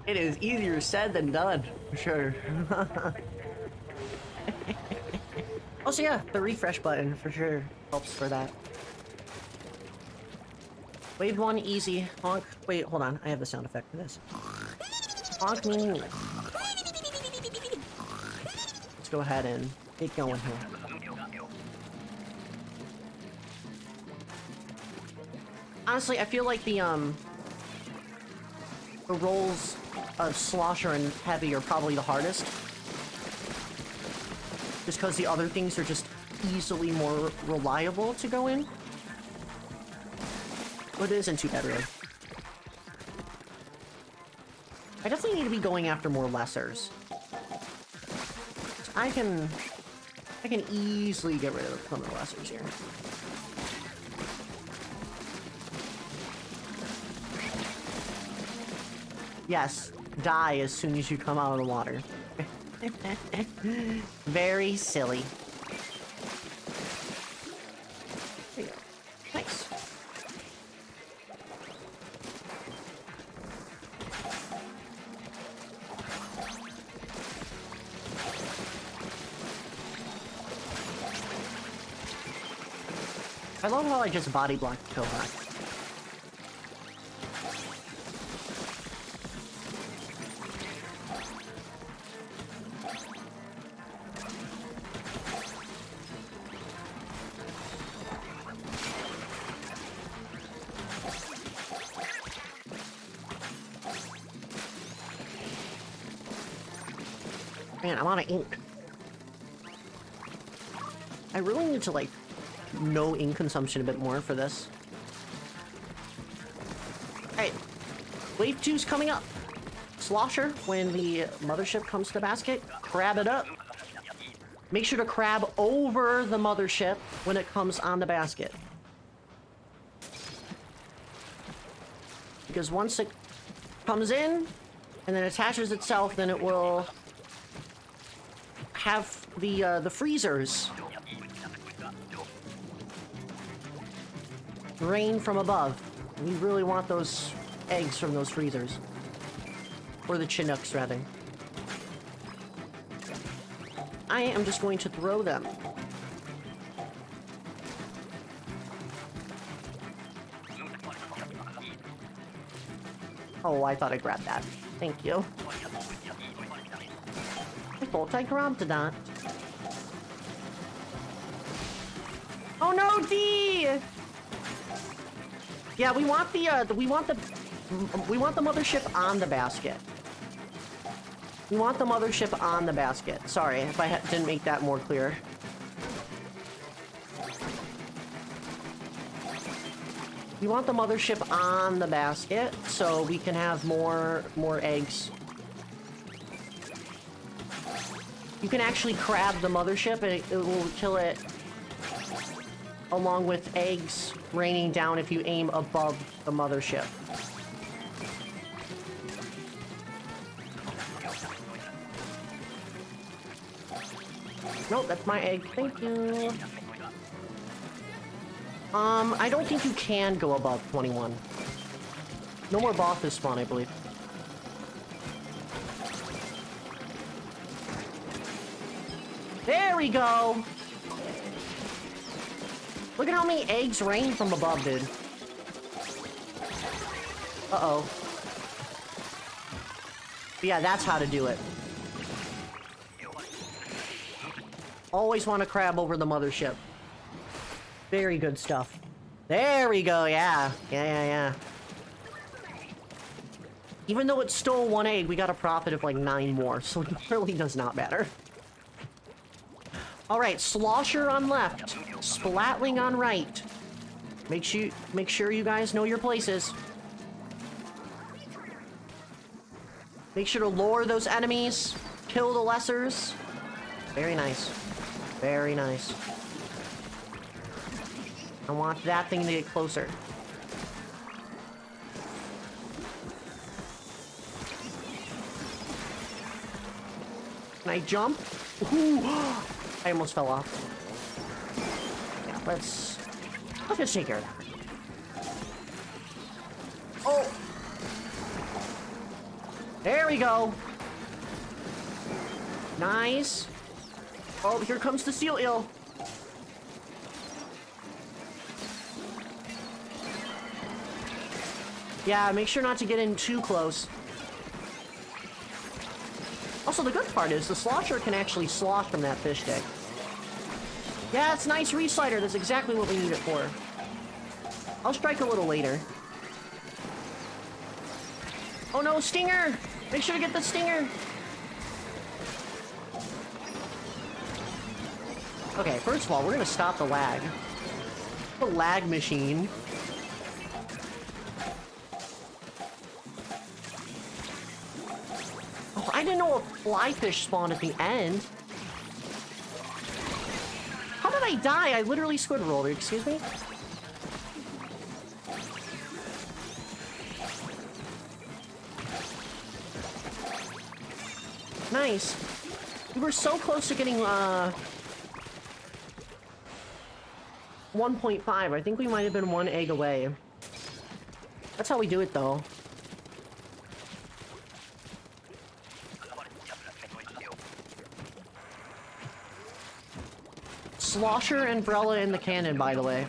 It is easier said than done, for sure. Also, yeah, the refresh button, for sure, helps for that. Wave 1, easy. Honk. Wait, hold on. I have the sound effect for this. Honk me. Let's go ahead and get going here. Honestly, I feel like the rolls of Slosher and Heavy are probably the hardest. Just because the other things are just easily more reliable to go in. But it isn't too bad, really. I definitely need to be going after more lessers. I can easily get rid of some of the lessers here. Yes, die as soon as you come out of the water. Very silly. There you go. Nice. I love how I just body blocked Kovac. Man, I'm out of ink. I really need to, like, know ink consumption a bit more for this. Alright. Wave 2's coming up. Slosher, when the mothership comes to the basket, crab it up. Make sure to crab over the mothership when it comes on the basket. Because once it comes in, and then attaches itself, then it will have the freezers rain from above. We really want those eggs from those freezers. Or the Chinooks, rather. I am just going to throw them. Oh, I thought I grabbed that. Thank you. I thought I grabbed that. Oh no, D! Yeah, we want the mothership on the basket. We want the mothership on the basket. Sorry if I didn't make that more clear. We want the mothership on the basket so we can have more eggs. You can actually crab the mothership and it will kill it along with eggs raining down if you aim above the mothership. Nope, that's my egg. Thank you. I don't think you can go above 21. No more bosses spawn, I believe. There we go! Look at how many eggs rain from above, dude. Uh-oh. But yeah, that's how to do it. Always want to crab over the mothership. Very good stuff. There we go, yeah. Yeah. Even though it stole one egg, we got a profit of like 9 more, so it really does not matter. Alright, Slosher on left, Splatling on right. Make sure you guys know your places. Make sure to lure those enemies, kill the lessers. Very nice. Very nice. I want that thing to get closer. I jump? Ooh, I almost fell off. Yeah, let's just take care of that. Oh! There we go. Nice. Oh, here comes the seal eel. Yeah, make sure not to get in too close. Also, the good part is the slosher can actually slosh from that fish stick. Yeah, it's nice reslider. That's exactly what we need it for. I'll strike a little later. Oh no, stinger! Make sure to get the stinger! Okay, first of all, we're gonna stop the lag. The lag machine. Oh, I didn't know a flyfish spawned at the end. How did I die? I literally squid rolled. Excuse me? Nice. We were so close to getting, 1.5. I think we might have been one egg away. That's how we do it, though. Slosher and BRELLA in the cannon, by the way.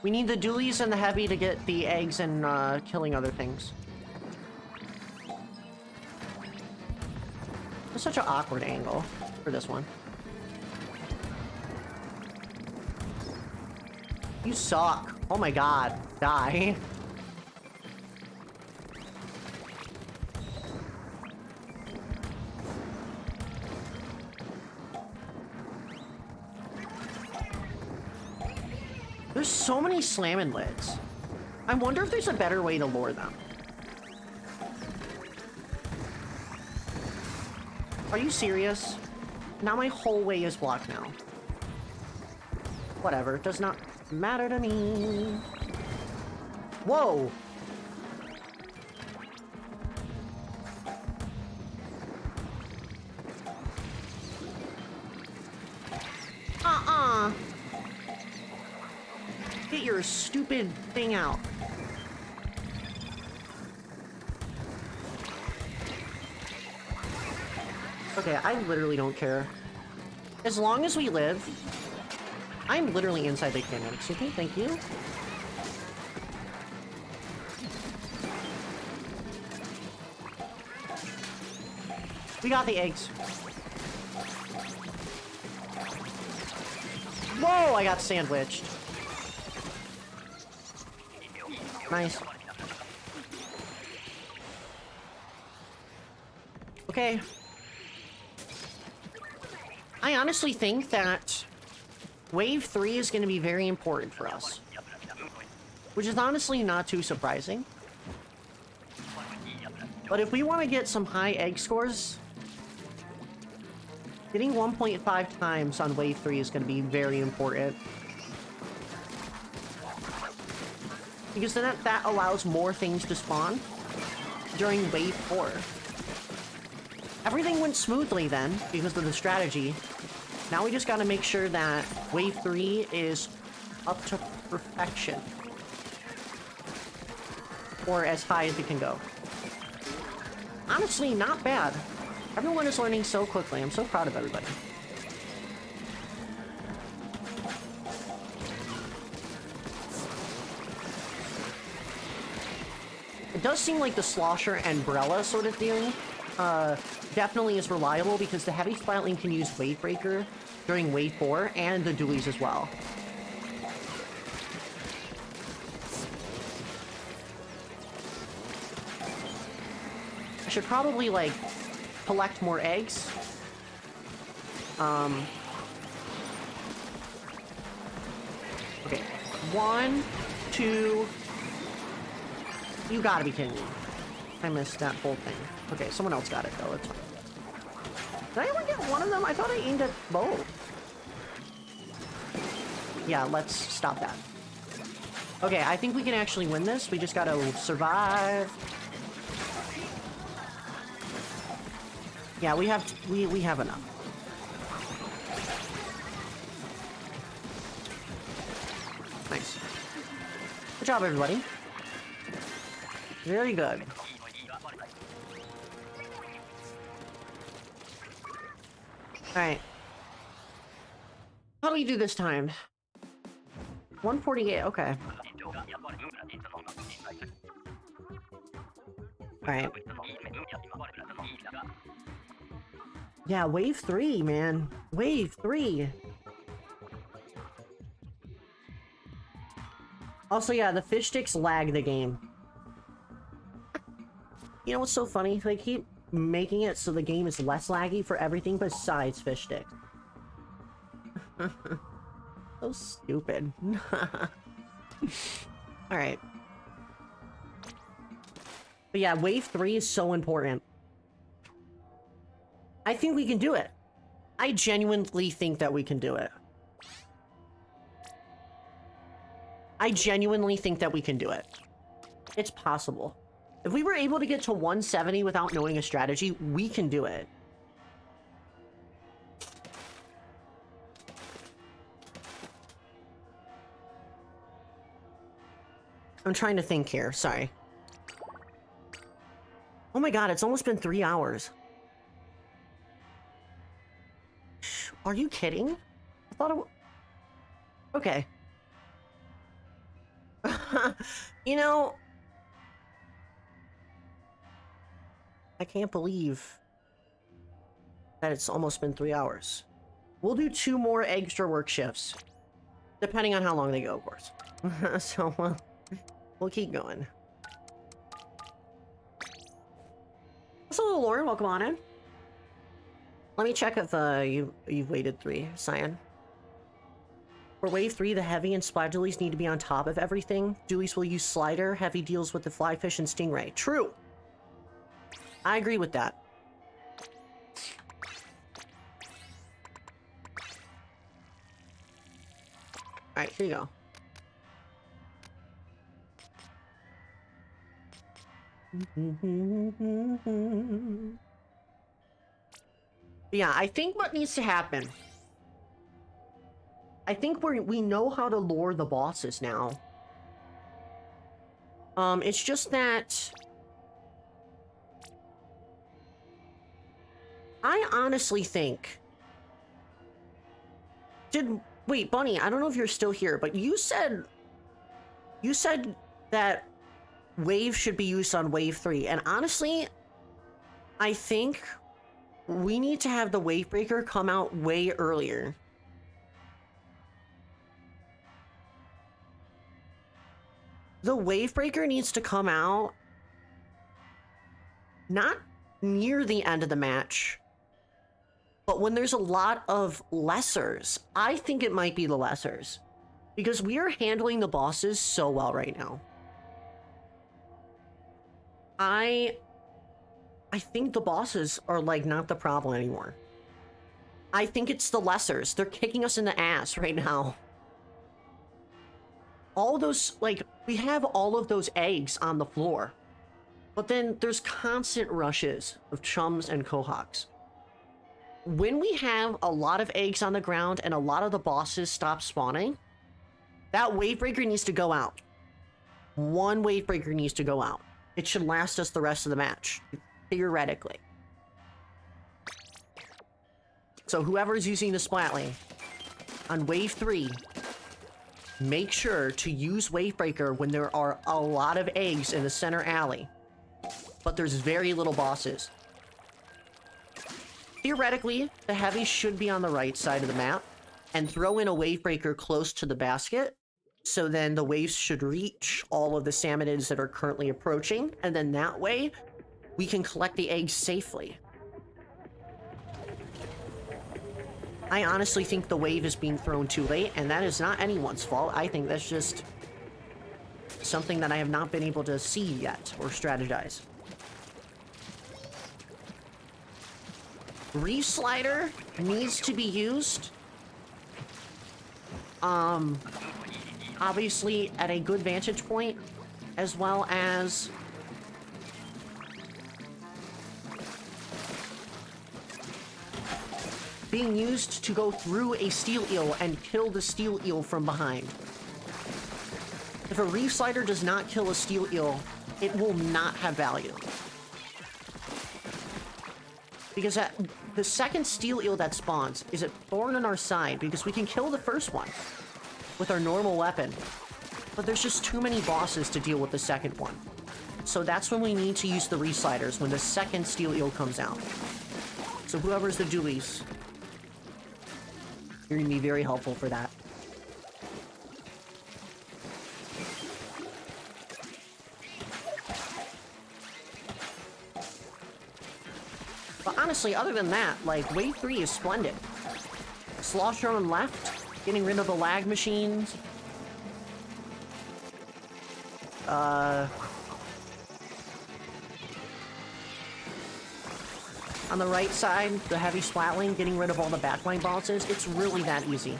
We need the dualies and the heavy to get the eggs and killing other things. It's such an awkward angle for this one. You suck. Oh my god. Die. There's so many slamming lids. I wonder if there's a better way to lure them. Are you serious? Now my whole way is blocked now. Whatever, does not matter to me. Whoa! Get your stupid thing out. Okay, I literally don't care. As long as we live, I'm literally inside the cannon. Excuse me, thank you. We got the eggs. Whoa, I got sandwiched. Nice. Okay. I honestly think that Wave 3 is going to be very important for us. Which is honestly not too surprising. But if we want to get some high egg scores, getting 1.5 times on Wave 3 is going to be very important. Because then that allows more things to spawn during Wave 4. Everything went smoothly then, because of the strategy. Now we just gotta make sure that Wave 3 is up to perfection. Or as high as it can go. Honestly, not bad. Everyone is learning so quickly. I'm so proud of everybody. It does seem like the slosher and BRELLA sort of theory definitely is reliable, because the heavy splatling can use Wave Breaker during Wave 4 and the dualies as well. I should probably, like, collect more eggs. Okay. 1, 2... You gotta be kidding me. I missed that whole thing. Okay, someone else got it, though. It's fine. Did I only get one of them? I thought I aimed at both. Yeah, let's stop that. Okay, I think we can actually win this. We just gotta survive. Yeah, we have enough. Nice. Good job, everybody. Very good. Alright. How do we do this time? 148, okay. Alright. Yeah, wave 3, man. Wave 3. Also, yeah, the fish sticks lag the game. You know what's so funny? They keep making it so the game is less laggy for everything besides fish sticks. So stupid. Alright. But yeah, wave 3 is so important. I think we can do it. I genuinely think that we can do it. I genuinely think that we can do it. It's possible. If we were able to get to 170 without knowing a strategy, we can do it. I'm trying to think here. Sorry. Oh my god, it's almost been 3 hours. Are you kidding? I thought it was... Okay. You know... I can't believe that it's almost been 3 hours. We'll do 2 more Eggstra work shifts. Depending on how long they go, of course. So, we'll keep going. Hello, Lauren. Welcome on in. Let me check if you've waited 3, Cyan. For wave 3, the heavy and splat dualies need to be on top of everything. Dualies will use slider. Heavy deals with the fly fish and stingray. True. I agree with that. Alright, here you go. Yeah, I think what needs to happen... I think we know how to lure the bosses now. It's just that... I honestly think... Wait, Bunny, I don't know if you're still here, but you said that wave should be used on wave 3, and honestly, I think we need to have the wave breaker come out way earlier. The wave breaker needs to come out not near the end of the match, but when there's a lot of lessers. I think it might be the lessers, because we are handling the bosses so well right now. I think the bosses are like not the problem anymore. I think it's the lessers. They're kicking us in the ass right now. All those, like, we have all of those eggs on the floor, but then there's constant rushes of chums and Kohawks. When we have a lot of eggs on the ground and a lot of the bosses stop spawning, that wave breaker needs to go out. One wave breaker needs to go out. It should last us the rest of the match, theoretically. So whoever's using the Splatly on wave 3, make sure to use wave breaker when there are a lot of eggs in the center alley, but there's very little bosses. Theoretically, the heavy should be on the right side of the map, and throw in a wave breaker close to the basket, so then the waves should reach all of the salmonids that are currently approaching, and then that way, we can collect the eggs safely. I honestly think the wave is being thrown too late, and that is not anyone's fault. I think that's just something that I have not been able to see yet, or strategize. Reef Slider needs to be used. obviously at a good vantage point, as well as being used to go through a steel eel and kill the steel eel from behind. If a reef slider does not kill a steel eel, it will not have value. Because the second steel eel that spawns is a thorn on our side, because we can kill the first one with our normal weapon. But there's just too many bosses to deal with the second one. So that's when we need to use the reef sliders, when the second steel eel comes out. So whoever's the dualies, you're gonna be very helpful for that. But honestly, other than that, like, Wave 3 is splendid. Slosher on left, getting rid of the lag machines. On the right side, the heavy splatling, getting rid of all the backline bosses. It's really that easy.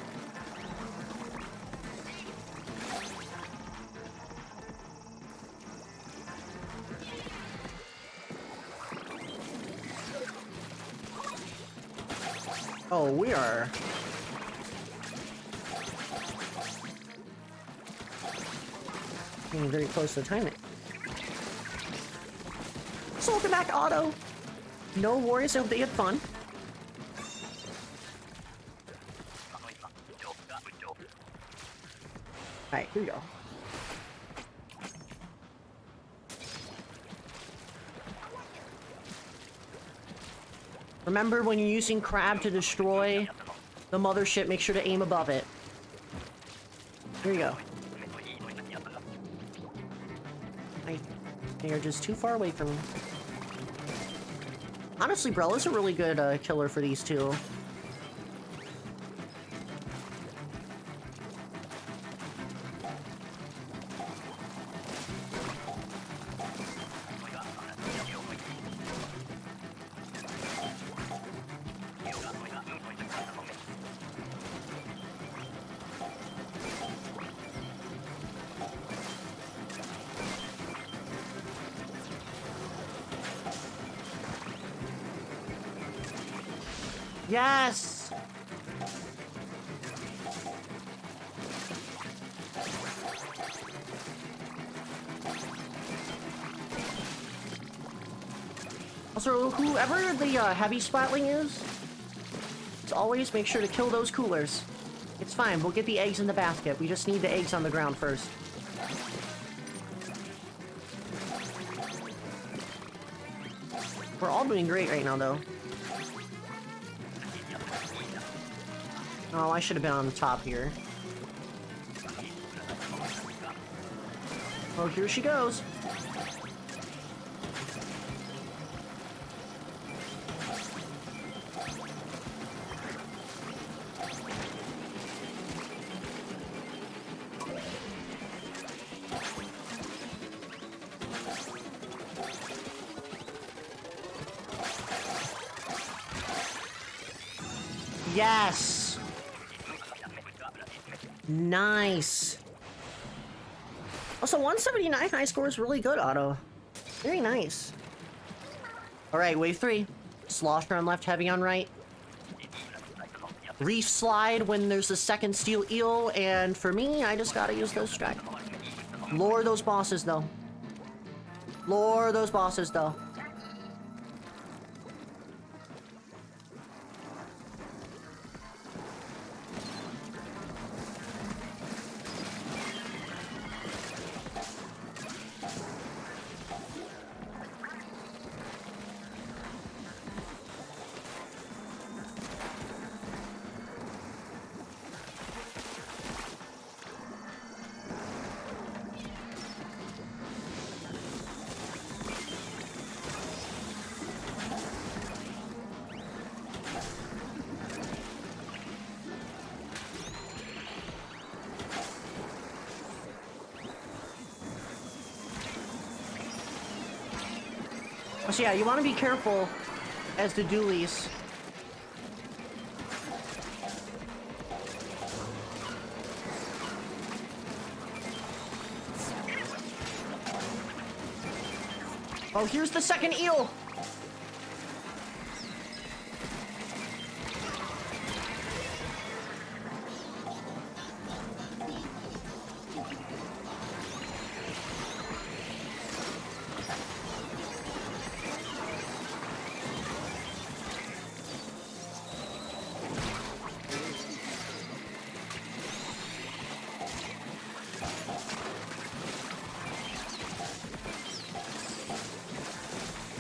Oh, we are... getting very close to the timing. Welcome back, Auto! No worries, I hope they had fun. Alright, here we go. Remember, when you're using crab to destroy the mothership, make sure to aim above it. Here you go. They are just too far away from me. Honestly, BRELLA's a really good killer for these two. Yes! Also, whoever the heavy splatling is, always make sure to kill those coolers. It's fine, we'll get the eggs in the basket. We just need the eggs on the ground first. We're all doing great right now, though. Oh, I should have been on the top here. Oh, here she goes. Yes! Nice. Also, 179 high score is really good, Otto. Very nice. Alright, wave 3. Slosher on left, heavy on right. Reef slide when there's a second steel eel, and for me, I just gotta use those strike. Lure those bosses, though. Lure those bosses, though. So yeah, you want to be careful as the dualies. Oh, here's the second eel!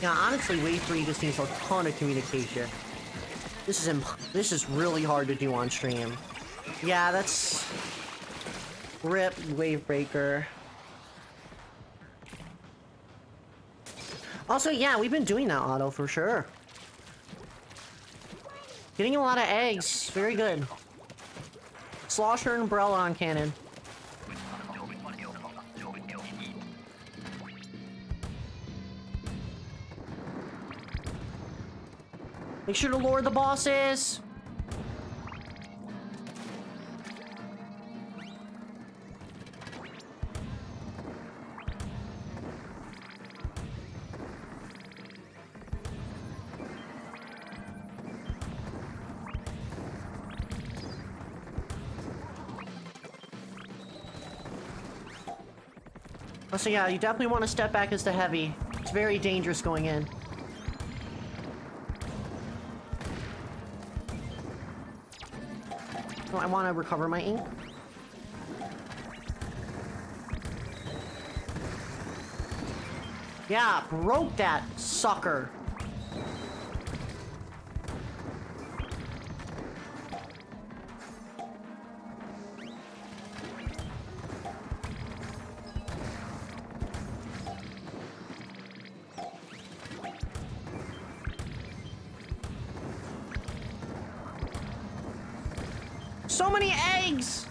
Yeah, honestly, Wave 3 just needs a ton of communication. This is really hard to do on stream. Yeah, that's... RIP, Wave Breaker. Also, yeah, we've been doing that auto for sure. Getting a lot of eggs. Very good. Slosher and BRELLA on cannon. Make sure to lure the bosses! So yeah, you definitely want to step back as the heavy. It's very dangerous going in. Oh, I want to recover my ink. Yeah, broke that sucker. So many eggs!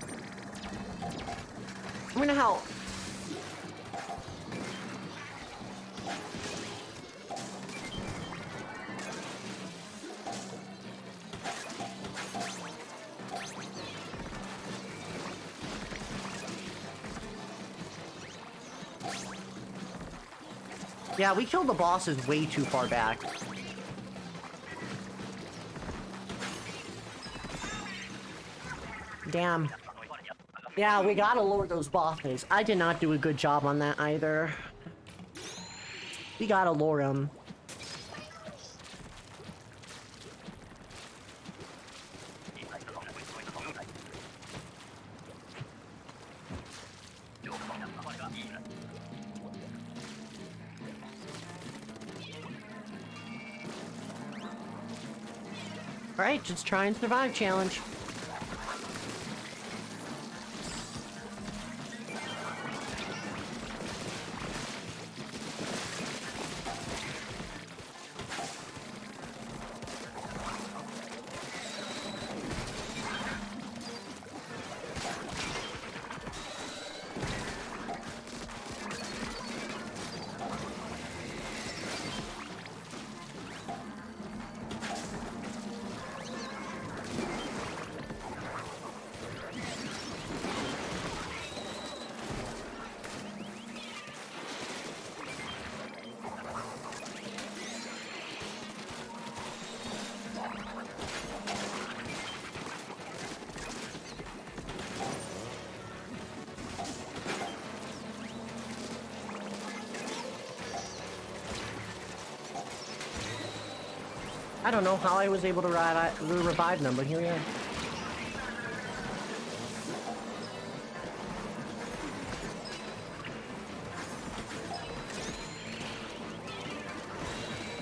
I'm gonna help. Yeah, we killed the bosses way too far back. Damn. Yeah, we gotta lure those bosses. I did not do a good job on that either. We gotta lure them. Alright, just try and survive challenge. I don't know how I was able to revive them, but here we are.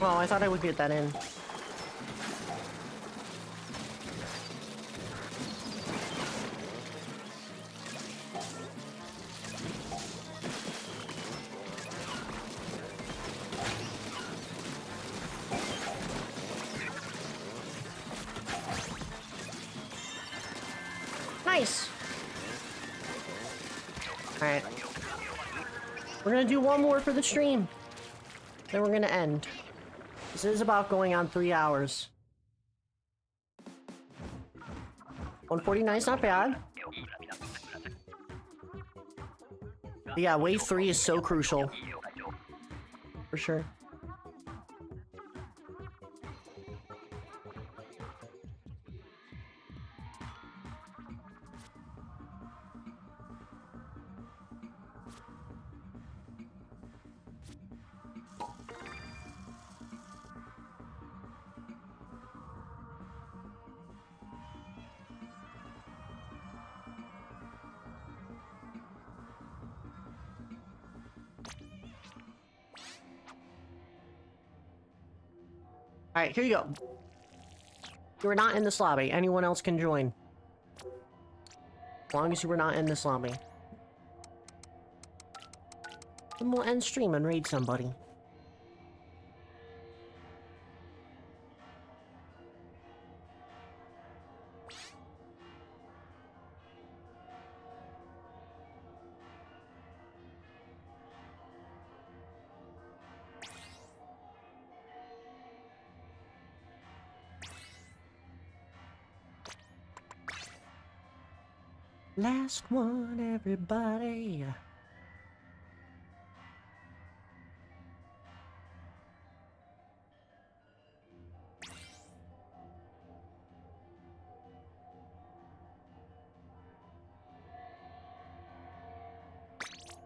Well, I thought I would get that in. Nice! Alright. We're gonna do one more for the stream. Then we're gonna end. This is about going on 3 hours. 149 is not bad. But yeah, wave 3 is so crucial. for sure. Alright, here you go. You are not in this lobby. Anyone else can join. As long as you were not in this lobby. Then we'll end stream and raid somebody. Last one, everybody.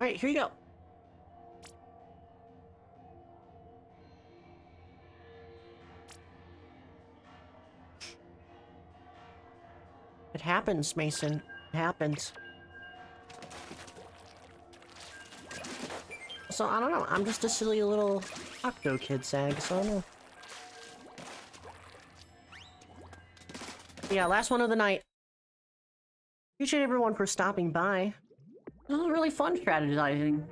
Alright, here you go. It happens, Mason. It happens. So, I don't know. I'm just a silly little octo kid, Sag, so I don't know. Yeah, last one of the night. Appreciate everyone for stopping by. This was really fun strategizing.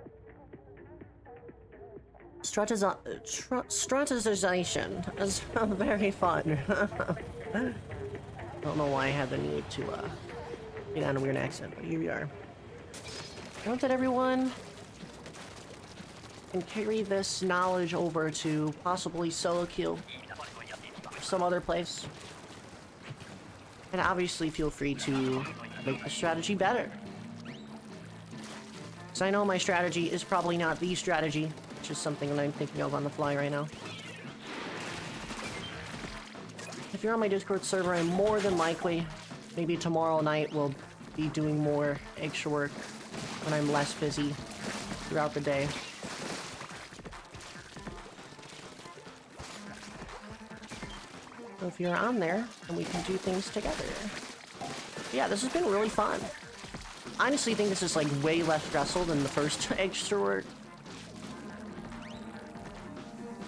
Strategization is very fun. I don't know why I had the need to get on a weird accent, but here we are. I hope that everyone can carry this knowledge over to possibly solo queue some other place. And obviously feel free to make the strategy better. Because I know my strategy is probably not the strategy, which is something that I'm thinking of on the fly right now. If you're on my Discord server, I'm more than likely, maybe tomorrow night, will be doing more extra work when I'm less busy throughout the day. So if you're on there, then we can do things together. Yeah, this has been really fun. I honestly think this is like way less stressful than the first extra work.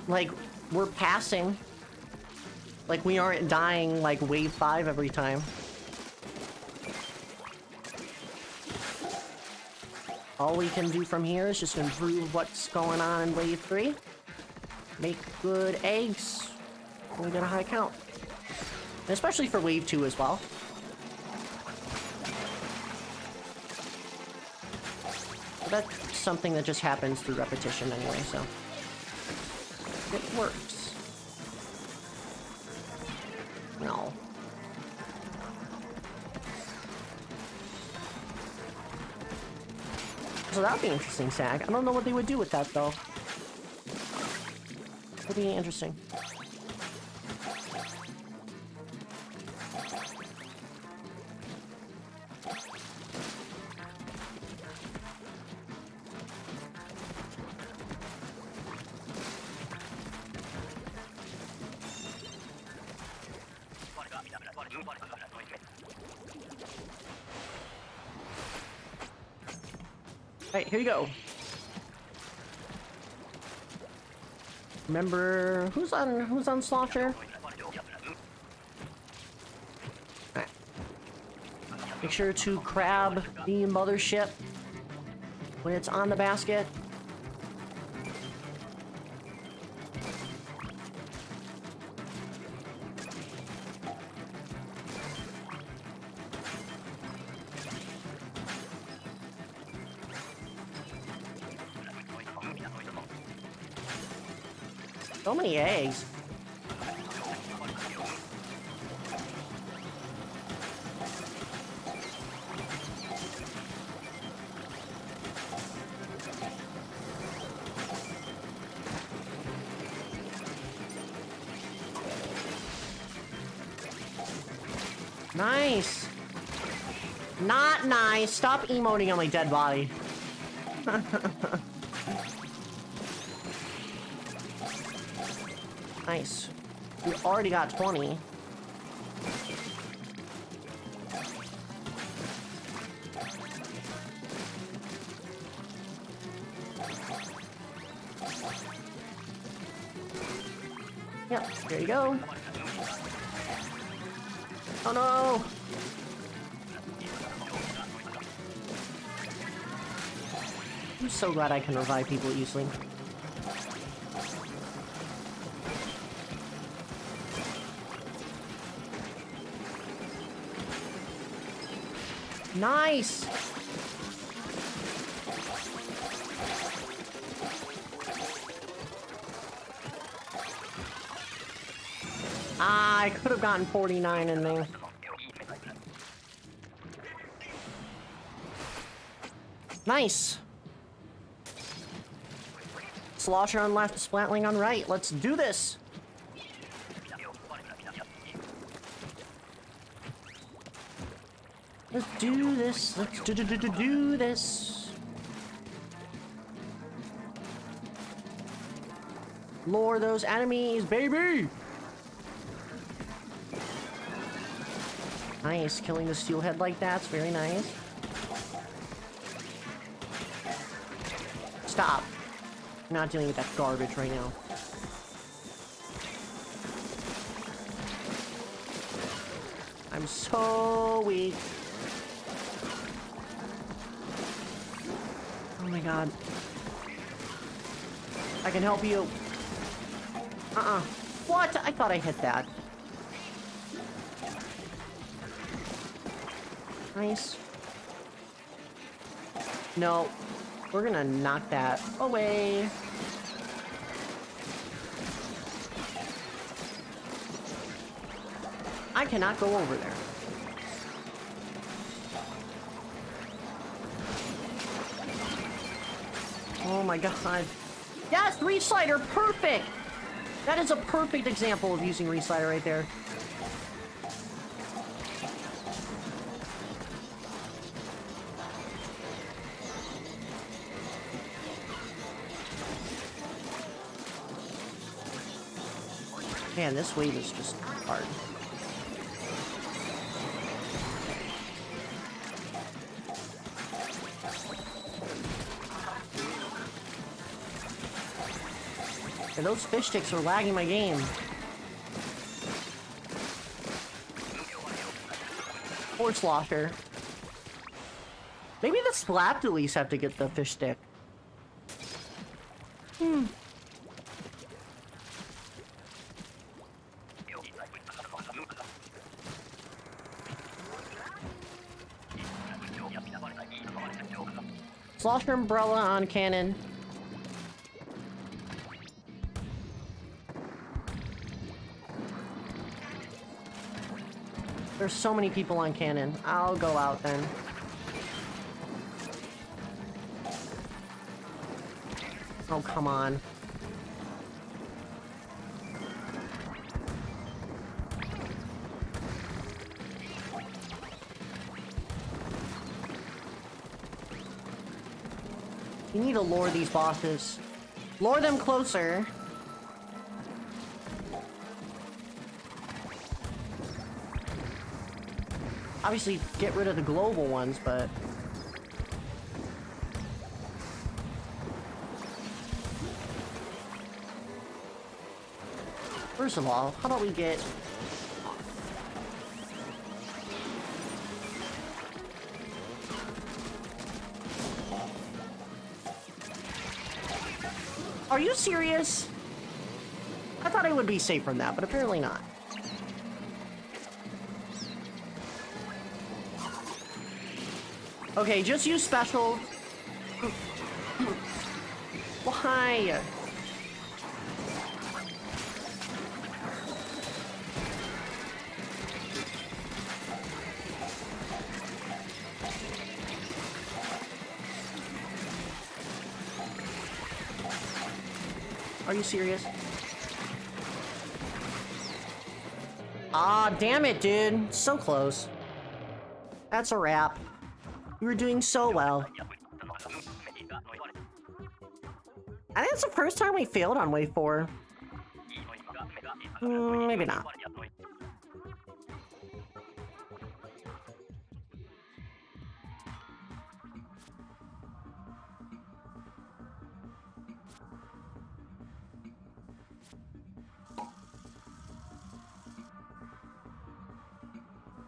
Like, we're passing. Like, we aren't dying like wave 5 every time. All we can do from here is just improve what's going on in wave 3. Make good eggs. We get a high count. And especially for wave 2 as well. But that's something that just happens through repetition anyway, so it works. No. So that would be interesting, Sag. I don't know what they would do with that, though. Would be interesting. Alright, here you go. Remember who's on Slaughter? Alright. Make sure to grab the mothership when it's on the basket. So many eggs. Nice. Not nice. Stop emoting on my dead body. Nice. We already got 20. Yep, there you go. Oh no! I'm so glad I can revive people easily. Nice! Ah, I could have gotten 49 in there. Nice! Slosher on left, Splatling on right. Let's do this! Let's do this. Let's do this. Lure those enemies, baby! Nice, killing the steelhead like that's very nice. Stop. I'm not dealing with that garbage right now. I'm so weak. Oh my god. I can help you. What? I thought I hit that. Nice. No. We're gonna knock that away. I cannot go over there. Oh my god. Yes, Reslider, perfect! That is a perfect example of using Reslider right there. Man, this wave is just hard. And those fish sticks are lagging my game. Poor Slosher. Maybe the Slapped at least have to get the fish stick. Slosher umbrella on cannon. There's so many people on cannon. I'll go out then. Oh, come on. You need to lure these bosses. Lure them closer. Obviously, get rid of the global ones, but... First of all, how about we get... Are you serious? I thought I would be safe from that, but apparently not. Okay, just use special. Why? Are you serious? Ah, damn it, dude. So close. That's a wrap. You were doing so well. I think it's the first time we failed on wave 4. Maybe not.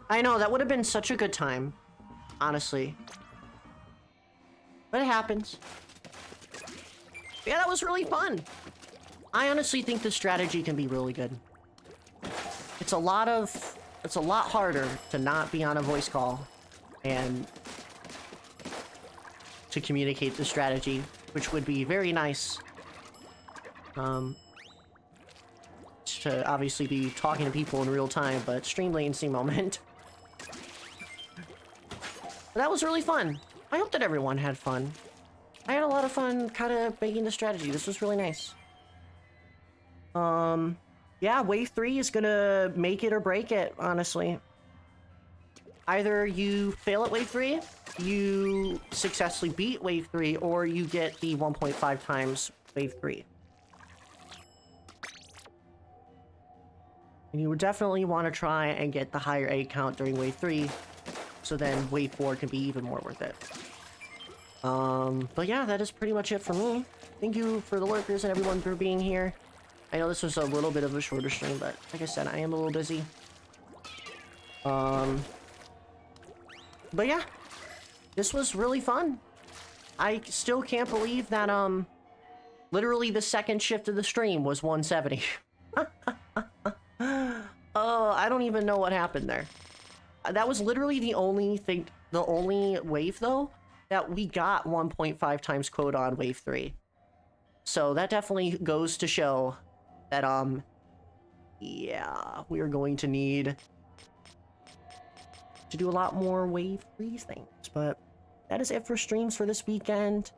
I know, that would have been such a good time. Honestly. But it happens. Yeah, that was really fun. I honestly think this strategy can be really good. It's a lot harder to not be on a voice call and to communicate the strategy, which would be very nice. To obviously be talking to people in real time, but stream latency moment. But that was really fun. I hope that everyone had fun. I had a lot of fun kind of making the strategy. This was really nice. Yeah, wave 3 is gonna make it or break it, honestly. Either you fail at wave 3, you successfully beat wave 3, or you get the 1.5 times wave 3. And you would definitely want to try and get the higher egg count during wave 3, so then wave 4 can be even more worth it. But yeah, that is pretty much it for me. Thank you for the lurkers and everyone for being here. I know this was a little bit of a shorter stream, but like I said, I am a little busy. But yeah, this was really fun. I still can't believe that, literally the second shift of the stream was 170. Oh, I don't even know what happened there. That was literally the only thing, the only wave, though, that we got 1.5 times quota on wave 3. So that definitely goes to show that, yeah, we are going to need to do a lot more wave 3 things. But that is it for streams for this weekend.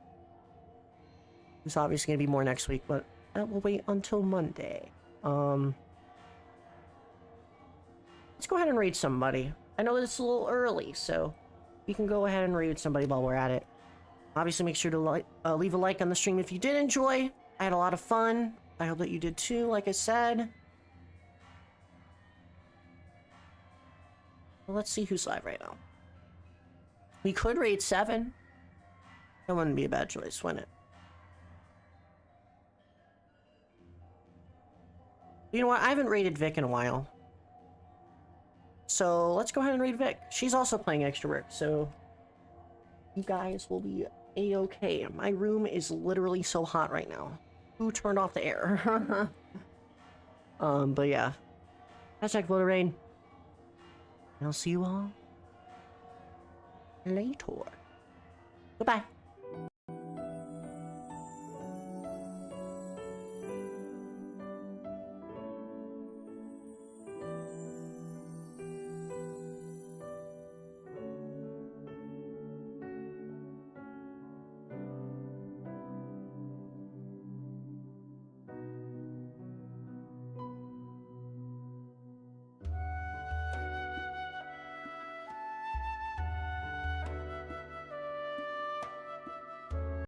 There's obviously going to be more next week, but that will wait until Monday. Let's go ahead and raid somebody. I know that it's a little early, so we can go ahead and raid somebody while we're at it. Obviously, make sure to leave a like on the stream if you did enjoy. I had a lot of fun. I hope that you did too, like I said. Well, let's see who's live right now. We could raid 7. That wouldn't be a bad choice, wouldn't it? You know what? I haven't raided Vic in a while. So let's go ahead and raid Vic. She's also playing extra work, so you guys will be a-okay. My room is literally so hot right now. Who turned off the air? But yeah. Hashtag voter rain. I'll see you all later. Goodbye.